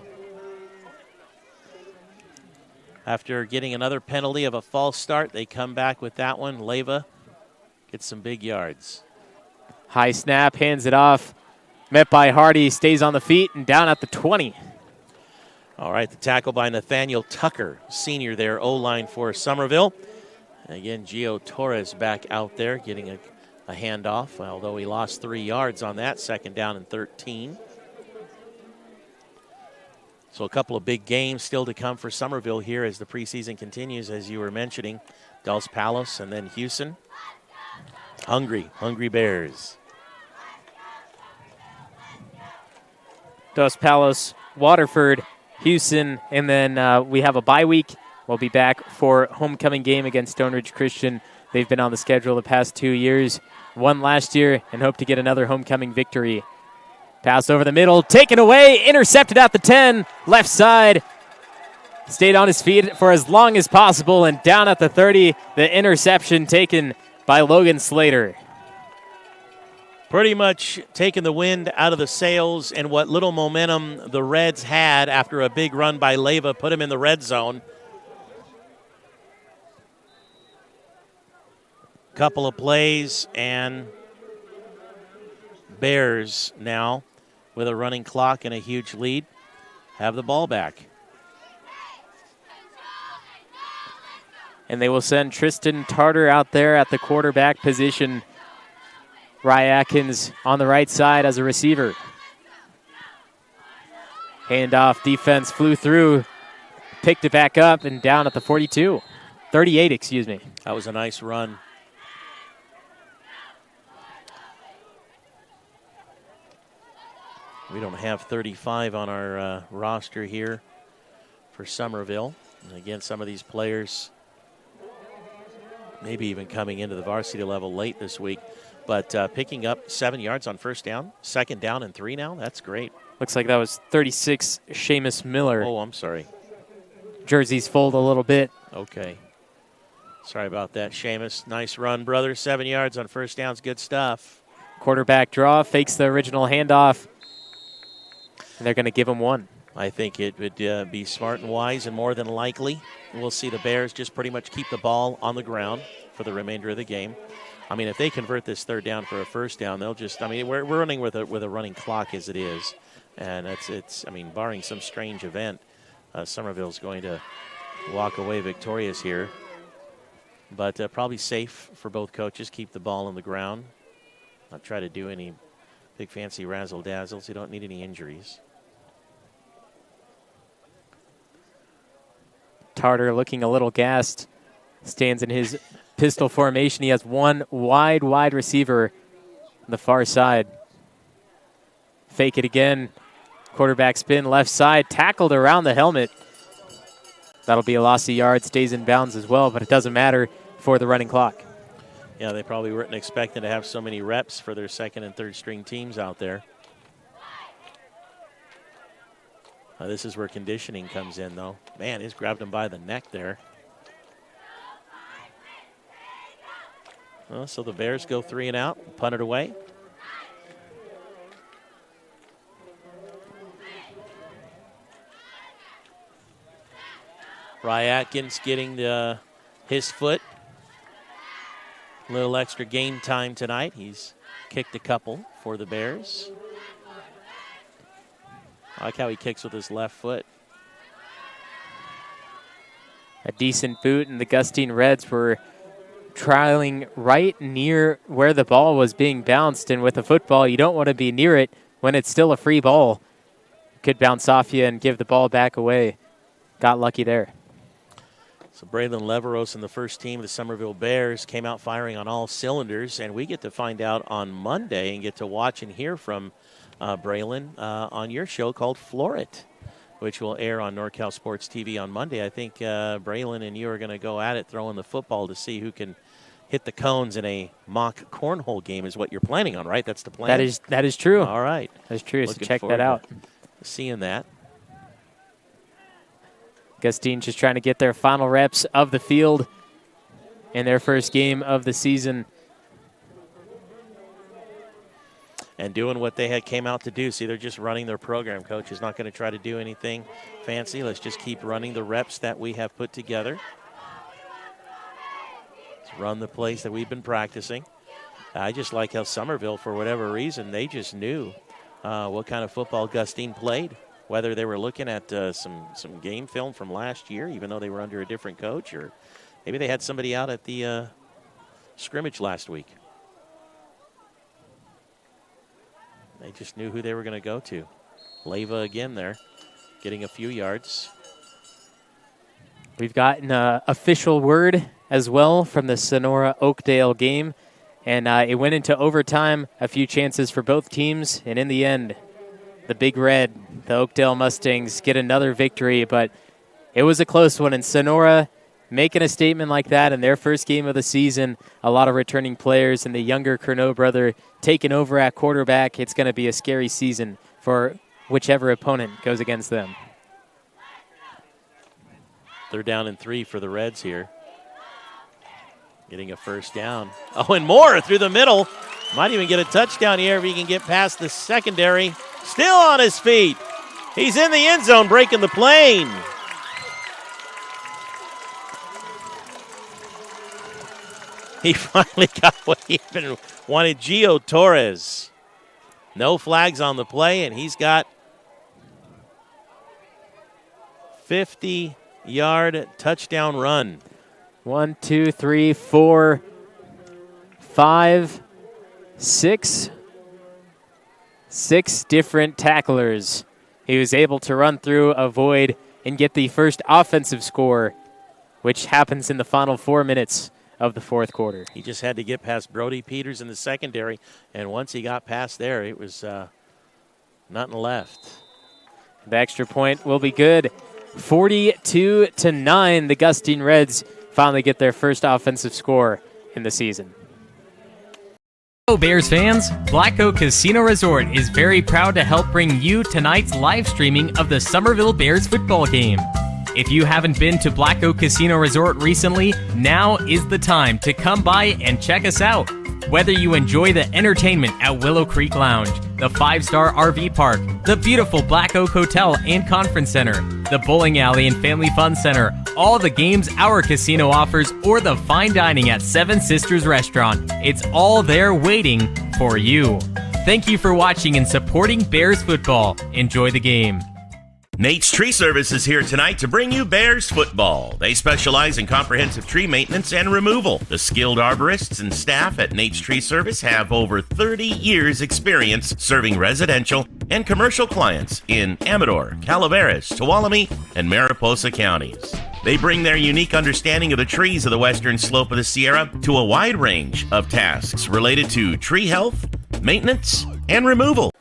Speaker 2: After getting another penalty of a false start, they come back with that one. Leyva gets some big yards.
Speaker 1: High snap, hands it off. Met by Hardy, stays on the feet and down at the 20.
Speaker 2: All right, the tackle by Nathaniel Tucker, senior there, O-line for Summerville. And again, Gio Torres back out there getting a handoff, although he lost 3 yards on that, 2nd down and 13. So a couple of big games still to come for Summerville here as the preseason continues, as you were mentioning. Dos Palos and then Houston. Hungry Bears.
Speaker 1: Dos Palos, Waterford, Houston, and then we have a bye week. We'll be back for homecoming game against Stone Ridge Christian. They've been on the schedule the past 2 years. Won last year and hope to get another homecoming victory. Pass over the middle, taken away, intercepted at the 10, left side. Stayed on his feet for as long as possible, and down at the 30, the interception taken by Logan Slater.
Speaker 2: Pretty much taking the wind out of the sails, and what little momentum the Reds had after a big run by Leyva put him in the red zone. Couple of plays, and Bears now with a running clock and a huge lead have the ball back.
Speaker 1: And they will send Tristan Tartar out there at the quarterback position. Rye Atkins on the right side as a receiver. Handoff, defense flew through, picked it back up and down at the 38, excuse me.
Speaker 2: That was a nice run. We don't have 35 on our roster here for Summerville. And again, some of these players maybe even coming into the varsity level late this week. But picking up 7 yards on 1st down, 2nd down and 3 now. That's great.
Speaker 1: Looks like that was 36, Seamus Miller.
Speaker 2: Oh, I'm sorry.
Speaker 1: Jerseys fold a little bit.
Speaker 2: Okay. Sorry about that, Seamus. Nice run, brother. 7 yards on 1st down's good stuff.
Speaker 1: Quarterback draw, fakes the original handoff. And they're going to give him 1.
Speaker 2: I think it would be smart and wise, and more than likely we'll see the Bears just pretty much keep the ball on the ground for the remainder of the game. I mean, if they convert this 3rd down for a 1st down, they'll just, I mean, we're running with a running clock as it is. And it's I mean, barring some strange event, Summerville's going to walk away victorious here. But probably safe for both coaches, keep the ball on the ground. Not try to do any big fancy razzle-dazzles. You don't need any injuries.
Speaker 1: Tartar looking a little gassed. Stands in his pistol formation. He has one wide receiver on the far side. Fake it again. Quarterback spin left side. Tackled around the helmet. That'll be a loss of yards. Stays in bounds as well, but it doesn't matter for the running clock.
Speaker 2: Yeah, they probably weren't expecting to have so many reps for their 2nd and 3rd string teams out there. This is where conditioning comes in, though. Man, he's grabbed him by the neck there. Well, so the Bears go 3 and out, punt it away. Rye Atkins getting his foot. A little extra game time tonight. He's kicked a couple for the Bears. I like how he kicks with his left foot.
Speaker 1: A decent boot, and the Gustine Reds were trialing right near where the ball was being bounced. And with a football, you don't want to be near it when it's still a free ball. Could bounce off you and give the ball back away. Got lucky there.
Speaker 2: So Braylon Leveros and the first team of the Summerville Bears came out firing on all cylinders, and we get to find out on Monday and get to watch and hear from Braylon on your show called Floor It, which will air on NorCal Sports TV on Monday. I think Braylon and you are going to go at it throwing the football to see who can hit the cones in a mock cornhole game is what you're planning on, right? That's the plan?
Speaker 1: That is true.
Speaker 2: All right.
Speaker 1: That's true. So
Speaker 2: Looking
Speaker 1: check that out.
Speaker 2: Seeing that.
Speaker 1: Gustine just trying to get their final reps of the field in their first game of the season.
Speaker 2: And doing what they had came out to do. See, they're just running their program. Coach is not going to try to do anything fancy. Let's just keep running the reps that we have put together. Let's run the plays that we've been practicing. I just like how Summerville, for whatever reason, they just knew what kind of football Gustine played. Whether they were looking at some game film from last year, even though they were under a different coach, or maybe they had somebody out at the scrimmage last week. They just knew who they were going to go to. Leva again there, getting a few yards.
Speaker 1: We've gotten an official word as well from the Sonora-Oakdale game, and it went into overtime, a few chances for both teams, and in the end, the Big Red, the Oakdale Mustangs, get another victory, but it was a close one. And Sonora making a statement like that in their first game of the season, a lot of returning players, and the younger Curnow brother taking over at quarterback. It's going to be a scary season for whichever opponent goes against them.
Speaker 2: 3rd down and 3 for the Reds here. Getting a first down. Oh, and more through the middle. Might even get a touchdown here if he can get past the secondary. Still on his feet. He's in the end zone, breaking the plane. He finally got what he wanted, Gio Torres. No flags on the play, and he's got 50-yard touchdown run.
Speaker 1: 1, 2, 3, 4, 5, 6. 6 different tacklers. He was able to run through, avoid, and get the first offensive score, which happens in the final 4 minutes of the fourth quarter.
Speaker 2: He just had to get past Brody Peters in the secondary, and once he got past there, it was nothing left.
Speaker 1: The extra point will be good. 42-9, the Gustine Reds finally get their first offensive score in the season.
Speaker 4: Hello Bears fans, Black Oak Casino Resort is very proud to help bring you tonight's live streaming of the Summerville Bears football game. If you haven't been to Black Oak Casino Resort recently, now is the time to come by and check us out. Whether you enjoy the entertainment at Willow Creek Lounge, the 5-star RV park, the beautiful Black Oak Hotel and Conference Center, the bowling alley and family fun center, all the games our casino offers, or the fine dining at Seven Sisters Restaurant, it's all there waiting for you. Thank you for watching and supporting Bears football. Enjoy the game.
Speaker 3: Nate's Tree Service is here tonight to bring you Bears football. They specialize in comprehensive tree maintenance and removal. The skilled arborists and staff at Nate's Tree Service have over 30 years experience serving residential and commercial clients in Amador, Calaveras, Tuolumne, and Mariposa counties. They bring their unique understanding of the trees of the western slope of the Sierra to a wide range of tasks related to tree health, maintenance, and removal.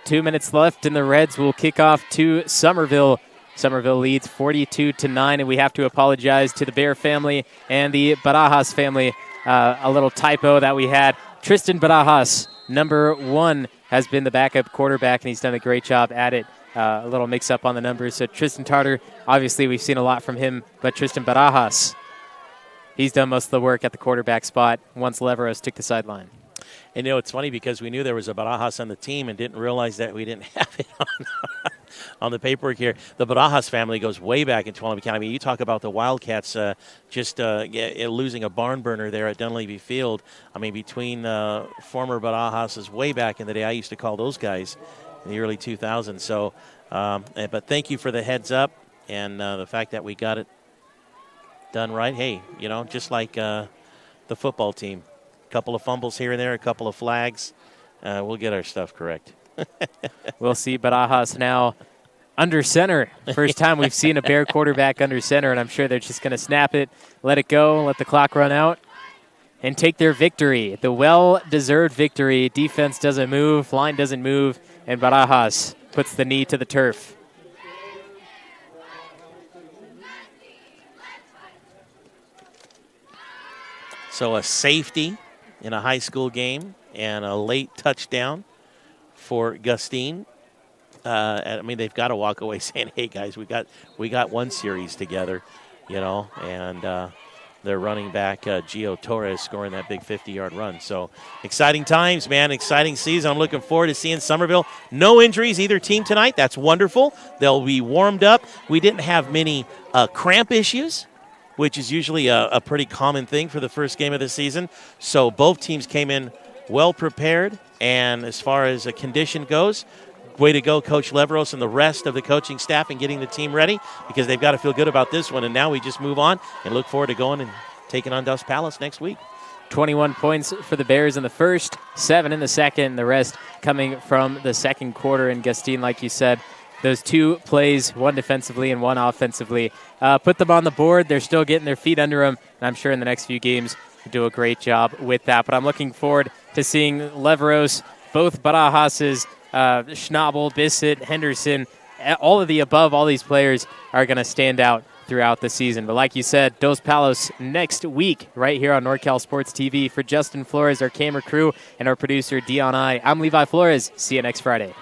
Speaker 1: 2 minutes left, and the Reds will kick off to Summerville. Summerville leads 42-9, and we have to apologize to the Bear family and the Barajas family. A little typo that we had. Tristan Barajas, number 1, has been the backup quarterback, and he's done a great job at it. A little mix-up on the numbers. So Tristan Tartar, obviously we've seen a lot from him, but Tristan Barajas, he's done most of the work at the quarterback spot once Leveros took the sideline.
Speaker 2: And, it's funny because we knew there was a Barajas on the team and didn't realize that we didn't have it on the paperwork here. The Barajas family goes way back in Tuolumne County. I mean, you talk about the Wildcats losing a barn burner there at Dunleavy Field. I mean, between former Barajas way back in the day, I used to call those guys in the early 2000s. So, but thank you for the heads up and the fact that we got it done right. Hey, just like the football team, a couple of fumbles here and there, a couple of flags. We'll get our stuff correct.
Speaker 1: We'll see Barajas now under center. First time we've seen a Bear quarterback under center, and I'm sure they're just going to snap it, let it go, let the clock run out, and take their victory. The well-deserved victory. Defense doesn't move, line doesn't move, and Barajas puts the knee to the turf.
Speaker 2: So a safety in a high school game and a late touchdown for Gustine. They've got to walk away saying, "Hey guys, we got one series together," and their running back Gio Torres scoring that big 50-yard run. So exciting times, man! Exciting season. I'm looking forward to seeing Summerville. No injuries either team tonight. That's wonderful. They'll be warmed up. We didn't have many cramp issues, which is usually a pretty common thing for the first game of the season. So both teams came in well prepared, and as far as a condition goes, way to go, Coach Leveros and the rest of the coaching staff in getting the team ready, because they've got to feel good about this one. And now we just move on and look forward to going and taking on Dust Palace next week.
Speaker 1: 21 points for the Bears in the first, 7 in the second, the rest coming from the second quarter. And Gustine, like you said, those two plays, one defensively and one offensively, put them on the board. They're still getting their feet under them, and I'm sure in the next few games we'll do a great job with that. But I'm looking forward to seeing Leveros, both Barajas, Schnabel, Bissett, Henderson, all of the above, all these players are going to stand out throughout the season. But like you said, Dos Palos next week right here on NorCal Sports TV. For Justin Flores, our camera crew, and our producer, Dion I, I'm Levi Flores. See you next Friday.